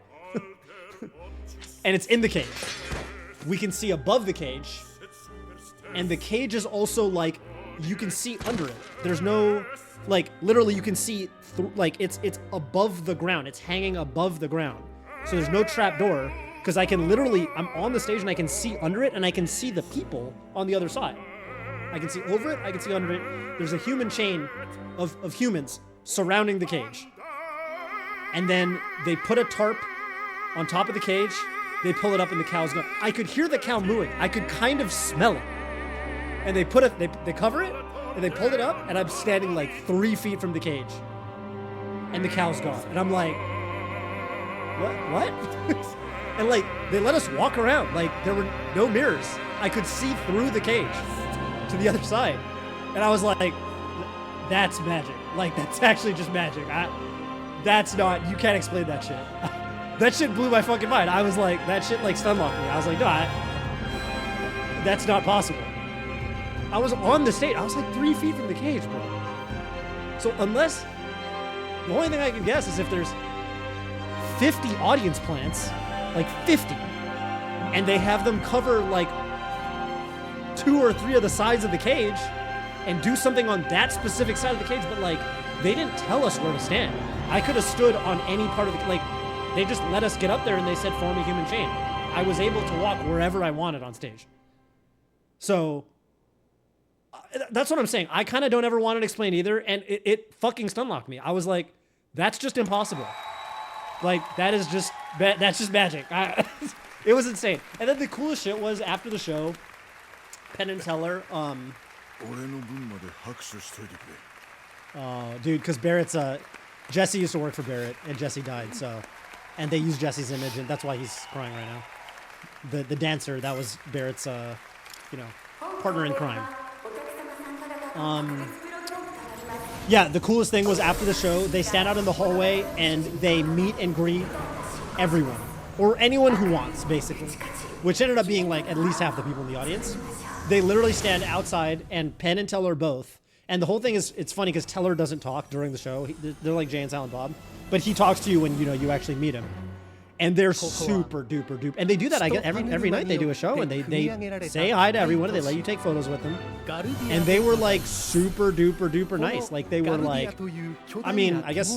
[SPEAKER 1] And it's in the cage. We can see above the cage. And the cage is also like, you can see under it. There's no, like, literally you can see, like, it's above the ground. It's hanging above the ground. So there's no trap door, because I can literally, I'm on the stage and I can see under it, and I can see the people on the other side. I can see over it, I can see under it. There's a human chain of humans surrounding the cage. And then they put a tarp on top of the cage, they pull it up and the cow's gone. I could hear the cow mooing. I could kind of smell it. And they they cover it, and they pulled it up, and I'm standing like 3 feet from the cage. And the cow's gone. And I'm like, what? And like, they let us walk around. Like, there were no mirrors. I could see through the cage to the other side. And I was like, that's magic. Like, that's actually just magic. That's not, you can't explain that shit. That shit blew my fucking mind. I was like, that shit like stun locked me. I was like, no, that's not possible. I was on the stage. I was like 3 feet from the cage, bro. So unless, the only thing I can guess is if there's 50 audience plants, like 50, and they have them cover like 2 or 3 of the sides of the cage and do something on that specific side of the cage, but like they didn't tell us where to stand. I could have stood on any part of the, like they just let us get up there and they said form a human chain. I was able to walk wherever I wanted on stage. So that's what I'm saying. I kind of don't ever want it explained either, and it fucking stunlocked me. I was like, that's just impossible. Like that is just that's just magic. It was insane. And then the coolest shit was after the show, Penn and Teller, dude, because Barrett's Jesse used to work for Barrett and Jesse died, so, and they used Jesse's image, and that's why he's crying right now. The dancer that was Barrett's partner in crime. Yeah, the coolest thing was after the show, they stand out in the hallway and they meet and greet everyone. Or anyone who wants, basically. Which ended up being like at least half the people in the audience. They literally stand outside, and Penn and Teller both. And the whole thing is, it's funny because Teller doesn't talk during the show. They're like Jay and Silent Bob. But he talks to you when you actually meet him. And they're super duper duper. And they do that, I guess, every night they do a show, and they say hi to everyone, and they let you take photos with them. And they were like super duper duper nice. Like they were like, I mean, I guess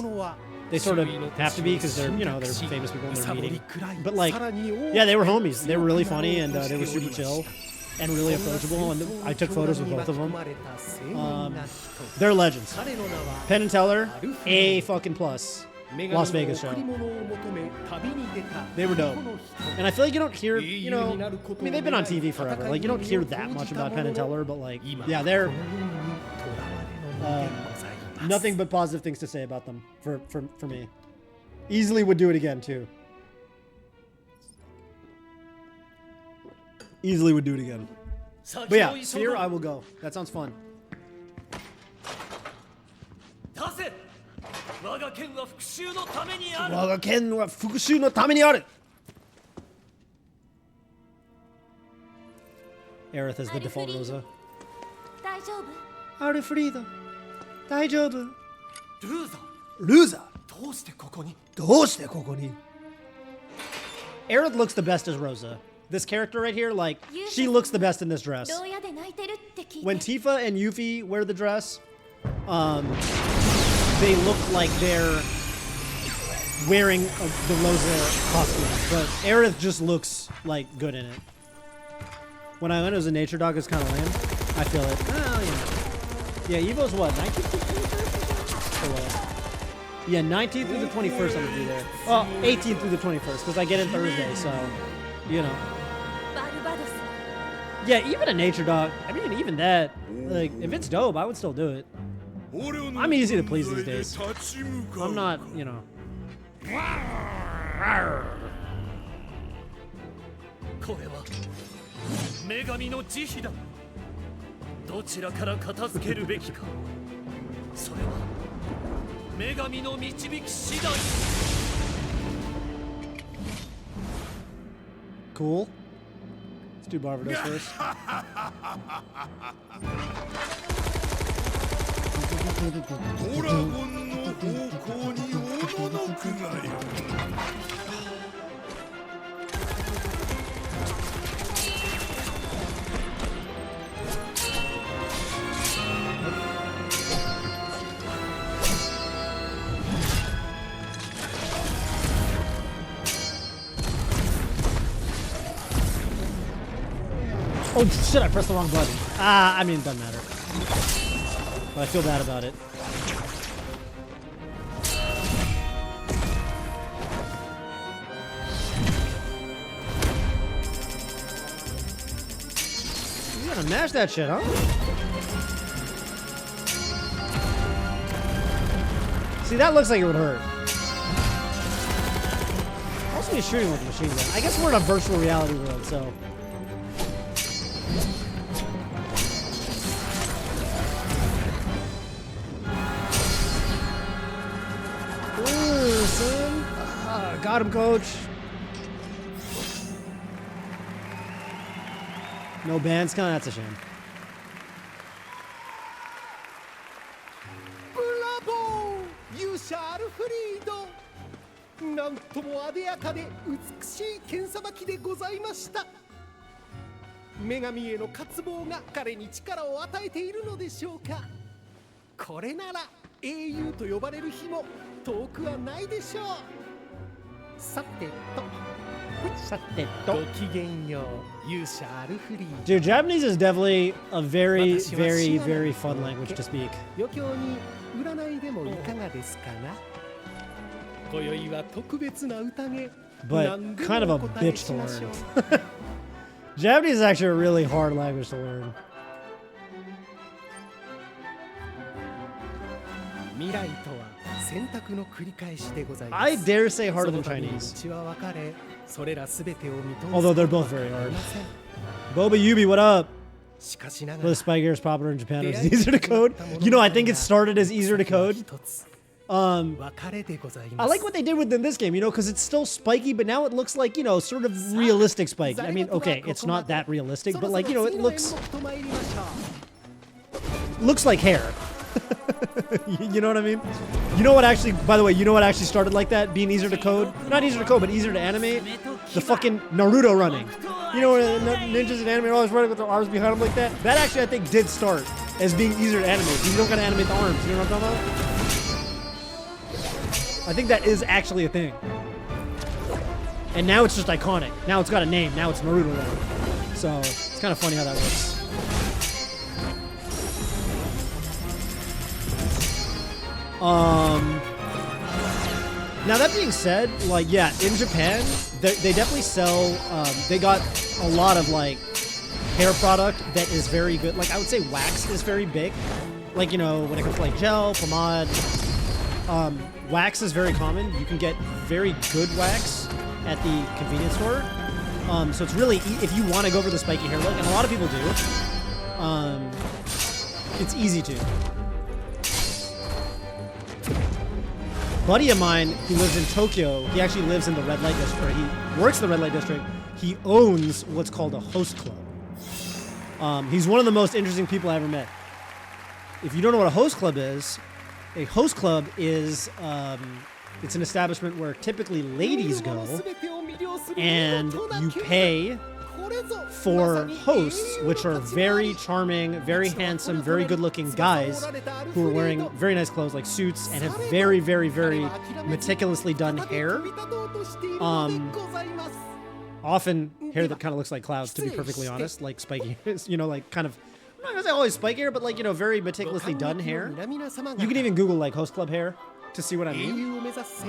[SPEAKER 1] they sort of have to be because they're famous people and they're meeting. But like, yeah, they were homies. They were really funny, and they were super chill and really approachable. And I took photos with both of them. They're legends. Penn and Teller, A fucking plus. Las Vegas show. They were dope. And I feel like you don't hear, I mean, they've been on TV forever. Like, you don't hear that much about Penn and Teller, but like, yeah, they're nothing but positive things to say about them for me. Easily would do it again, too. Easily would do it again. But yeah, Sphere, I will go. That sounds fun. Aerith is the default Rosa. Alfredo. Daijoubu. Loser. Aerith looks the best as Rosa. This character right here, like, she looks the best in this dress. When Tifa and Yuffie wear the dress, they look like they're wearing the Rosa costume, but Aerith just looks like good in it. When I went as a nature dog, it's kind of lame. I feel it. Oh, yeah. Yeah, Evo's what? 19th through the 21st? Yeah, 19th through the 21st I'm gonna be there. Well, 18th through the 21st, because I get in Thursday, so, Yeah, even a nature dog, I mean, even that, like, if it's dope, I would still do it. I'm easy to please these days. I'm not, Cool. Let's do Barbados first. Oh shit, I pressed the wrong button. I mean, it doesn't matter. But I feel bad about it. You gotta mash that shit, huh? See, that looks like it would hurt. Also, he's shooting with a machine gun. I guess we're in a virtual reality world, so. Got him, coach. No bands, that's a shame.
[SPEAKER 7] とも艶やかで美しい剣さばきでございました。女神への渇望が彼に力を与えているのでしょうか。これなら英雄と呼ばれる日も遠くはないでしょう。さてと、ごきげんよう、勇者アルフリー。
[SPEAKER 1] Dude, Japanese is definitely a very, very, very fun language to speak.
[SPEAKER 7] 余興に占いでもいかがですかな。今宵は特別な宴。
[SPEAKER 1] But kind of a bitch to learn. Japanese is actually a really hard language to learn.
[SPEAKER 7] 未来とは選択の繰り返しでございます。
[SPEAKER 1] I dare say harder than Chinese.
[SPEAKER 7] 道は分かれ、それらすべてを認め
[SPEAKER 1] Although they're both very hard. Boba Yubi, what up?
[SPEAKER 7] しかしなが
[SPEAKER 1] The
[SPEAKER 7] ら
[SPEAKER 1] Spike Air is popular in Japan. It's easier to code. You know, I think it started as easier to code.
[SPEAKER 7] 一つ
[SPEAKER 1] Um,
[SPEAKER 7] 別れでござい
[SPEAKER 1] I
[SPEAKER 7] ます。
[SPEAKER 1] like what they did within this game, you know, because it's still spiky, but now it looks like, you know, sort of realistic spiky. I mean, okay, it's not that realistic, but like, you know, it looks like hair. You know what I mean? You know what actually, by the way, you know what actually started like that, being easier to code? Not easier to code, but easier to animate? The fucking Naruto running. You know, where the ninjas in anime are always running with their arms behind them like that? That actually, I think, did start as being easier to animate, because you don't gotta animate the arms. You know what I'm talking about? I think that is actually a thing. And now it's just iconic. Now it's got a name. Now it's Naruto running. So it's kind of funny how that works. Now that being said, like, yeah, in Japan, they definitely sell, they got a lot of like hair product that is very good. Like I would say wax is very big. Like, you know, when it comes to like gel, pomade, wax is very common. You can get very good wax at the convenience store. So it's really, if you want to go for the spiky hair look, and a lot of people do, it's easy to. Buddy of mine who lives in Tokyo, he actually lives in the red light district, or he works in the red light district. He owns what's called a host club. He's one of the most interesting people I ever met. If you don't know what a host club is it's an establishment where typically ladies go, and you pay for hosts, which are very charming, very handsome, very good-looking guys who are wearing very nice clothes like suits and have very, very, very meticulously done hair. Often hair that kind of looks like clouds, to be perfectly honest, like spiky, you know, like kind of, I'm not gonna say always spiky hair, but like, you know, very meticulously done hair. You can even Google like host club hair to see what I mean.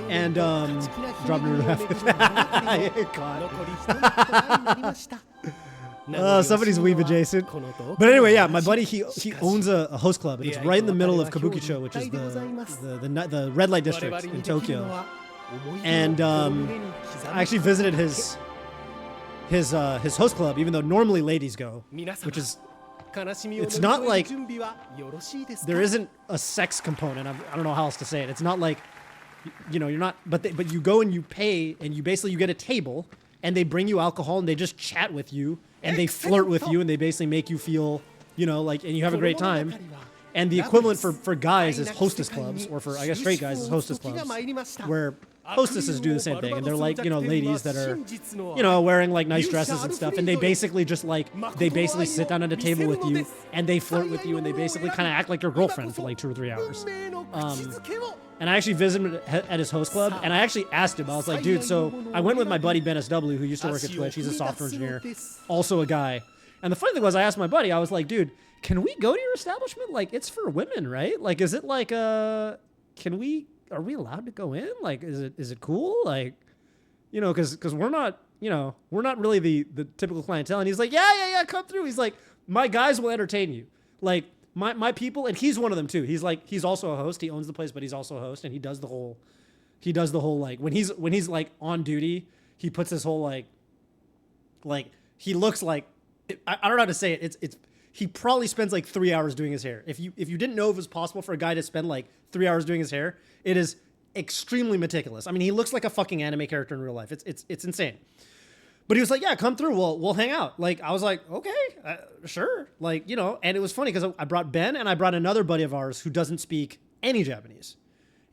[SPEAKER 1] And drop somebody's weeb adjacent. But anyway, yeah, my buddy, he owns a host club, and it's right in the middle of Kabukicho, which is the red light district in Tokyo. And I actually visited his host club, even though normally ladies go, which is, it's not like there isn't a sex component. I don't know how else to say it. It's not like, you know, you're not, but you go and you pay, and you get a table, and they bring you alcohol, and they just chat with you, and they flirt with you, and they basically make you feel, you know, like, and you have a great time. And the equivalent for guys is hostess clubs, or for, I guess, straight guys is hostess clubs, where hostesses do the same thing, and they're like, you know, ladies that are, you know, wearing like nice dresses and stuff, and they basically just like, they basically sit down at a table with you, and they flirt with you, and they basically kind of act like your girlfriend for like 2 or 3 hours. And I actually visited him at his host club, and I actually asked him, I was like, dude, so I went with my buddy Ben SW, who used to work at Twitch. He's a software engineer, also a guy. And the funny thing was, I asked my buddy, I was like, dude, can we go to your establishment? Like, it's for women, right? Like, is it like, are we allowed to go in? Like, is it cool? Like, you know, cause we're not, you know, we're not really the typical clientele. And he's like, yeah, come through. He's like, my guys will entertain you. Like my people, and he's one of them too. He's like, he's also a host. He owns the place, but he's also a host, and he does the whole like, when he's like on duty, he puts his whole like he looks like, I don't know how to say it. It's he probably spends like 3 hours doing his hair. If you didn't know if it was possible for a guy to spend like 3 hours doing his hair, it is extremely meticulous. I mean, he looks like a fucking anime character in real life. It's insane. But he was like, yeah, come through. We'll hang out. Like, I was like, okay, sure. Like, you know, and it was funny because I brought Ben and I brought another buddy of ours who doesn't speak any Japanese.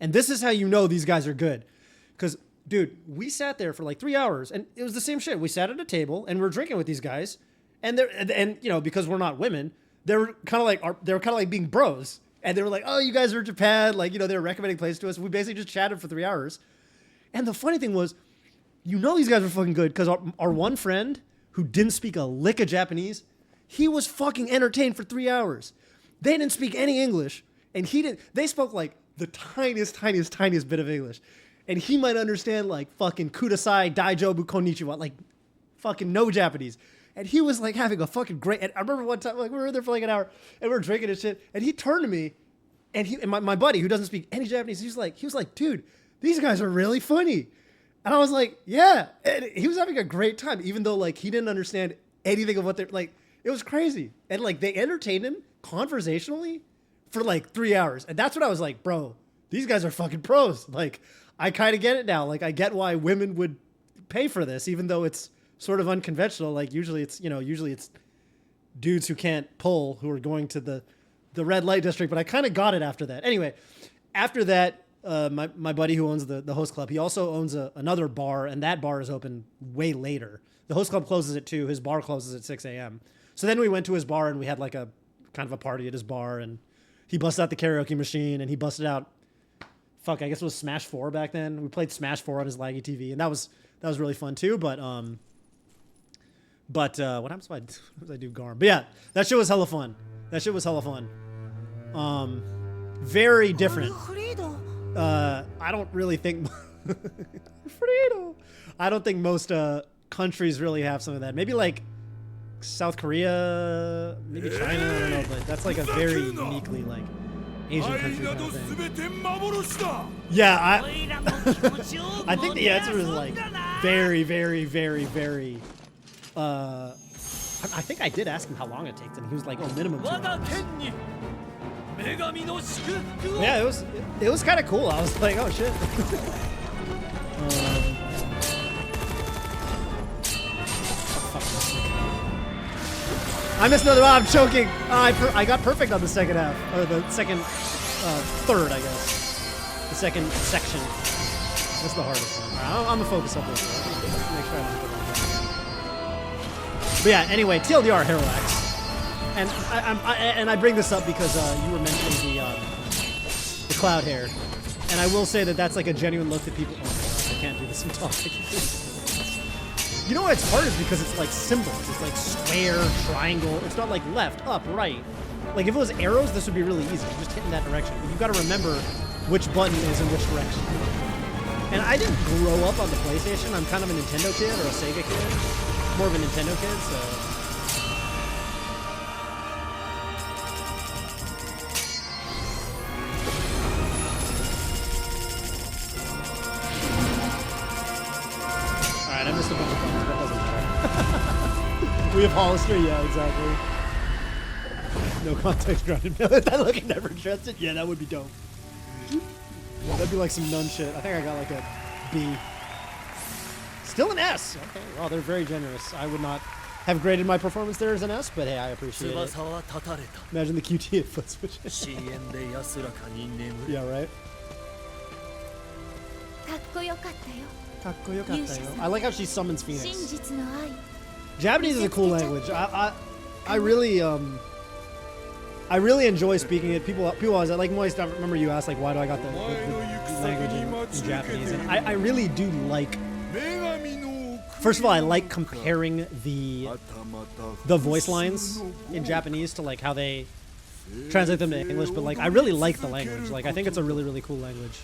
[SPEAKER 1] And this is how you know these guys are good. Because dude, we sat there for like 3 hours, and it was the same shit. We sat at a table, and we're drinking with these guys, and you know, because we're not women, they were kind of like being bros, and they were like, oh, you guys are in Japan, like, you know, they were recommending places to us. We basically just chatted for 3 hours, and the funny thing was, you know, these guys were fucking good because our one friend who didn't speak a lick of Japanese, he was fucking entertained for 3 hours. They didn't speak any English, and he didn't. They spoke like the tiniest bit of English, and he might understand like fucking kudasai, daijobu, konnichiwa, like fucking no Japanese. And he was like having a fucking great. And I remember one time, like we were there for like an hour, and we were drinking and shit, and he turned to me, and my buddy who doesn't speak any Japanese, he was like, dude, these guys are really funny. And I was like, yeah. And he was having a great time, even though like he didn't understand anything of what they're like. It was crazy. And like they entertained him conversationally for like 3 hours. And that's what I was like, bro, these guys are fucking pros. Like, I kind of get it now. Like, I get why women would pay for this, even though it's sort of unconventional. Like, usually it's dudes who can't pull who are going to the red light district. But I kind of got it after that. Anyway, after that, my buddy who owns the host club, he also owns another bar, and that bar is open way later. The host club closes at 2. His bar closes at 6 a.m. So then we went to his bar, and we had like a kind of a party at his bar, and he busted out the karaoke machine, and he busted out, I guess it was Smash 4 back then. We played Smash 4 on his laggy TV, and that was really fun too. But what happens if I do Garm? But yeah, that shit was hella fun. Very different. I don't really think I don't think most countries really have some of that. Maybe like South Korea, maybe China, I don't know, but that's like a very uniquely like Asian country kind of thing. Yeah, I think the answer is like very, very, very, very. I think I did ask him how long it takes, and he was like, "Oh, minimum 2 hours." Yeah, it was kind of cool. I was like, "Oh shit." I missed another. I'm choking. I got perfect on the second half, or the second third, I guess. The second section. That's the hardest one. Right, I'm gonna focus on this. Make sure I don't put it. But yeah. Anyway, TLDR Heralax. And I bring this up because you were mentioning the cloud hair, and I will say that that's like a genuine look that people. Oh my God, I can't do this in talk. You know why it's hard is because it's like symbols. It's like square, triangle. It's not like left, up, right. Like if it was arrows, this would be really easy. Just hit in that direction. But you've got to remember which button is in which direction. And I didn't grow up on the PlayStation. I'm kind of a Nintendo kid or a Sega kid. More of a Nintendo kid, so. We have Hollister, yeah, exactly. No context grounded. That look never trusted. Yeah, that would be dope. That'd be like some nun shit. I think I got like a B. Still an S. Okay, well, they're very generous. I would not have graded my performance there as an S, but hey, I appreciate it. Imagine the QT at foot switches. Yeah, right? I like how she summons Phoenix. Japanese is a cool language. I really enjoy speaking it. People always like Moist. I remember you asked like why do I got the language in Japanese, and I really do like. First of all, I like comparing the voice lines in Japanese to like how they translate them to English. But like I really like the language. Like I think it's a really, really cool language.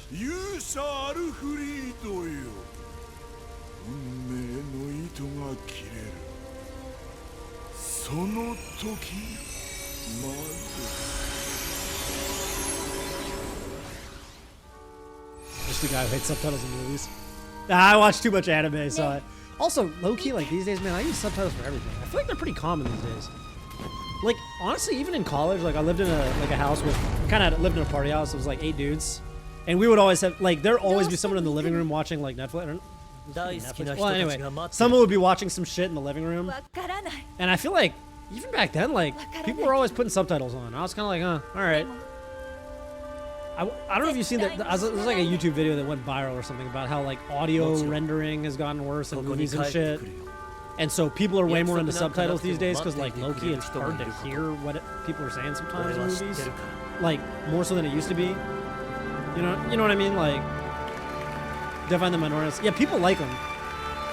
[SPEAKER 1] Just the guy who hates subtitles in movies. I watch too much anime, so also low-key, like these days, man, I use subtitles for everything. I feel like they're pretty common these days. Like honestly, even in college, like I lived in a house with lived in a party house. It was like 8 dudes, and we would always have like there'd always be someone in the living room watching like Netflix. Well, anyway, someone would be watching some shit in the living room, and I feel like even back then, like people were always putting subtitles on. I was kind of like, all right. I don't know if you've seen that. There's like a YouTube video that went viral or something about how like audio rendering has gotten worse in movies and shit. And so people are way more into subtitles these days because like Loki, it's hard to hear what people are saying sometimes in movies. Like more so than it used to be. You know what I mean? Like define the minorities. Yeah, people like them.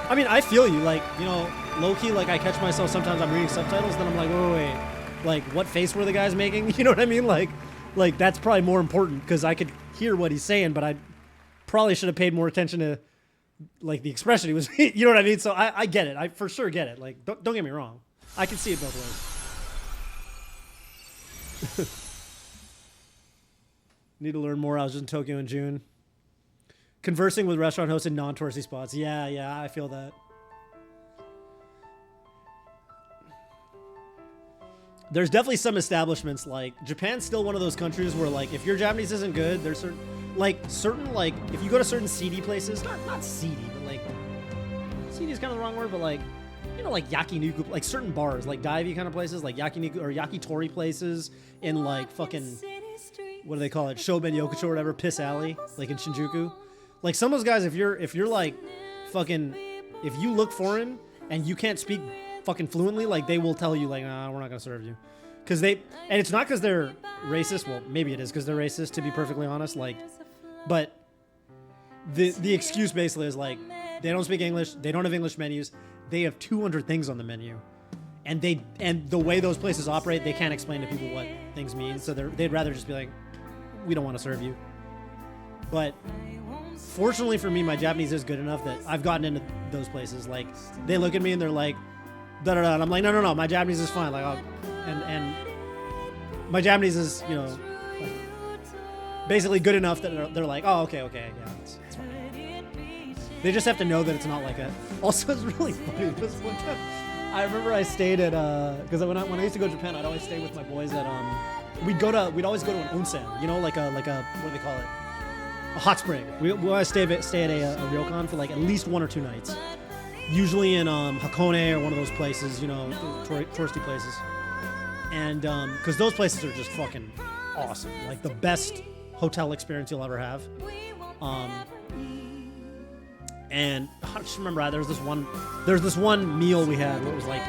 [SPEAKER 1] I mean, I feel you. Like, you know, low-key, like, I catch myself sometimes I'm reading subtitles, then I'm like, wait. Like, what face were the guys making? You know what I mean? Like that's probably more important because I could hear what he's saying, but I probably should have paid more attention to, like, the expression he was, you know what I mean? So I get it. I for sure get it. Like, don't get me wrong. I can see it both ways. Need to learn more. I was just in Tokyo in June. Conversing with restaurant hosts in non-touristy spots. Yeah, I feel that. There's definitely some establishments, like, Japan's still one of those countries where, like, if your Japanese isn't good, there's certain, if you go to certain seedy places, not seedy, but, like, seedy is kind of the wrong word, but, like, you know, like, yakiniku, like, certain bars, like, divey kind of places, like, yakiniku, or yakitori places in, like, fucking, what do they call it, Shoben Yokocho or whatever, Piss Alley, like, in Shinjuku. Like, some of those guys, if you're like, fucking, if you look foreign and you can't speak fucking fluently, like, they will tell you, like, nah, we're not gonna serve you. Because and it's not because they're racist, well, maybe it is because they're racist, to be perfectly honest, like, but the excuse basically is, like, they don't speak English, they don't have English menus, they have 200 things on the menu. And the way those places operate, they can't explain to people what things mean, so they'd rather just be like, we don't want to serve you. But fortunately for me, my Japanese is good enough that I've gotten into those places. Like, they look at me and they're like, da-da-da, and I'm like, no, my Japanese is fine. Like, and my Japanese is, you know, like, basically good enough that they're like, oh, okay, yeah, it's fine. They just have to know that it's not like that. Also, it's really funny. This one time, I remember I stayed at, because when I used to go to Japan, I'd always stay with my boys at, we'd always go to an onsen, you know, like a, what do they call it? A hot spring. We always stay at a ryokan for like at least 1 or 2 nights. Usually in Hakone or one of those places, you know, touristy places. And because those places are just fucking awesome. Like the best hotel experience you'll ever have. And I just remember there's this one meal we had where it was like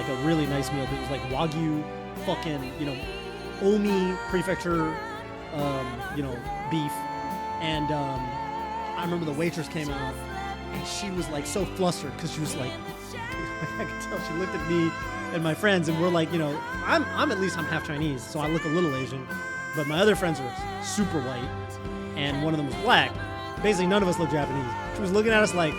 [SPEAKER 1] a really nice meal. It was like Wagyu fucking, you know, Omi prefecture, you know, beef. And I remember the waitress came out, and she was like so flustered because she was like, I could tell she looked at me and my friends, and we're like, you know, I'm half Chinese, so I look a little Asian, but my other friends are super white, and one of them was black. Basically, none of us look Japanese. She was looking at us like,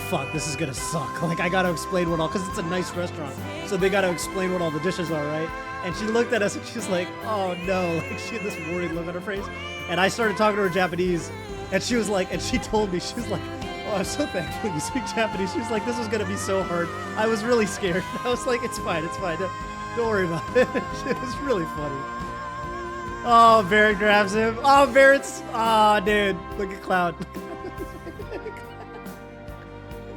[SPEAKER 1] fuck, this is gonna suck. Like, I gotta explain because it's a nice restaurant, so they gotta explain what all the dishes are, right? And she looked at us and she's like, oh no, like she had this worried look on her face. And I started talking to her Japanese, and she was like, and she told me, she was like, oh, I'm so thankful you speak Japanese. She was like, this was gonna be so hard. I was really scared. I was like, it's fine. Don't worry about it. It was really funny. Oh, Barrett grabs him. Oh, Barrett's, dude, look at Cloud.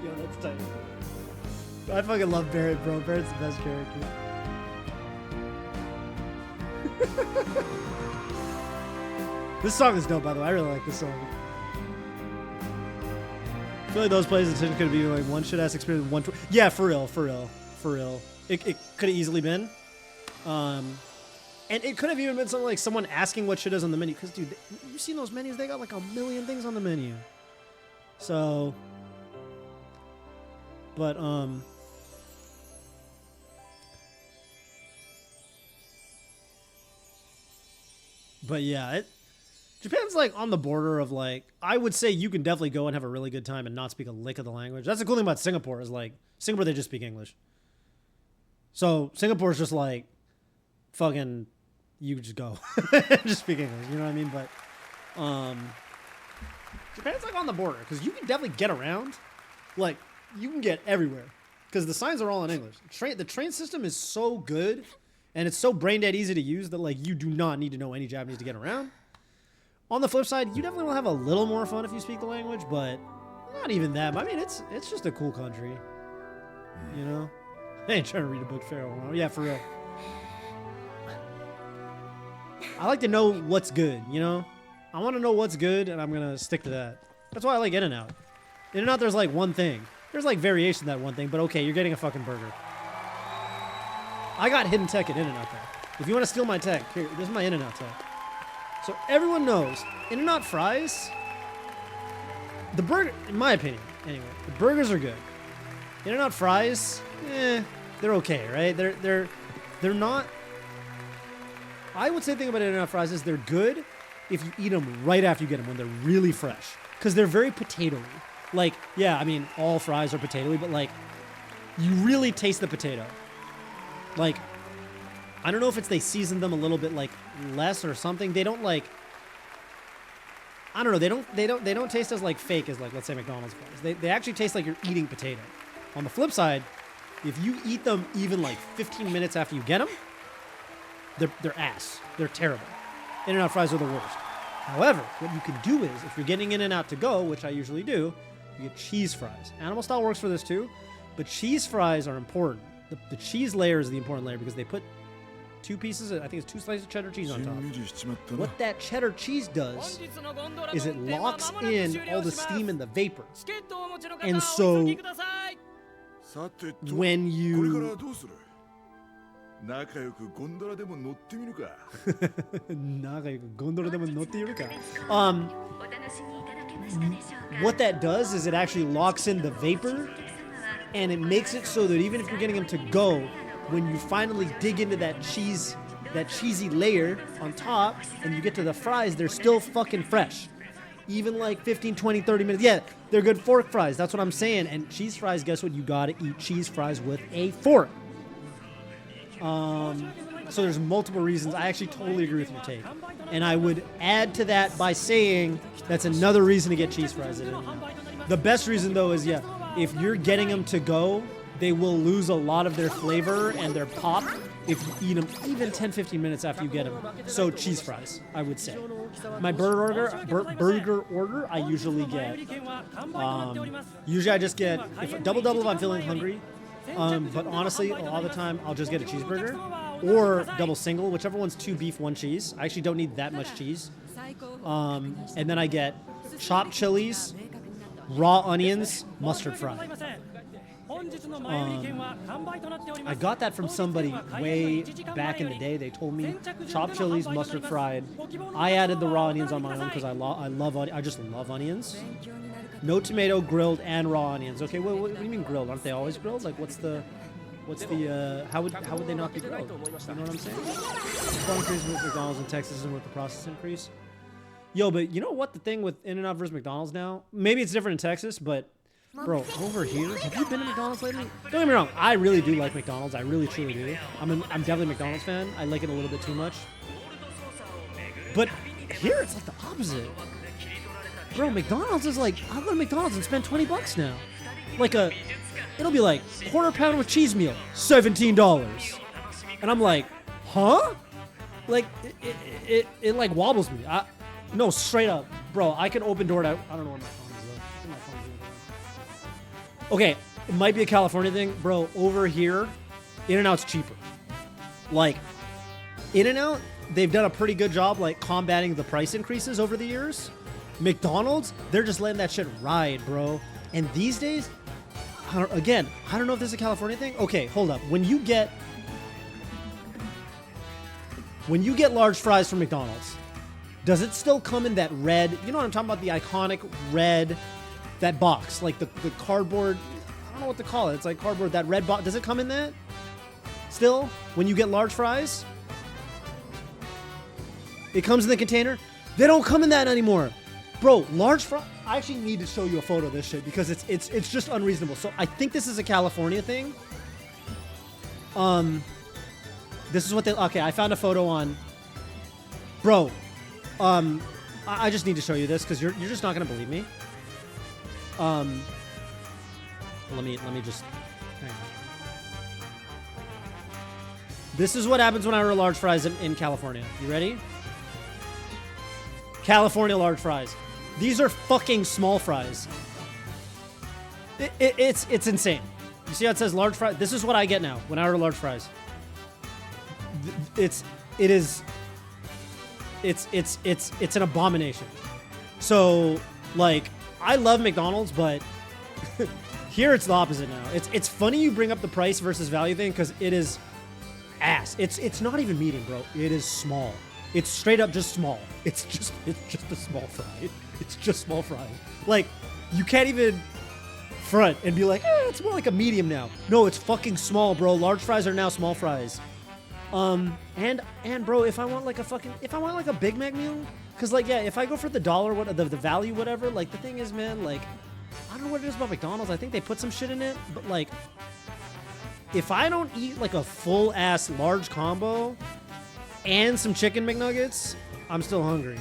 [SPEAKER 1] Yo, that's tight. I fucking love Barrett, bro. Barrett's the best character. This song is dope, by the way. I really like this song. I feel like those places could be like one shit ass experience, one. Yeah, for real. It could have easily been, and it could have even been something like someone asking what shit is on the menu. Because dude, you've seen those menus? They got like a million things on the menu. So, but yeah, Japan's like on the border of like, I would say you can definitely go and have a really good time and not speak a lick of the language. That's the cool thing about Singapore is like, Singapore, they just speak English. So Singapore's just like, fucking, you just go. Just speak English, you know what I mean? But Japan's like on the border because you can definitely get around. Like, you can get everywhere because the signs are all in English. The train system is so good and it's so brain dead easy to use that like you do not need to know any Japanese to get around. On the flip side, you definitely will have a little more fun if you speak the language, but not even that. I mean, it's just a cool country, you know? I ain't trying to read a book fair. Yeah, for real. I like to know what's good, you know? I want to know what's good, and I'm gonna stick to that. That's why I like In-N-Out. In-N-Out, there's like one thing. There's like variation of that one thing, but okay, you're getting a fucking burger. I got hidden tech at In-N-Out though. If you want to steal my tech, here, this is my In-N-Out tech. So everyone knows, In-N-Out fries, the burger, in my opinion, anyway, the burgers are good. In-N-Out fries, they're okay, right? They're not. I would say the thing about In-N-Out fries is they're good if you eat them right after you get them when they're really fresh, because they're very potatoey. Like, yeah, I mean, all fries are potatoey, but like, you really taste the potato. Like, I don't know if it's they season them a little bit like less or something. They don't like. I don't know. They don't taste as like fake as like, let's say, McDonald's fries. They actually taste like you're eating potato. On the flip side, if you eat them even like 15 minutes after you get them, they're ass. They're terrible. In-N-Out fries are the worst. However, what you can do is, if you're getting In-N-Out to go, which I usually do, you get cheese fries. Animal style works for this too, but cheese fries are important. The cheese layer is the important layer because they put 2 pieces, I think it's 2 slices of cheddar cheese on top. What that cheddar cheese does is it locks in all the steam and the vapor. And so when you what that does is it actually locks in the vapor, and it makes it so that even if you're getting them to go, when you finally dig into that cheesy layer on top and you get to the fries, they're still fucking fresh. Even like 15, 20, 30 minutes. Yeah, they're good fork fries. That's what I'm saying. And cheese fries, guess what? You gotta eat cheese fries with a fork. So there's multiple reasons. I actually totally agree with your take. And I would add to that by saying that's another reason to get cheese fries at In-N-Out. The best reason though is, yeah, if you're getting them to go, they will lose a lot of their flavor and their pop if you eat them even 10, 15 minutes after you get them. So cheese fries, I would say. My burger order, I usually get, usually I just get, if double if I'm feeling hungry. But honestly, a lot of the time, I'll just get a cheeseburger or double single, whichever one's 2 beef, 1 cheese. I actually don't need that much cheese. And then I get chopped chilies, raw onions, mustard fry. I got that from somebody way back in the day. They told me chopped chilies, mustard fried. I added the raw onions on my own because I just love onions. No tomato, grilled, and raw onions. Okay, what do you mean grilled? Aren't they always grilled? Like, how would they not be grilled? You know what I'm saying? The increase with McDonald's in Texas and with the process increase. Yo, but you know what the thing with In-N-Out versus McDonald's now? Maybe it's different in Texas, but bro, over here, have you been to McDonald's lately? Don't get me wrong, I really do like McDonald's. I really truly do. I'm definitely a McDonald's fan. I like it a little bit too much. But here it's like the opposite. Bro, McDonald's is like, I'll go to McDonald's and spend $20 now. Like it'll be like quarter pound with cheese meal, $17. And I'm like, huh? Like, it like wobbles me. No, straight up. Bro, I can open door to, I don't know where my phone is though. Where my phone is. Okay, it might be a California thing. Bro, over here, In-N-Out's cheaper. Like, In-N-Out, they've done a pretty good job like combating the price increases over the years. McDonald's, they're just letting that shit ride, bro. And these days, I don't know if this is a California thing. Okay, hold up. When you get large fries from McDonald's, does it still come in that red, you know what I'm talking about, the iconic red, that box, like the cardboard, I don't know what to call it. It's like cardboard, that red box. Does it come in that still when you get large fries? It comes in the container? They don't come in that anymore. Bro, large fries, I actually need to show you a photo of this shit because it's just unreasonable. So I think this is a California thing. This is what okay, I found a photo on, bro, I just need to show you this because you're just not gonna believe me. Let me just hang on. This is what happens when I order large fries in California. You ready? California large fries. These are fucking small fries. It's insane. You see how it says large fries? This is what I get now when I order large fries. It is it's an abomination. So like I love McDonald's, but here it's the opposite now. It's funny you bring up the price versus value thing because it is ass. It's not even medium, bro. It is small. It's straight up just small. It's just a small fry. It's just small fries. Like you can't even front and be like, it's more like a medium now. No, it's fucking small, bro. Large fries are now small fries. And bro, if I want like a Big Mac meal, cause like yeah, if I go for the dollar, the value, whatever. Like the thing is, man, like I don't know what it is about McDonald's. I think they put some shit in it, but like if I don't eat like a full ass large combo and some chicken McNuggets, I'm still hungry.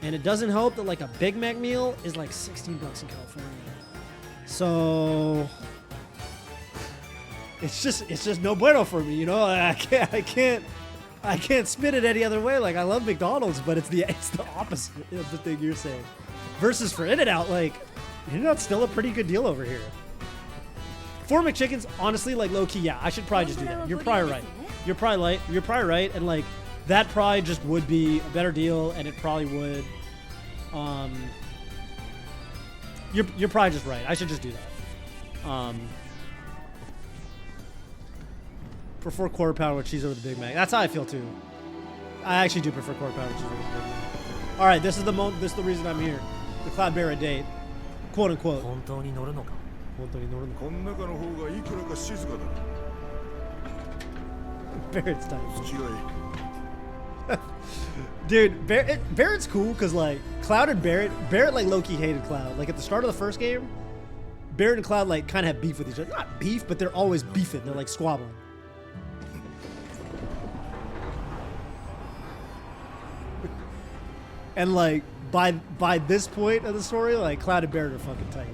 [SPEAKER 1] And it doesn't help that like a Big Mac meal is like $16 in California. So it's just no bueno for me, you know. I can't spin it any other way. Like I love McDonald's, but it's the opposite of the thing you're saying. Versus for In-N-Out, like In-N-Out's still a pretty good deal over here. 4 McChickens, honestly, like low key, yeah, I should probably just do that. You're probably right. You're probably right, and like that probably just would be a better deal, and it probably would. You're probably just right. I should just do that. For 4 quarter pounder with cheese over the Big Mac. That's how I feel too. I actually do prefer quarter pounder with cheese over the Big Mac. All right, this is the reason I'm here. The Cloud Bear date, quote unquote.
[SPEAKER 2] 本当に乗るのか。
[SPEAKER 1] 本当に乗るのか。
[SPEAKER 4] こん中の方がいくらか静かだ。
[SPEAKER 1] Barrett's time.
[SPEAKER 4] 付き合い。
[SPEAKER 1] Dude, Barrett's cool because like Cloud and Barrett like low-key hated Cloud. Like at the start of the first game, Barrett and Cloud like kind of have beef with each other. Not beef, but they're always beefing. They're like squabbling. And like by this point of the story, like Cloud and Barrett are fucking tight.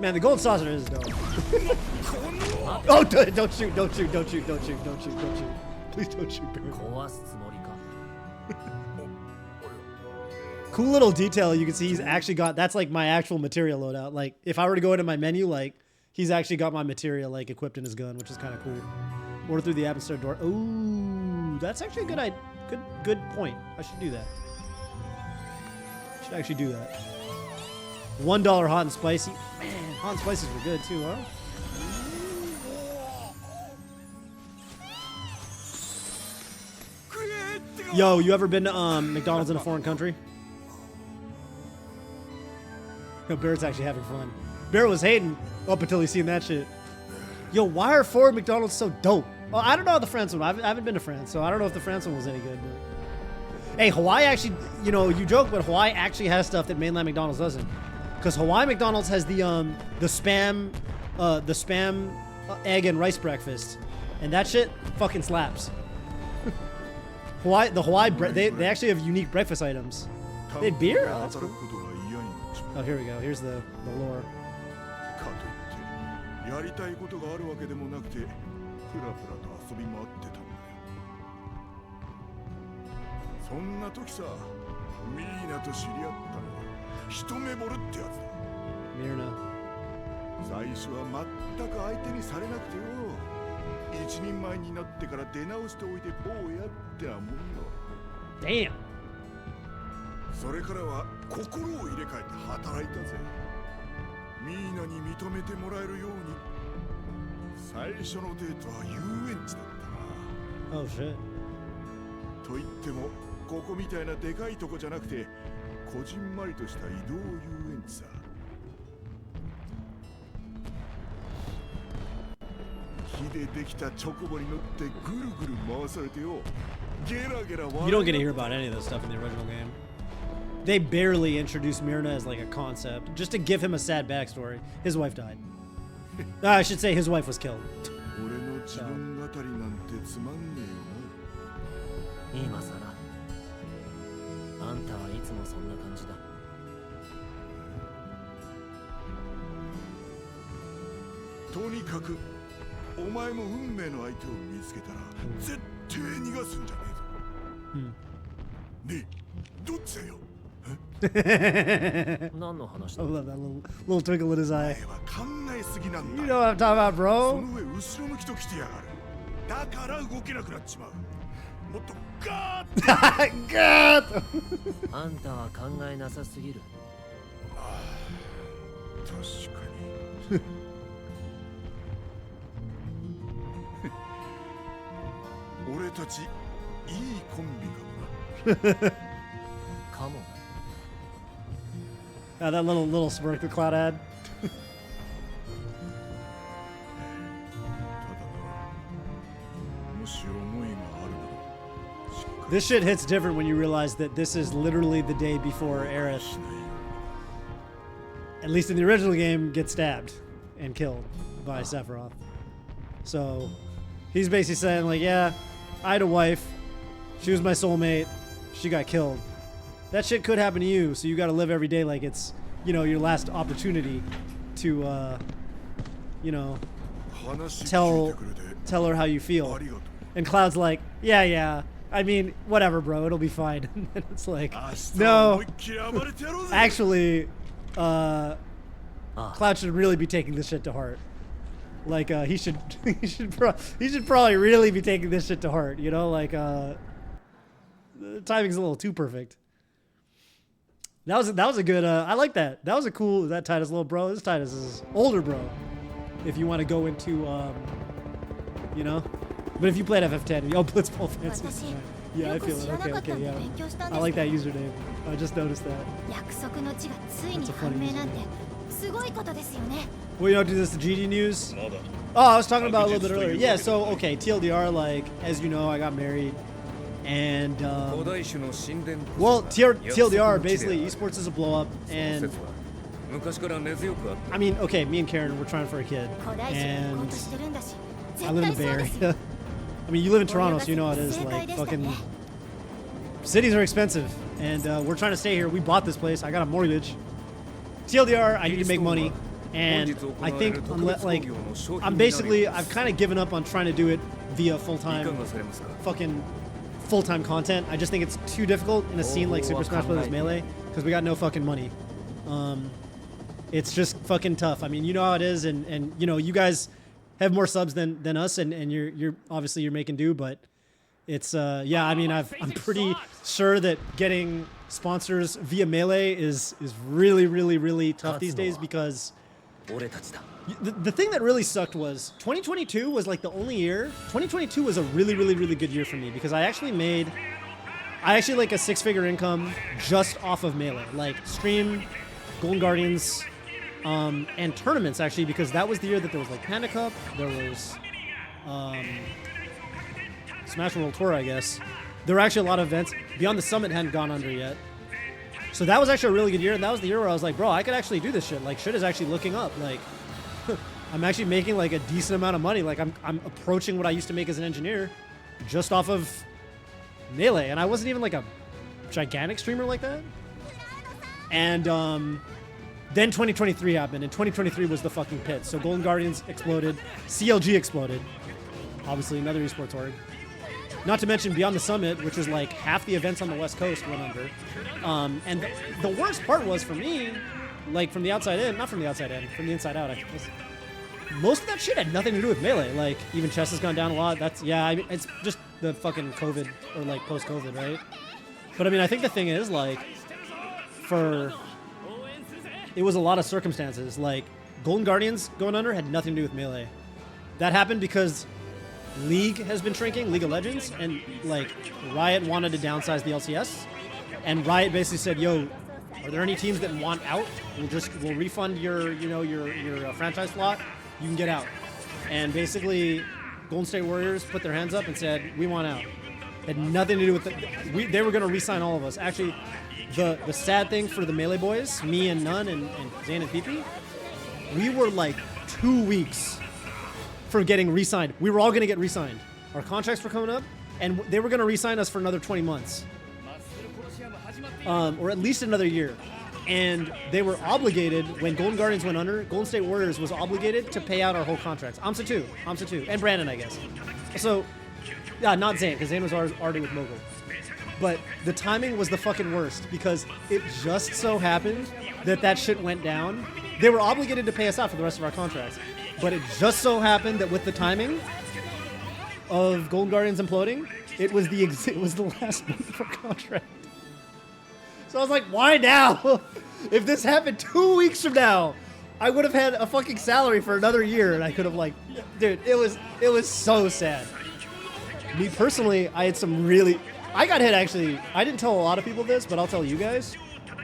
[SPEAKER 1] Man, the gold saucer is dope. Oh, don't shoot. Please don't shoot, Barrett.
[SPEAKER 2] 壊すつもりか。
[SPEAKER 1] Cool little detail, you can see he's actually got, that's like my actual material loadout. Like, if I were to go into my menu, like, he's actually got my material, like, equipped in his gun, which is kind of cool. Order through the atmosphere door. Ooh, that's actually a good point. I should do that. Should actually do that. $1 hot and spicy. Man, hot and spices were good too, huh? Yo, you ever been to McDonald's in a foreign country? Yo, Barrett's actually having fun. Barrett was hating up until he seen that shit. Yo, why are Ford McDonald's so dope? Well, I don't know the France one. I haven't been to France, so I don't know if the France one was any good. But... Hey, Hawaii actually, you know, you joke, but Hawaii actually has stuff that mainland McDonald's doesn't. Because Hawaii McDonald's has the spam egg and rice breakfast, and that shit fucking slaps. They actually have unique breakfast items. They had beer? Oh, that's cool. Oh, here we go. Here's the lore.
[SPEAKER 4] かといってやりたいことがあるわけでもなくて、ふらふらと遊び回ってたんだよ。そんな時さ、ミーナと知り合ったのよ。一目ぼれってやつだ。
[SPEAKER 1] ミーナ。
[SPEAKER 4] 最初は全く相手にされなくてよ。一人前になってから出直しておいて坊やってなもんよ。
[SPEAKER 1] Damn.
[SPEAKER 4] それからは心を入れ替えて働いたぜ。ミーナに認めてもらえるように。最初のデートは遊園地だったな。
[SPEAKER 1] Oh shit.
[SPEAKER 4] と言ってもここみたいなでかいとこじゃなくて、こじんまりとした移動遊園地さ。木でできたチョコボに乗ってぐるぐる回されてよ。ゲラゲラ笑い。
[SPEAKER 1] You don't get to hear about any of this stuff in the original game. They barely introduced Myrna as like a concept, just to give him a sad backstory. His wife died. I should say his wife was killed.
[SPEAKER 4] 俺の自分語りなんてつまんねえよな。
[SPEAKER 2] 今さら。あんたはいつもそんな感じだ。
[SPEAKER 4] とにかくお前も運命の相手を見つけたら絶対逃がすんじゃねえぞ。ねえ、どっちだよ。
[SPEAKER 2] 何の話
[SPEAKER 1] I
[SPEAKER 2] だ
[SPEAKER 1] love that little twinkle in his
[SPEAKER 4] お
[SPEAKER 1] eye.
[SPEAKER 4] 前は考えすぎなんだ
[SPEAKER 1] You know what I'm talking about,
[SPEAKER 4] そ
[SPEAKER 1] bro?
[SPEAKER 4] の上後ろ向きと来てやがるだから動けなくなっちまうもっとガーッ
[SPEAKER 1] God!
[SPEAKER 2] あんたは考えなさすぎる。
[SPEAKER 4] 確かに俺たちいいコンビかもな
[SPEAKER 2] かも
[SPEAKER 1] That little smirk the Cloud had.
[SPEAKER 4] ただなもし思いがあるならしっか
[SPEAKER 1] This shit hits different when you realize that this is literally the day before
[SPEAKER 4] り
[SPEAKER 1] Aerith,
[SPEAKER 4] しないよ
[SPEAKER 1] at least in the original game, gets stabbed and killed by Sephiroth. So he's basically saying, like, yeah, I had a wife. She was my soulmate. She got killed. That shit could happen to you, so you got to live every day like it's, you know, your last opportunity to, you know,
[SPEAKER 4] 話聞い
[SPEAKER 1] tell
[SPEAKER 4] てくれて
[SPEAKER 1] tell her how you
[SPEAKER 4] あ
[SPEAKER 1] feel.
[SPEAKER 4] りがとう
[SPEAKER 1] And Cloud's like, yeah. I mean, whatever, bro. It'll be fine. And it's like,
[SPEAKER 4] 明日は
[SPEAKER 1] no.
[SPEAKER 4] 思いっきり暴れてやろうぜ
[SPEAKER 1] Actually,
[SPEAKER 2] Ah.
[SPEAKER 1] Cloud should really be taking this shit to heart. Like, he should probably really be taking this shit to heart. You know, like, the timing's a little too perfect. That was a good. I like that. That was a cool. Is that Titus' little bro? This Titus is older bro. If you want to go into, you know, but if you played FF10, oh, Blitzball fancy. Yeah, I feel it. Okay, yeah. I like that username. I just noticed that.
[SPEAKER 3] 約束の地がついに
[SPEAKER 1] That's a
[SPEAKER 3] 判
[SPEAKER 1] funny
[SPEAKER 3] 明なんて
[SPEAKER 1] username.
[SPEAKER 3] すごいことですよね。
[SPEAKER 1] Well, you know, do this the GD news? Oh, I was talking about it a little bit earlier. Yeah, so, okay, TLDR, like, as you know, I got married. And, well, TLDR, basically, esports is a blow up. And, I mean, okay, me and Karen, we're trying for a kid.
[SPEAKER 3] 古代史に行こう
[SPEAKER 1] And
[SPEAKER 3] としてるんだし
[SPEAKER 1] I
[SPEAKER 3] 絶
[SPEAKER 1] live
[SPEAKER 3] 対
[SPEAKER 1] in the
[SPEAKER 3] そ
[SPEAKER 1] Bay
[SPEAKER 3] うですよ
[SPEAKER 1] Area. I mean, you live in Toronto, so you know how it is. Like, fucking cities are expensive. And we're trying to stay here. We bought this place. I got a mortgage. TLDR, I need to make money. And I think, like, I've kind of given up on trying to do it via full-time content. I just think it's too difficult in a scene like Super Smash Bros. Melee because we got no fucking money. It's just fucking tough. I mean, you know how it is, and you know, you guys have more subs than us, and you're obviously you're making do, but it's yeah. I mean, I'm pretty sure that getting sponsors via Melee is really tough these days because.
[SPEAKER 2] 俺たちだ。
[SPEAKER 1] The thing that really sucked was 2022 was like the only year. 2022 was a really good year for me because I actually like a 6-figure income just off of Melee, like stream, Golden Guardians, and tournaments actually, because that was the year that there was like Panda Cup, there was Smash World Tour, I guess. There were actually a lot of events. Beyond the Summit hadn't gone under yet. So that was actually a really good year, and that was the year where I was like, bro, I could actually do this shit. Like, shit is actually looking up. Like, I'm actually making like a decent amount of money. Like, I'm approaching what I used to make as an engineer just off of Melee. And I wasn't even like a gigantic streamer like that. And then 2023 happened, and 2023 was the fucking pit. So Golden Guardians exploded, CLG exploded. Obviously, another esports org. Not to mention Beyond the Summit, which is like half the events on the West Coast went under. And the worst part was for me, like from the outside in, not from the outside in, from the inside out, I guess. Most of that shit had nothing to do with Melee. Like, even chess has gone down a lot. That's, yeah, I mean, it's just the fucking COVID, or like post-COVID, right? But I mean, I think the thing is, like, it was a lot of circumstances. Like, Golden Guardians going under had nothing to do with Melee. That happened because League has been shrinking, League of Legends, and like Riot wanted to downsize the LCS, and Riot basically said, "Yo, are there any teams that want out? We'll refund your franchise slot. You can get out." And basically, Golden State Warriors put their hands up and said, "We want out." Had nothing to do with they were going to re-sign all of us. Actually, the sad thing for the Melee boys, me and Nun and Zane and PP, we were like 2 weeks for getting re-signed. We were all going to get re-signed. Our contracts were coming up, and they were going to re-sign us for another 20 months. Or at least another year. And they were obligated, when Golden Guardians went under, Golden State Warriors was obligated to pay out our whole contracts. AMSA too, and Brandon, I guess. So, yeah, not Zane, because Zane was already with Mogul. but the timing was the fucking worst because it just so happened that shit went down. They were obligated to pay us out for the rest of our contracts, but it just so happened that with the timing of Golden Guardians imploding, it was the last month of our contract. So I was like, why now? If this happened 2 weeks from now, I would have had a fucking salary for another year, and I could have like, dude, it was so sad. Me personally, I had some really, I got hit actually. I didn't tell a lot of people this, but I'll tell you guys.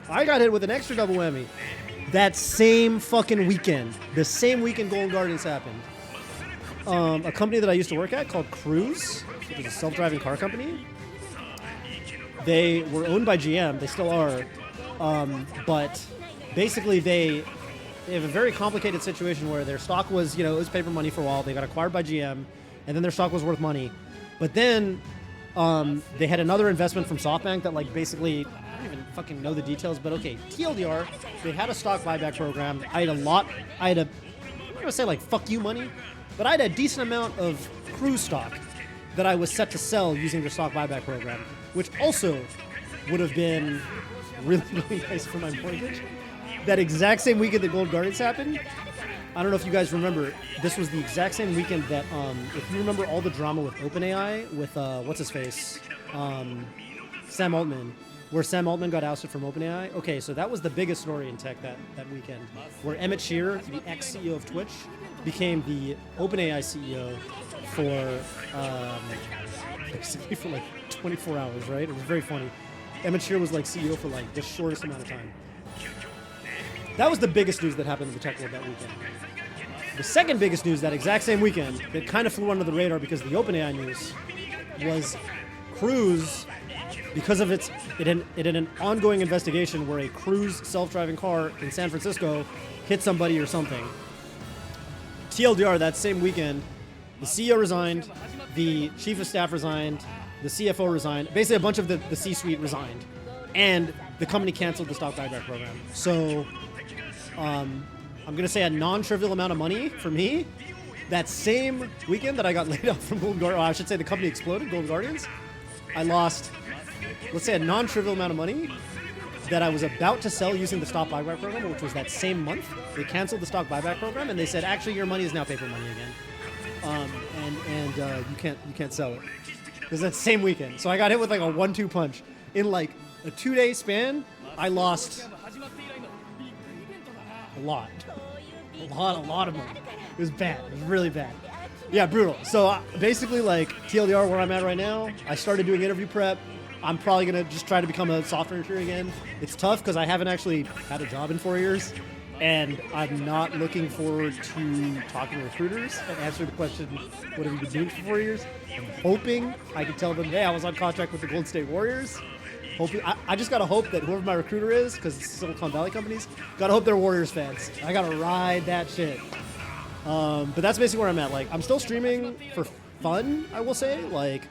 [SPEAKER 1] I got hit with an extra double whammy. That same fucking weekend, the same weekend Golden Guardians happened. A company that I used to work at called Cruise, which is a self-driving car company. They were owned by GM. They still are. But basically they have a very complicated situation where their stock was, it was paper money for a while. They got acquired by GM, and then their stock was worth money. But then they had another investment from SoftBank that like basically, I don't even fucking know the details, but okay, TLDR, they had a stock buyback program. I'm not gonna say like fuck you money, but I had a decent amount of Cruise stock that I was set to sell using their stock buyback program, which also would have been really, really nice for my mortgage. That exact same weekend that Gold Guardians happened, I don't know if you guys remember, this was the exact same weekend that, if you remember all the drama with OpenAI, with, what's-his-face, Sam Altman, where Sam Altman got ousted from OpenAI. Okay, so that was the biggest story in tech that weekend, where Emmett Shear, the ex-CEO of Twitch, became the OpenAI CEO for, basically for like 24 hours, right? It was very funny. Emmett Shear was like CEO for like the shortest amount of time. That was the biggest news that happened in the tech world that weekend. The second biggest news that exact same weekend that kind of flew under the radar because of the OpenAI news was Cruise, because of it had an ongoing investigation where a Cruise self-driving car in San Francisco hit somebody or something. TLDR, that same weekend, the CEO resigned, the chief of staff resigned, the CFO resigned, basically a bunch of the C-suite resigned, and the company canceled the stock buyback program. So I'm going to say a non-trivial amount of money for me. That same weekend that I got laid off from Golden Guardians, I should say the company exploded, Golden Guardians, I lost, let's say, a non-trivial amount of money that I was about to sell using the stock buyback program, which was that same month. They canceled the stock buyback program, and they said, actually, your money is now paper money again. And you can't sell it. It was that same weekend. So I got hit with like a 1-2 punch. In like a 2-day span, I lost a lot of money. It was bad. It was really bad. Yeah, brutal. So basically, like TLDR, where I'm at right now, I started doing interview prep. I'm probably gonna just try to become a software engineer again. It's tough because I haven't actually had a job in 4 years, and I'm not looking forward to talking to recruiters and answering the question, "What have you been doing for 4 years?" I'm hoping I can tell them, "Hey, I was on contract with the Golden State Warriors." Hoping, I just gotta hope that whoever my recruiter is, because it's Silicon Valley companies, gotta hope they're Warriors fans. I gotta ride that shit. But that's basically where I'm at. Like, I'm still streaming for fun, I will say. Like,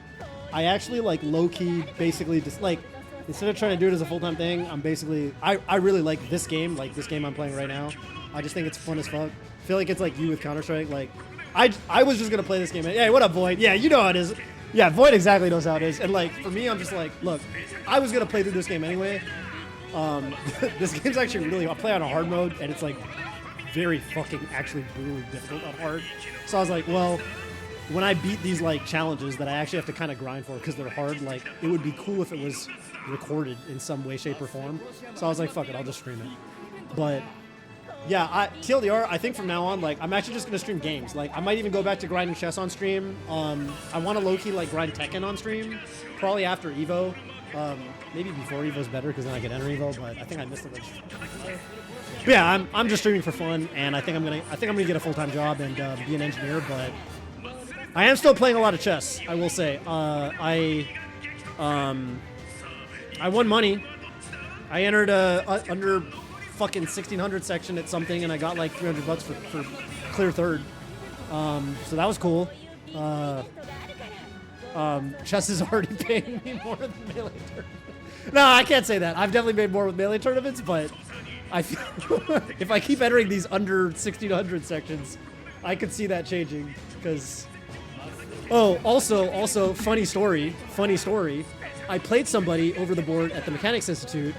[SPEAKER 1] I actually, like, low-key basically just, like, instead of trying to do it as a full-time thing, I'm basically, I really like this game I'm playing right now. I just think it's fun as fuck. I feel like it's like you with Counter-Strike. Like, I was just gonna play this game. Hey, what up, Void? Yeah, you know how it is. Yeah, Void exactly knows how it is. And, like, for me, I'm just like, look, I was gonna play through this game anyway. This game's actually really, I play on a hard mode, and it's, like, very fucking actually brutally difficult on hard. So I was like, well, when I beat these like challenges that I actually have to kind of grind for because they're hard, like it would be cool if it was recorded in some way, shape, or form. So I was like, fuck it, I'll just stream it. But yeah, TLDR, I think from now on, like I'm actually just gonna stream games. Like I might even go back to grinding chess on stream. I want to low-key like grind Tekken on stream, probably after Evo. Maybe before Evo's better because then I can enter Evo, but I think I missed the registration. But yeah, I'm just streaming for fun, and I think I'm gonna get a full-time job and be an engineer. But I am still playing a lot of chess, I will say. I won money. I entered under fucking 1600 section at something, and I got like $300 for clear third. So that was cool. Chess is already paying me more than Melee tournaments. No, I can't say that. I've definitely made more with Melee tournaments, but I feel if I keep entering these under 1600 sections, I could see that changing. Because, oh, also, funny story. I played somebody over the board at the Mechanics Institute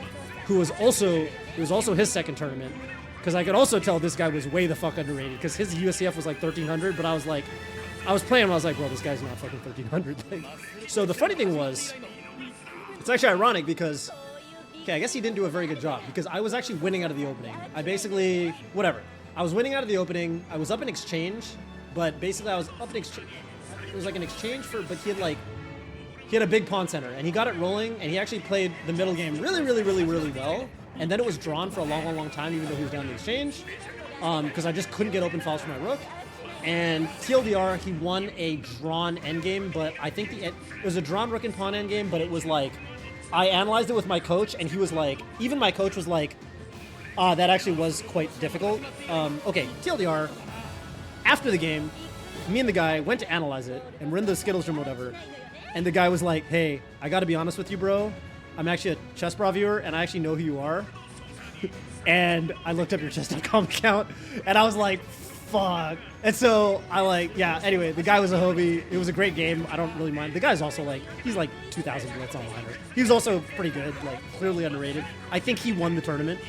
[SPEAKER 1] who was also, it was also his second tournament. Because I could also tell this guy was way the fuck underrated. Because his USCF was like 1300, but I was like, I was playing him, I was like, bro, this guy's not fucking 1300. Like, so the funny thing was, it's actually ironic because, okay, I guess he didn't do a very good job because I was actually winning out of the opening. I basically, whatever. I was winning out of the opening. I was up in exchange, but basically I was up in exchange. It was like an exchange for, but he had a big pawn center and he got it rolling and he actually played the middle game really, really, really, really well. And then it was drawn for a long, long, long time, even though he was down the exchange, because I just couldn't get open files for my rook. And TLDR, he won a drawn endgame, but I think it was a drawn rook and pawn endgame, but it was like, I analyzed it with my coach, and he was like, even my coach was like, that actually was quite difficult. Okay, TLDR, after the game, me and the guy went to analyze it, and we're in the Skittles room or whatever, and the guy was like, hey, I gotta be honest with you, bro. I'm actually a Chessbra viewer, and I actually know who you are. And I looked up your chess.com account, and I was like, fuck. And so I like, yeah, anyway, the guy was a Hobie. It was a great game. I don't really mind. The guy's also like, he's like 2,000 blitz online. He was also pretty good, like clearly underrated. I think he won the tournament.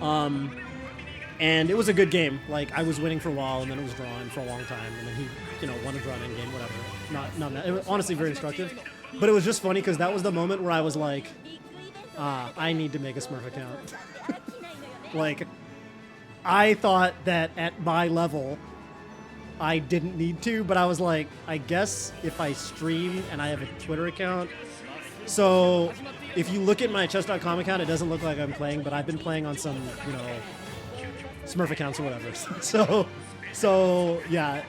[SPEAKER 1] And it was a good game. Like, I was winning for a while, and then it was drawn for a long time, and then he, you know, won a drawn end game, whatever. Not it was honestly very instructive. But it was just funny because that was the moment where I was like, I need to make a Smurf account. Like, I thought that at my level, I didn't need to, but I was like, I guess if I stream and I have a Twitter account. So if you look at my chess.com account, it doesn't look like I'm playing, but I've been playing on some, you know, Smurf accounts or whatever. So yeah.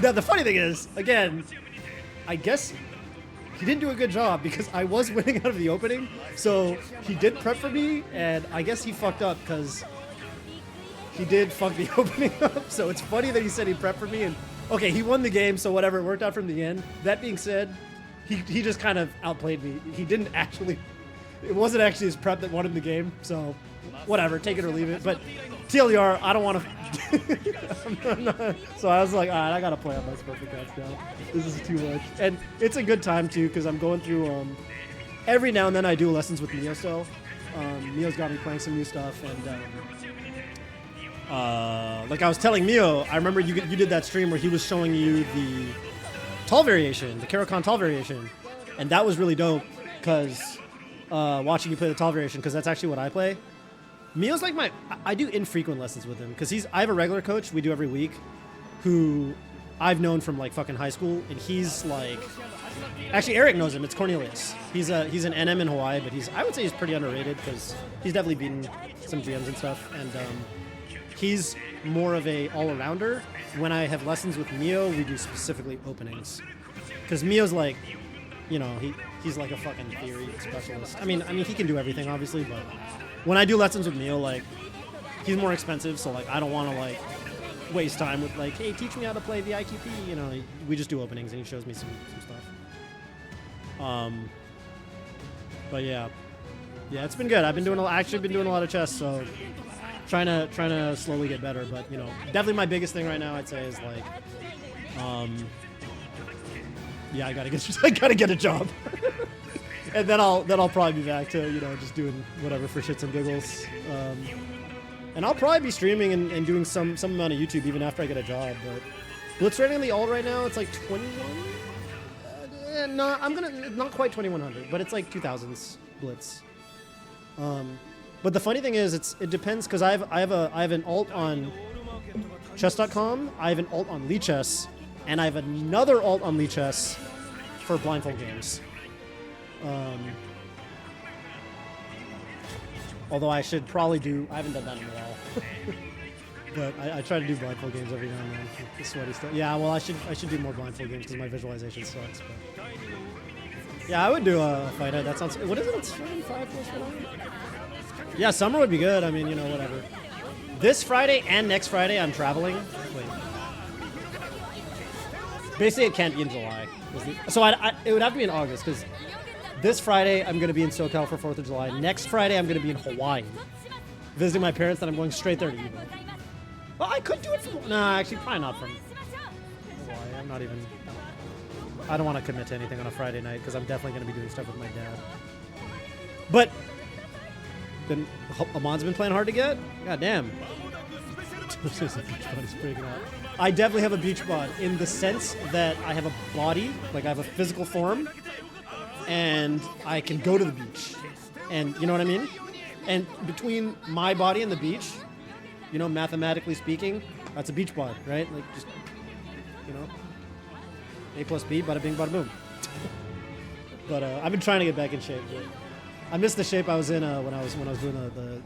[SPEAKER 1] Now the funny thing is, again, I guess he didn't do a good job because I was winning out of the opening. So he did prep for me, and I guess he fucked up because he did fuck the opening up. So it's funny that he said he prepped for me, and okay, he won the game, so whatever, it worked out from the end. That being said, he just kind of outplayed me. He didn't actually, it wasn't actually his prep that won him the game, so whatever, take it or leave it. But TLDR, I don't want to. So I was like, all right, I gotta play on my perfect cards now. This is too much, and it's a good time too because I'm going through. Every now and then I do lessons with Mio still. Mio's got me playing some new stuff, and like I was telling Mio, I remember you did that stream where he was showing you the tall variation, the Karakan tall variation, and that was really dope because watching you play the tall variation because that's actually what I play. Mio's like I do infrequent lessons with him because I have a regular coach we do every week who I've known from like fucking high school, and he's like, actually Eric knows him, it's Cornelius. He's an NM in Hawaii, but I would say he's pretty underrated because he's definitely beaten some GMs and stuff, and he's more of a all-arounder. When I have lessons with Mio, we do specifically openings because Mio's like, you know, he's like a fucking theory specialist. I mean he can do everything obviously, but when I do lessons with Mio, like, he's more expensive, so like I don't want to like waste time with like, hey, teach me how to play the IQP. You know, we just do openings and he shows me some stuff. But yeah, it's been good. I've been doing actually been doing a lot of chess, so trying to slowly get better. But you know, definitely my biggest thing right now, I'd say, is like, yeah, I gotta get a job. And then I'll probably be back to, you know, just doing whatever for shits and giggles. And I'll probably be streaming and doing some amount of YouTube even after I get a job. But blitz rating on the alt right now, it's like 21. Not quite 2100, but it's like 2000s blitz. But the funny thing is, it depends because I have an alt on chess.com, I have an alt on Lichess, and I have another alt on Lichess for blindfold games. Although I should probably I haven't done that in a while. But I try to do blindfold games every now and then. The sweaty stuff. Yeah, well, I should do more blindfold games because my visualization sucks. But yeah, I would do a fight. That sounds. What is it? It's 5 plus 1. Yeah, summer would be good. I mean, you know, whatever. This Friday and next Friday, I'm traveling. Wait. Basically, it can't be in July. So it would have to be in August because this Friday, I'm going to be in SoCal for 4th of July. Next Friday, I'm going to be in Hawaii, visiting my parents, and I'm going straight there to Evo. Well, I could do it from... Nah, actually, probably not from Hawaii. I'm not even... I don't want to commit to anything on a Friday night because I'm definitely going to be doing stuff with my dad. But Amon's been playing hard to get. God damn. I definitely have a beach bod in the sense that I have a body, like I have a physical form, and I can go to the beach. And you know what I mean? And between my body and the beach, you know, mathematically speaking, that's a beach bod, right? Like just, you know, A plus B, bada bing, bada boom. But I've been trying to get back in shape. But I missed the shape I was in when I was doing the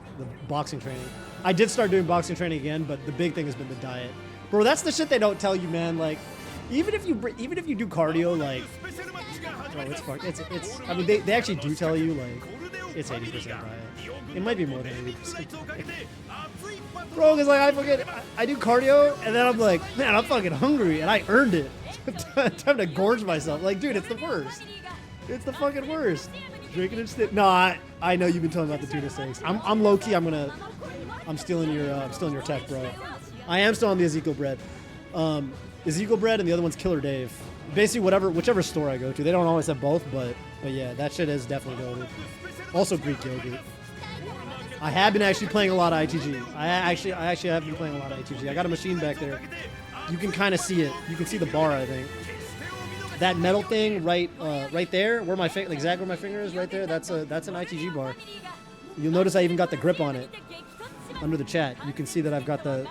[SPEAKER 1] boxing training. I did start doing boxing training again, but the big thing has been the diet, bro. That's the shit they don't tell you, man. Like, even if you do cardio, like, bro, it's fucked. It's. I mean, they actually do tell you like it's 80% diet. It might be more than 80%. Bro, because like I do cardio and then I'm like, man, I'm fucking hungry and I earned it. Time to gorge myself. Like, dude, it's the worst. It's the fucking worst. Drinking and stick. No, I know you've been talking about the tuna steaks. I'm low key. I'm stealing your tech, bro. I am still on the Ezekiel bread. Ezekiel bread and the other one's Killer Dave. Basically, whichever store I go to, they don't always have both, but yeah, that shit is definitely goated. Also Greek yogurt. I have been actually playing a lot of ITG. I actually have been playing a lot of ITG. I got a machine back there. You can kind of see it. You can see the bar, I think. That metal thing right there, where exactly where my finger is, right there. That's an ITG bar. You'll notice I even got the grip on it under the chat. You can see that I've got the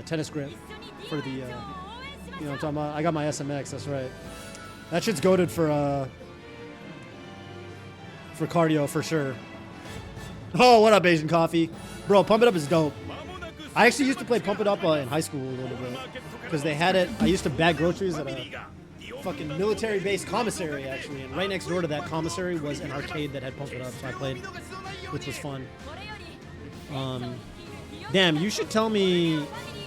[SPEAKER 1] tennis grip for the. You know what I'm talking about? I got my SMX. That's right. That shit's goated for cardio for sure. Oh, what up, Asian Coffee? Bro, Pump It Up is dope. I actually used to play Pump It Up in high school a little bit because they had it. I used to bag groceries at a fucking military-based commissary, actually, and right next door to that commissary was an arcade that had Pump It Up, so I played, which was fun. Damn, you should tell me,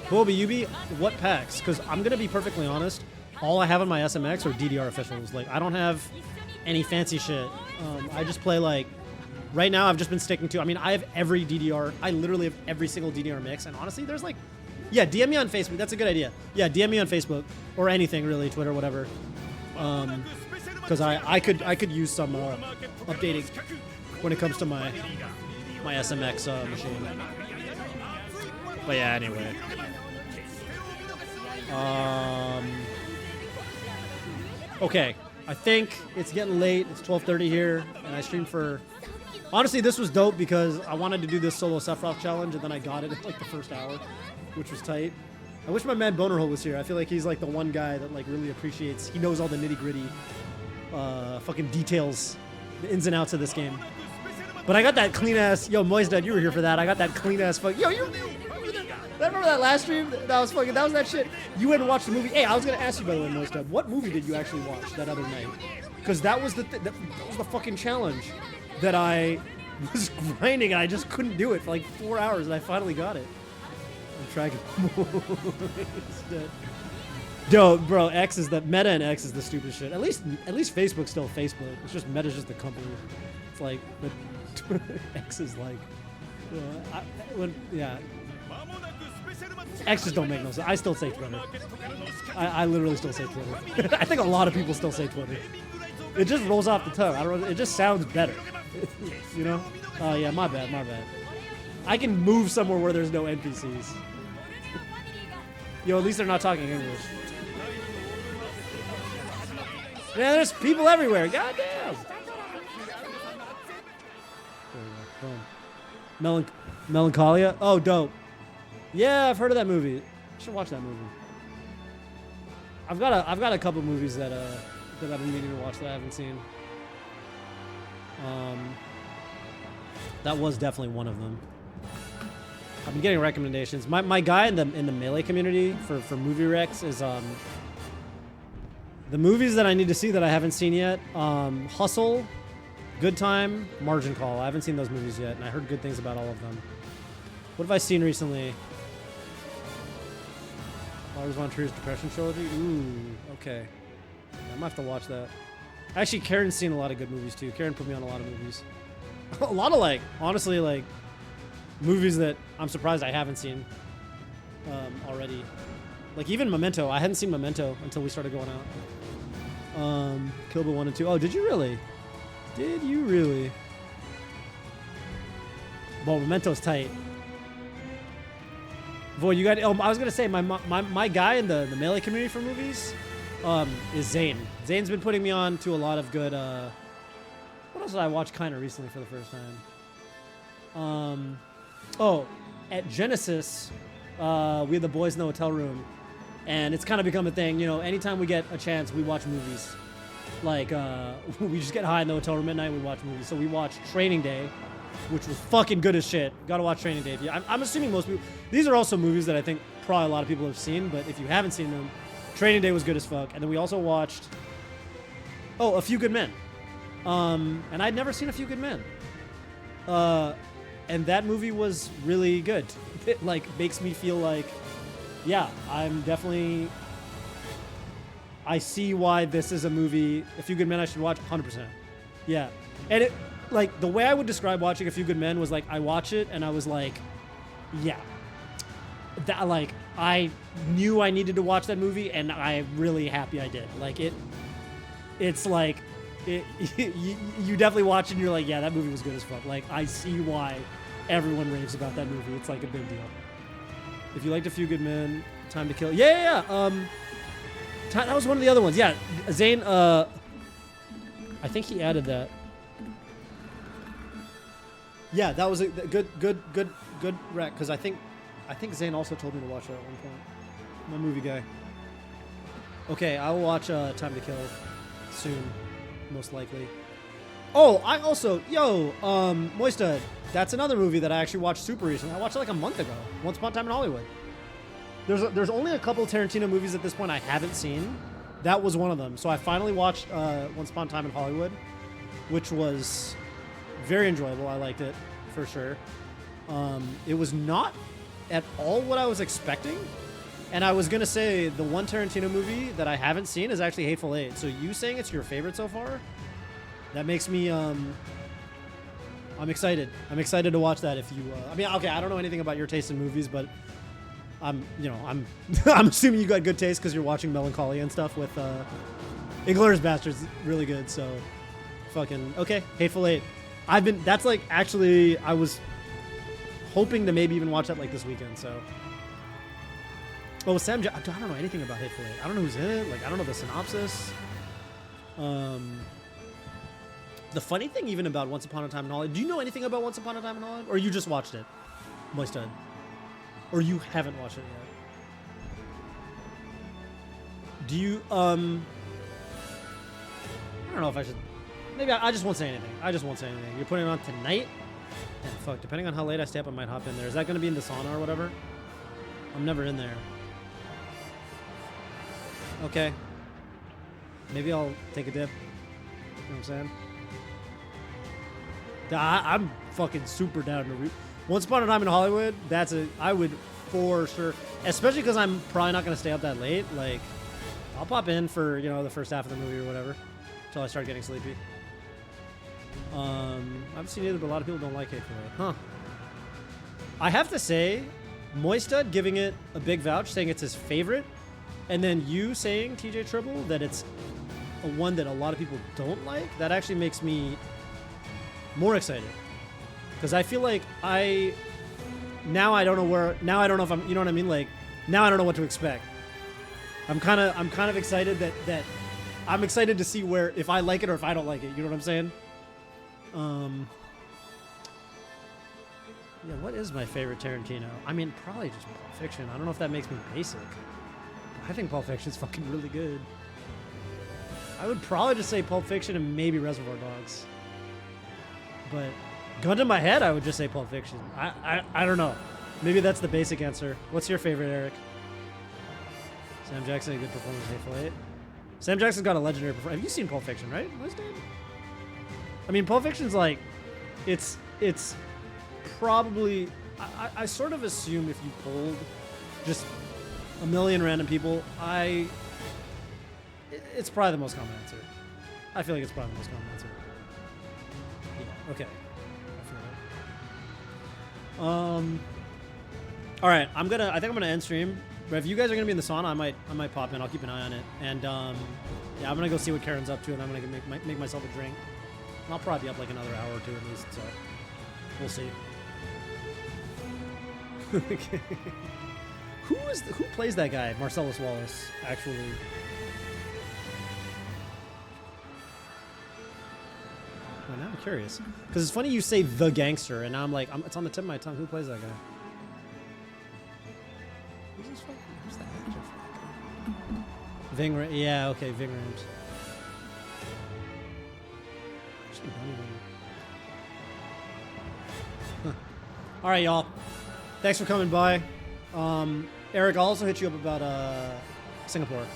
[SPEAKER 1] Boba Yubi, what packs, because I'm going to be perfectly honest, all I have on my SMX are DDR officials. Like, I don't have any fancy shit. I just play, like, right now I've just been sticking to, I mean, I have every DDR, I literally have every single DDR mix, and honestly, there's like, yeah, DM me on Facebook, that's a good idea. Yeah, DM me on Facebook, or anything really, Twitter, whatever. Because I could use some updating when it comes to my SMX machine. But yeah, anyway. Okay, I think it's getting late. It's 12:30 here, and I streamed for. Honestly, this was dope because I wanted to do this solo SEPHIROTH challenge, and then I got it in like the first hour, which was tight. I wish my man Bonerhole was here. I feel like he's like the one guy that like really appreciates. He knows all the nitty gritty, fucking details, the ins and outs of this game. But I got that clean ass. Yo, Moisdad, you were here for that. I got that clean ass. Yo, you remember that last stream? That was that shit. You went and watched the movie. Hey, I was gonna ask you by the way, Moisdad, what movie did you actually watch that other night? Because that was the fucking challenge that I was grinding and I just couldn't do it for like 4 hours and I finally got it. I'm tracking. Yo, bro, X is the meta and X is the stupid shit. At least Facebook's still Facebook. It's just Meta's just the company. It's like, but X is like, yeah. X just don't make no sense. I still say Twitter. I literally still say Twitter. I think a lot of people still say Twitter. It just rolls off the tongue. I don't know. It just sounds better. You know? Oh yeah, my bad. I can move somewhere where there's no NPCs. Yo, at least they're not talking English. Man, there's people everywhere. Goddamn. Melancholia? Oh, dope. Yeah, I've heard of that movie. I should watch that movie. I've got a couple movies that I've been meaning to watch that I haven't seen. That was definitely one of them. I've been getting recommendations. My guy in the Melee community for movie recs is the movies that I need to see that I haven't seen yet. Hustle, Good Time, Margin Call. I haven't seen those movies yet, and I heard good things about all of them. What have I seen recently? Lars von Trier's Depression Trilogy? Ooh, okay. I might have to watch that. Actually, Karen's seen a lot of good movies, too. Karen put me on a lot of movies. A lot of, like, honestly, like, movies that I'm surprised I haven't seen already. Like, even Memento. I hadn't seen Memento until we started going out. Kill Bill 1 and 2. Oh, did you really? Did you really? Well, Memento's tight. Boy, you got. Oh, I was gonna say my guy in the melee community for movies, is Zane. Zane's been putting me on to a lot of good. What else did I watch kind of recently for the first time? Oh, at Genesis, we had the boys in the hotel room, and it's kind of become a thing. You know, anytime we get a chance, we watch movies. Like, we just get high in the hotel room at night, we watch movies. So we watched Training Day, which was fucking good as shit. Gotta watch Training Day. I'm assuming most people... These are also movies that I think probably a lot of people have seen, but if you haven't seen them, Training Day was good as fuck. And then we also watched... Oh, A Few Good Men. And I'd never seen A Few Good Men. And that movie was really good. It, like, makes me feel like... Yeah, I'm definitely... I see why this is a movie. A Few Good Men I should watch 100%. Yeah. And it, like, the way I would describe watching A Few Good Men was like, I watch it and I was like, yeah. That, like, I knew I needed to watch that movie and I'm really happy I did. Like, it's like, you definitely watch it and you're like, yeah, that movie was good as fuck. Like, I see why everyone raves about that movie. It's like a big deal. If you liked A Few Good Men, Time to Kill. Yeah. That was one of the other ones. Yeah, Zane, I think he added that. Yeah, that was a good rec, because I think Zane also told me to watch that at one point. My movie guy. Okay, I will watch Time to Kill soon, most likely. Oh, I also, Moista, that's another movie that I actually watched super recently. I watched it like a month ago. Once Upon a Time in Hollywood. There's only a couple Tarantino movies at this point I haven't seen. That was one of them. So I finally watched Once Upon a Time in Hollywood, which was very enjoyable. I liked it for sure. It was not at all what I was expecting. And I was going to say the one Tarantino movie that I haven't seen is actually Hateful Eight. So you saying it's your favorite so far, that makes me... I'm excited. I'm excited to watch that if you... I mean, okay, I don't know anything about your taste in movies, but... I'm assuming you got good taste because you're watching Melancholy and stuff with Inglourious Basterds. Really good. So, fucking okay. Hateful Eight. That's like actually I was hoping to maybe even watch that like this weekend. So, Sam. I don't know anything about Hateful Eight. I don't know who's in it. Like I don't know the synopsis. The funny thing even about Once Upon a Time in Hollywood. Do you know anything about Once Upon a Time in Hollywood, or you just watched it, Moistad? Or you haven't watched it yet? Do you, I don't know if I should... Maybe I just won't say anything. You're putting it on tonight? And fuck, depending on how late I stay up, I might hop in there. Is that going to be in the sauna or whatever? I'm never in there. Okay. Maybe I'll take a dip. You know what I'm saying? I'm fucking super down to... Once Upon a Time in Hollywood, I would for sure, especially because I'm probably not going to stay up that late. Like, I'll pop in for, the first half of the movie or whatever until I start getting sleepy. I haven't seen either, but a lot of people don't like Hateful Eight. Huh. I have to say, Moistad giving it a big vouch, saying it's his favorite, and then you saying, TJ Tribble, that it's a one that a lot of people don't like, that actually makes me more excited. Because I feel like I don't know if I'm, you know what I mean? Like, now I don't know what to expect. I'm kind of excited that I'm excited to see where, if I like it or if I don't like it. You know what I'm saying? Yeah, what is my favorite Tarantino? I mean, probably just Pulp Fiction. I don't know if that makes me basic. I think Pulp Fiction's fucking really good. I would probably just say Pulp Fiction and maybe Reservoir Dogs. But gun to my head, I would just say Pulp Fiction. I don't know. Maybe that's the basic answer. What's your favorite, Eric? Sam Jackson, a good performance in Hateful Eight. Sam Jackson's got a legendary performance. Have you seen Pulp Fiction, right? I mean, Pulp Fiction's like, it's probably, I sort of assume if you polled just a million random people, it's probably the most common answer. I feel like it's probably the most common answer. Yeah, okay. I feel that. All right, I think I'm gonna end stream But if you guys are gonna be in the sauna, I might pop in. I'll keep an eye on it. And yeah, I'm gonna go see what Karen's up to, and I'm gonna make myself a drink. And I'll probably be up like another hour or two at least. So we'll see. Okay. Who plays that guy? Marcellus Wallace, actually. Oh, now I'm curious. Because it's funny you say the gangster, and now I'm like, it's on the tip of my tongue. Who plays that guy? Who's that actor for? Ving, yeah, okay, Ving Rhames. Actually, don't even. Huh. All right, y'all. Thanks for coming by. Eric, I'll also hit you up about Singapore.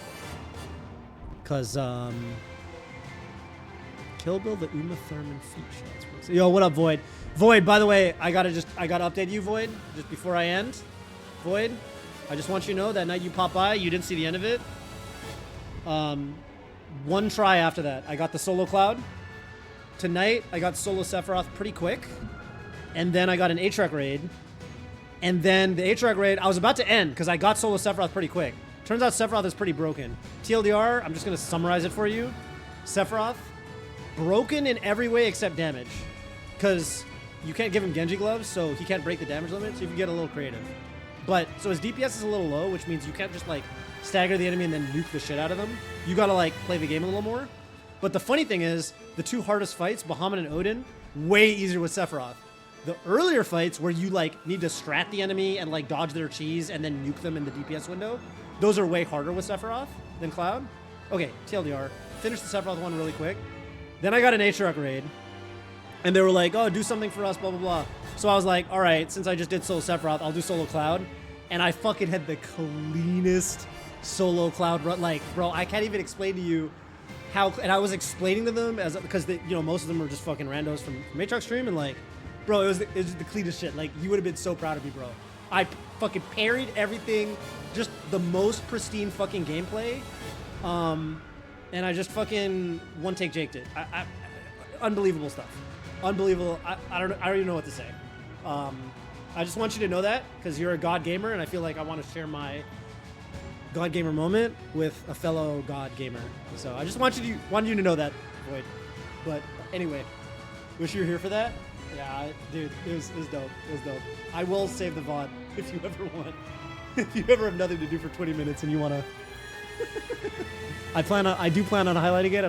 [SPEAKER 1] Because Kill Bill, the Uma Thurman feat shots. Yo, what up, Void? Void, by the way, I gotta update you, Void, just before I end. Void, I just want you to know that night you popped by, you didn't see the end of it. One try after that, I got the solo Cloud. Tonight, I got solo Sephiroth pretty quick. And then I got an Aatrox raid. And then the Aatrox raid, I was about to end because I got solo Sephiroth pretty quick. Turns out Sephiroth is pretty broken. TLDR, I'm just going to summarize it for you. Sephiroth, broken in every way except damage. Because you can't give him Genji gloves, so he can't break the damage limit, so you can get a little creative. But, so his DPS is a little low, which means you can't just, like, stagger the enemy and then nuke the shit out of them. You gotta, like, play the game a little more. But the funny thing is, the two hardest fights, Bahamut and Odin, way easier with Sephiroth. The earlier fights where you, like, need to strat the enemy and, like, dodge their cheese and then nuke them in the DPS window, those are way harder with Sephiroth than Cloud. Okay, TLDR. Finish the Sephiroth one really quick. Then I got an Aatrox raid. And they were like, oh, do something for us, blah, blah, blah. So I was like, all right, since I just did solo Sephiroth, I'll do solo Cloud. And I fucking had the cleanest solo Cloud run. Like, bro, I can't even explain to you how... And I was explaining to them, because they, you know, most of them were just fucking randos from Aatrox stream. And like, bro, it was the cleanest shit. Like, you would have been so proud of me, bro. I fucking parried everything. Just the most pristine fucking gameplay. And I just fucking one-take jaked it. Unbelievable stuff. Unbelievable. I don't even know what to say. I just want you to know that because you're a God gamer, and I feel like I want to share my God gamer moment with a fellow God gamer. So I just want you to know that, Void. But anyway, wish you were here for that. Yeah, dude, it was dope. It was dope. I will save the VOD if you ever want. If you ever have nothing to do for 20 minutes and you want to. I do plan on highlighting it.